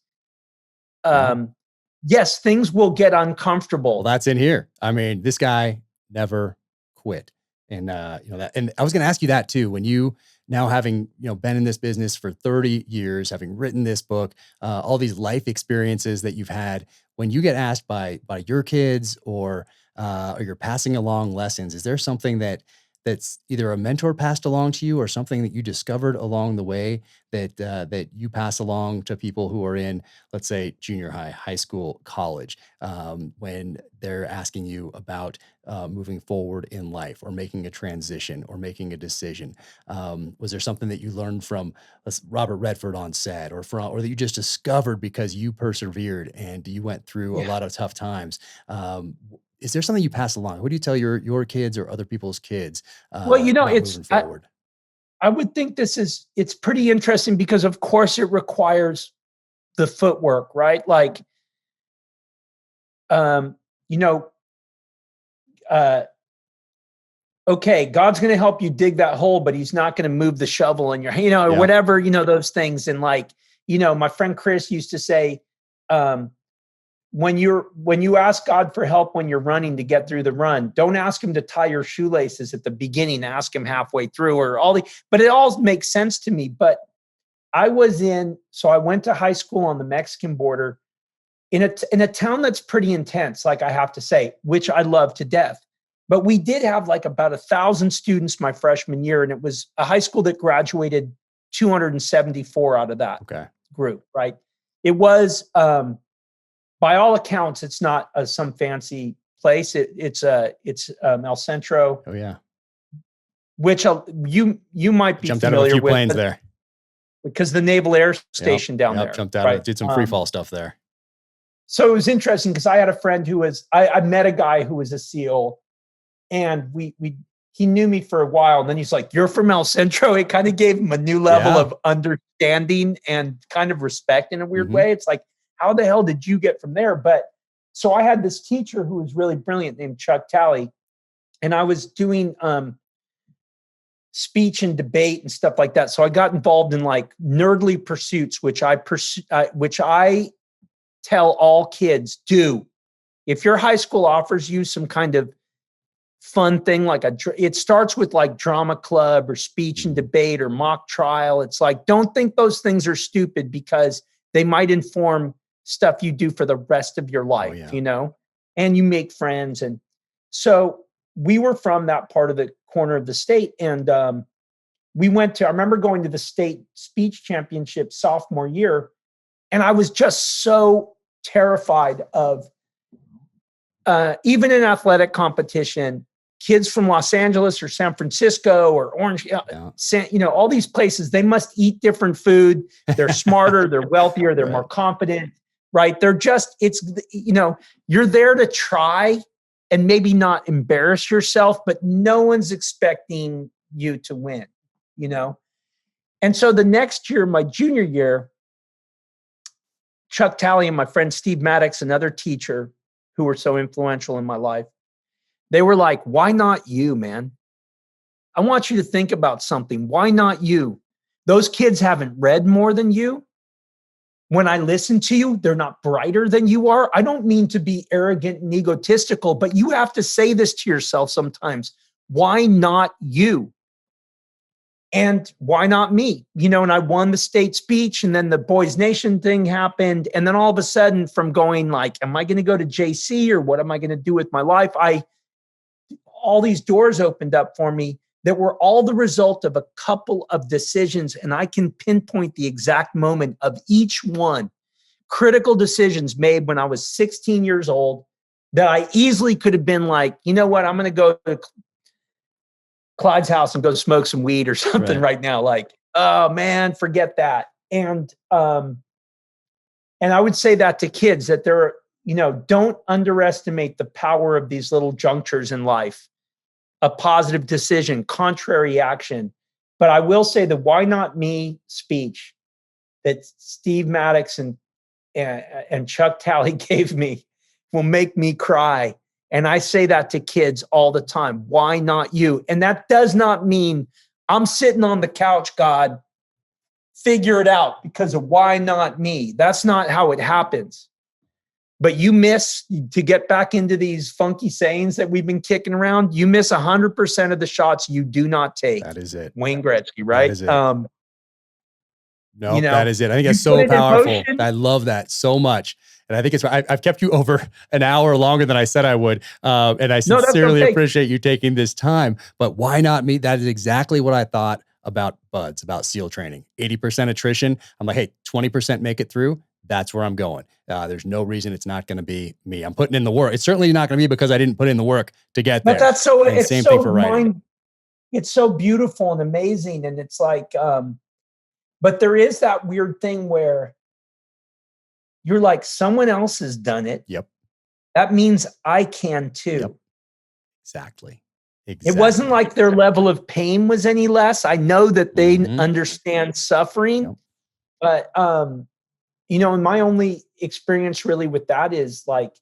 Yes, things will get uncomfortable. Well, that's in here. I mean, this guy never quit. And, that, and I was going to ask you that too, when you now having, been in this business for 30 years, having written this book, all these life experiences that you've had, when you get asked by your kids or you're passing along lessons, is there something that's either a mentor passed along to you or something that you discovered along the way that you pass along to people who are in, let's say, junior high, high school, college, when they're asking you about moving forward in life or making a transition or making a decision? Was there something that you learned from Robert Redford on set or that you just discovered because you persevered and you went through a lot of tough times? Is there something you pass along? What do you tell your kids or other people's kids? Well, moving forward? I would think it's pretty interesting because of course it requires the footwork, right? Like, okay, God's going to help you dig that hole, but he's not going to move the shovel in your, or whatever, those things. And like, my friend Chris used to say, when you ask God for help when you're running to get through the run, don't ask him to tie your shoelaces at the beginning, ask him halfway through but it all makes sense to me. But I went to high school on the Mexican border in a town that's pretty intense, like I have to say, which I love to death. But we did have like about 1,000 students my freshman year. And it was a high school that graduated 274 out of that group, right? It was, by all accounts, it's not some fancy place. It's El Centro. Oh yeah, which you might be jumped familiar out of a few with planes there because the Naval Air Station down there. Jumped out, did some free fall stuff there. So it was interesting because I had a friend who was I met a guy who was a SEAL, and he knew me for a while, and then he's like, "You're from El Centro." It kind of gave him a new level of understanding and kind of respect in a weird way. It's like, how the hell did you get from there? But so I had this teacher who was really brilliant named Chuck Talley, and I was doing speech and debate and stuff like that. So I got involved in like nerdly pursuits, which I tell all kids do. If your high school offers you some kind of fun thing, like it starts with like drama club or speech and debate or mock trial. It's like, don't think those things are stupid because they might inform stuff you do for the rest of your life, and you make friends. And so we were from that part of the corner of the state. And I remember going to the state speech championship sophomore year. And I was just so terrified of, even in athletic competition, kids from Los Angeles or San Francisco or Orange, all these places, they must eat different food. They're smarter, they're wealthier, they're more confident, right? They're just, you're there to try and maybe not embarrass yourself, but no one's expecting you to win, And so the next year, my junior year, Chuck Talley and my friend Steve Maddox, another teacher who were so influential in my life, they were like, why not you, man? I want you to think about something. Why not you? Those kids haven't read more than you. when I listen to you, they're not brighter than you are. I don't mean to be arrogant and egotistical, but you have to say this to yourself sometimes. Why not you? And why not me? And I won the state speech, and then the Boys Nation thing happened. And then all of a sudden, from going like, am I going to go to JC or what am I going to do with my life? All these doors opened up for me that were all the result of a couple of decisions. And I can pinpoint the exact moment of each one. Critical decisions made when I was 16 years old that I easily could have been like, you know what, I'm going to go to Clyde's house and go smoke some weed or something right now. Like, oh man, forget that. And I would say that to kids that they're, don't underestimate the power of these little junctures in life. A positive decision, contrary action. But I will say the why not me speech that Steve Maddox and Chuck Talley gave me will make me cry. And I say that to kids all the time. Why not you? And that does not mean I'm sitting on the couch, God, figure it out because of why not me. That's not how it happens. But you miss, to get back into these funky sayings that we've been kicking around, you miss 100% of the shots you do not take. That is it. Wayne Gretzky, right? That is it. That is it. I think it's so powerful. I love that so much. And I think I've kept you over an hour longer than I said I would. And I sincerely appreciate you taking this time. But why not me? That is exactly what I thought about buds, about SEAL training. 80% attrition. I'm like, hey, 20% make it through. That's where I'm going. There's no reason it's not going to be me. I'm putting in the work. It's certainly not going to be because I didn't put in the work to get there. But that's so, and it's same so thing for writing. It's so beautiful and amazing. And it's like, but there is that weird thing where you're like, someone else has done it. Yep. That means I can too. Yep. Exactly. It wasn't like their level of pain was any less. I know that they understand suffering, but, and my only experience really with that is like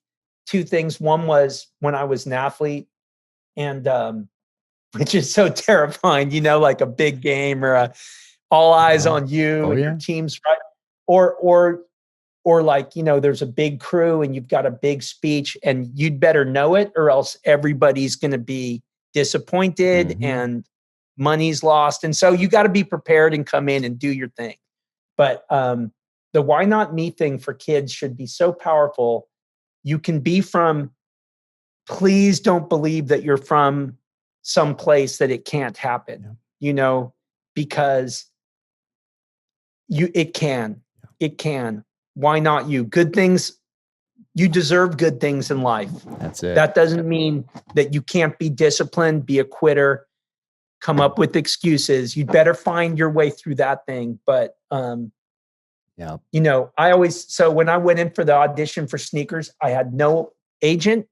two things. One was when I was an athlete and, which is so terrifying, like a big game or all eyes on you and your team's right. Or like, there's a big crew and you've got a big speech and you'd better know it or else everybody's going to be disappointed and money's lost. And so you got to be prepared and come in and do your thing. But the why not me thing for kids should be so powerful. You can be from, please don't believe that you're from some place that it can't happen, because it can. Why not you? Good things, you deserve good things in life. That's it. That doesn't mean that you can't be disciplined, be a quitter, come up with excuses. You'd better find your way through that thing. But, so when I went in for the audition for Sneakers, I had no agent.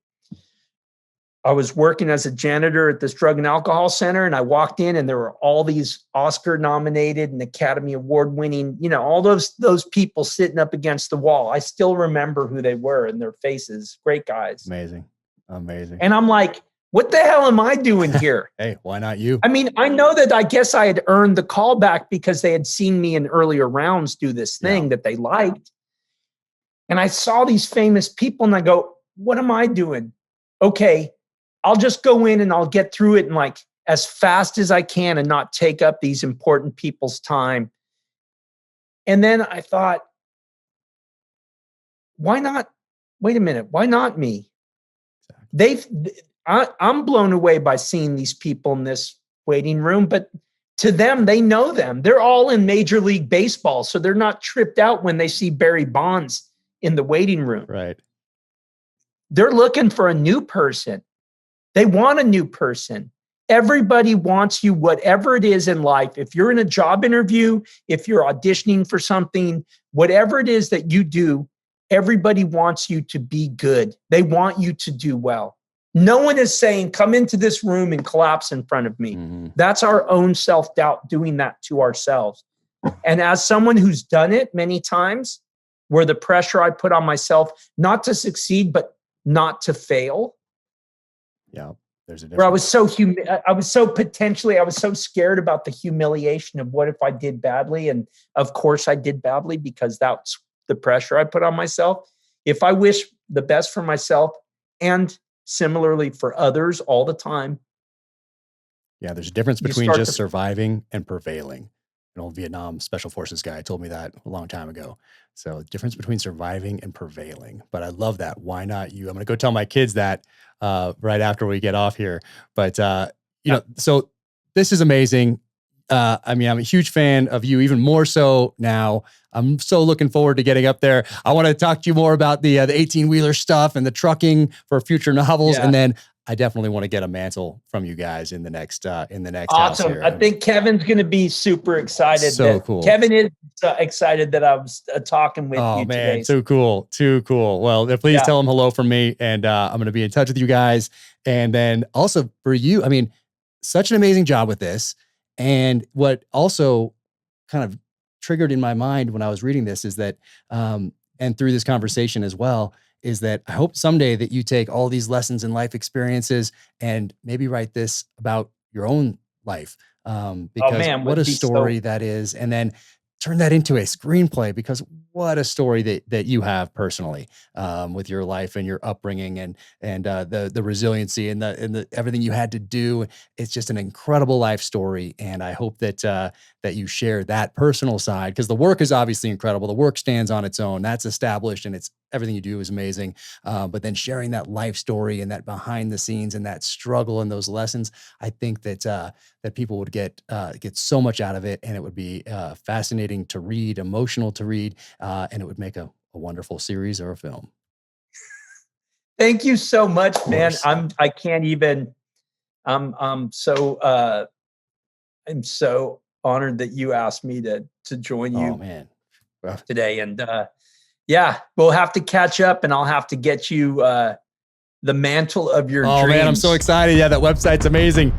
I was working as a janitor at this drug and alcohol center, and I walked in and there were all these Oscar nominated and Academy Award winning, all those people sitting up against the wall. I still remember who they were and their faces. Great guys. Amazing. And I'm like, what the hell am I doing here? Hey, why not you? I mean, I know that I guess I had earned the call back because they had seen me in earlier rounds do this thing that they liked. And I saw these famous people and I go, what am I doing? Okay. I'll just go in and I'll get through it and like as fast as I can and not take up these important people's time. And then I thought, why not? Wait a minute. Why not me? I'm blown away by seeing these people in this waiting room, but to them, they know them. They're all in Major League Baseball. So they're not tripped out when they see Barry Bonds in the waiting room. Right. They're looking for a new person. They want a new person. Everybody wants you, whatever it is in life. If you're in a job interview, if you're auditioning for something, whatever it is that you do, everybody wants you to be good. They want you to do well. No one is saying, come into this room and collapse in front of me. That's our own self-doubt doing that to ourselves. And as someone who's done it many times, where the pressure I put on myself, not to succeed, but not to fail. Yeah, there's a difference. Where I was so scared about the humiliation of what if I did badly. And of course I did badly because that's the pressure I put on myself. If I wish the best for myself and similarly for others all the time. Yeah, there's a difference between just surviving and prevailing. An old Vietnam Special Forces guy told me that a long time ago. So, difference between surviving and prevailing. But I love that. Why not you? I'm going to go tell my kids that right after we get off here. But you know, so this is amazing. I mean, I'm a huge fan of you, even more so now. I'm so looking forward to getting up there. I want to talk to you more about the 18-wheeler stuff and the trucking for future novels, and then I definitely want to get a mantle from you guys in the next house here. I think Kevin's going to be super excited. So cool. Kevin is excited that I was talking with you today. Oh man, too cool. Well, please tell him hello from me, and I'm going to be in touch with you guys. And then also for you, I mean, such an amazing job with this. And what also kind of triggered in my mind when I was reading this is that, and through this conversation as well, is that I hope someday that you take all these lessons and life experiences and maybe write this about your own life. Because what a story that is. And then turn that into a screenplay, because what a story that you have personally with your life and your upbringing and the resiliency and the everything you had to do. It's just an incredible life story. And I hope that that you share that personal side, because the work is obviously incredible. The work stands on its own. That's established, and it's everything you do is amazing. But then sharing that life story and that behind the scenes and that struggle and those lessons, I think that that people would get so much out of it, and it would be fascinating to read, emotional to read, and it would make a wonderful series or a film. Thank you so much, man. I'm so honored that you asked me to join you today. And we'll have to catch up, and I'll have to get you the mantle of your dreams. Oh man, I'm so excited. Yeah, that website's amazing.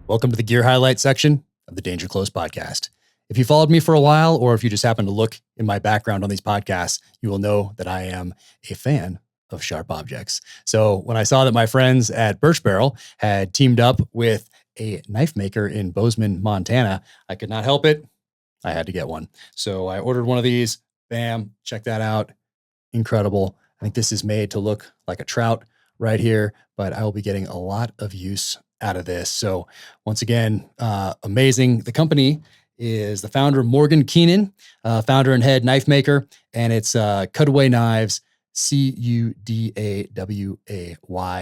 Welcome to the gear highlight section of the Danger Close podcast. If you followed me for a while, or if you just happen to look in my background on these podcasts, you will know that I am a fan of sharp objects. So when I saw that my friends at Birch Barrel had teamed up with a knife maker in Bozeman, Montana, I could not help it. I had to get one. So I ordered one of these. Bam, check that out. Incredible. I think this is made to look like a trout right here, but I will be getting a lot of use out of this. So once again, amazing. The company is the founder, Morgan Keenan, founder and head knife maker, and it's Cutaway Knives, Cudaway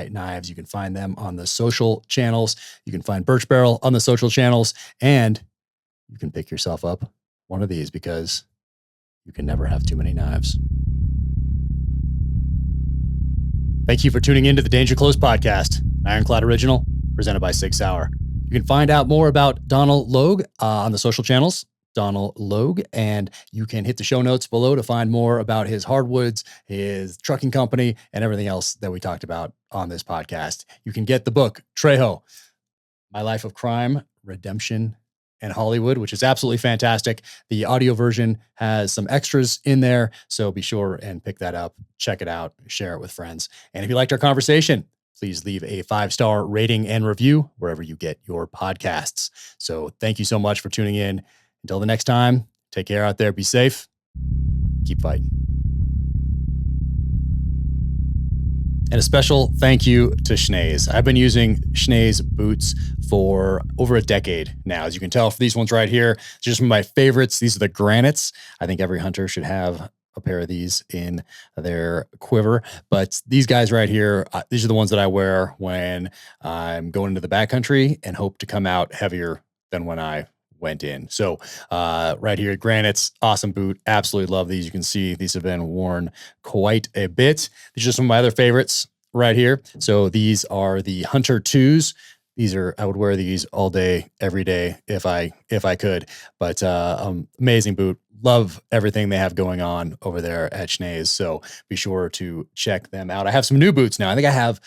Knives. You can find them on the social channels. You can find Birch Barrel on the social channels, and you can pick yourself up one of these, because you can never have too many knives. Thank you for tuning in to the Danger Close podcast, an Ironclad original presented by Sig Sauer. You can find out more about Donal Logue on the social channels, Donal Logue, and you can hit the show notes below to find more about his hardwoods, his trucking company, and everything else that we talked about on this podcast. You can get the book, Trejo, My Life of Crime, Redemption, and Hollywood, which is absolutely fantastic. The audio version has some extras in there, so be sure and pick that up, check it out, share it with friends. And if you liked our conversation, please leave a 5-star rating and review wherever you get your podcasts. So thank you so much for tuning in. Until the next time, take care out there, be safe, keep fighting. And a special thank you to Schnee's. I've been using Schnee's boots for over a decade now. As you can tell, for these ones right here, it's just one of my favorites. These are the granites. I think every hunter should have a pair of these in their quiver. But these guys right here, these are the ones that I wear when I'm going into the backcountry and hope to come out heavier than when I went in. So right here, granites, awesome boot. Absolutely love these. You can see these have been worn quite a bit. These are some of my other favorites right here. So these are the Hunter 2s. I would wear these all day, every day if I could. But amazing boot. Love everything they have going on over there at Schnee's. So be sure to check them out. I have some new boots now. I think I have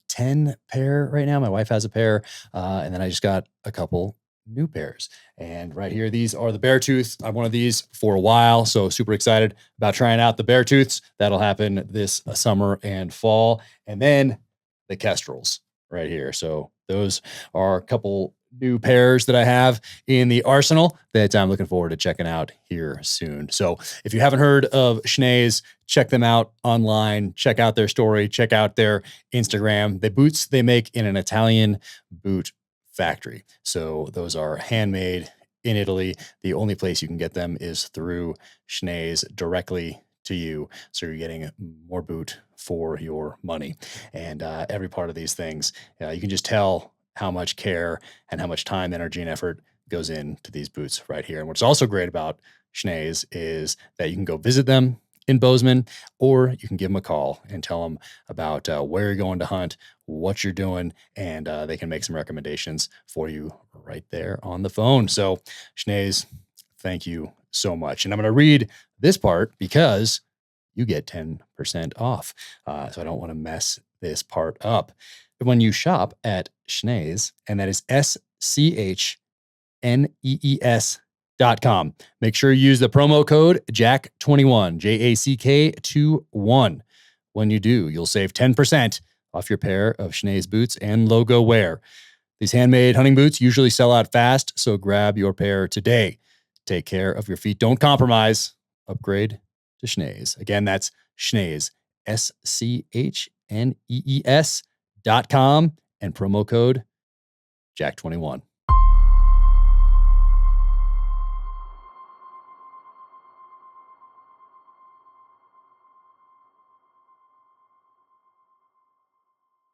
10 pair right now. My wife has a pair. And then I just got a couple new pairs. And right here, these are the Beartooth. I've wanted these for a while, so super excited about trying out the Beartooths. That'll happen this summer and fall. And then the Kestrels right here. So those are a couple new pairs that I have in the arsenal that I'm looking forward to checking out here soon. So if you haven't heard of Schnee's, check them out online, check out their story, check out their Instagram. The boots they make in an Italian boot factory. So those are handmade in Italy. The only place you can get them is through Schnee's directly to you. So you're getting more boot for your money. And every part of these things, you can just tell how much care and how much time, energy, and effort goes into these boots right here. And what's also great about Schnee's is that you can go visit them in Bozeman, or you can give them a call and tell them about where you're going to hunt, what you're doing, and they can make some recommendations for you right there on the phone. So Schnee's, thank you so much. And I'm going to read this part because you get 10% off. So I don't want to mess this part up. When you shop at Schnee's, and that is SCHNEES.com, make sure you use the promo code JACK21, JACK21. When you do, you'll save 10% off your pair of Schnee's boots and logo wear. These handmade hunting boots usually sell out fast, so grab your pair today. Take care of your feet. Don't compromise. Upgrade to Schnee's. Again, that's Schnee's, SCHNEES.com, and promo code JACK21.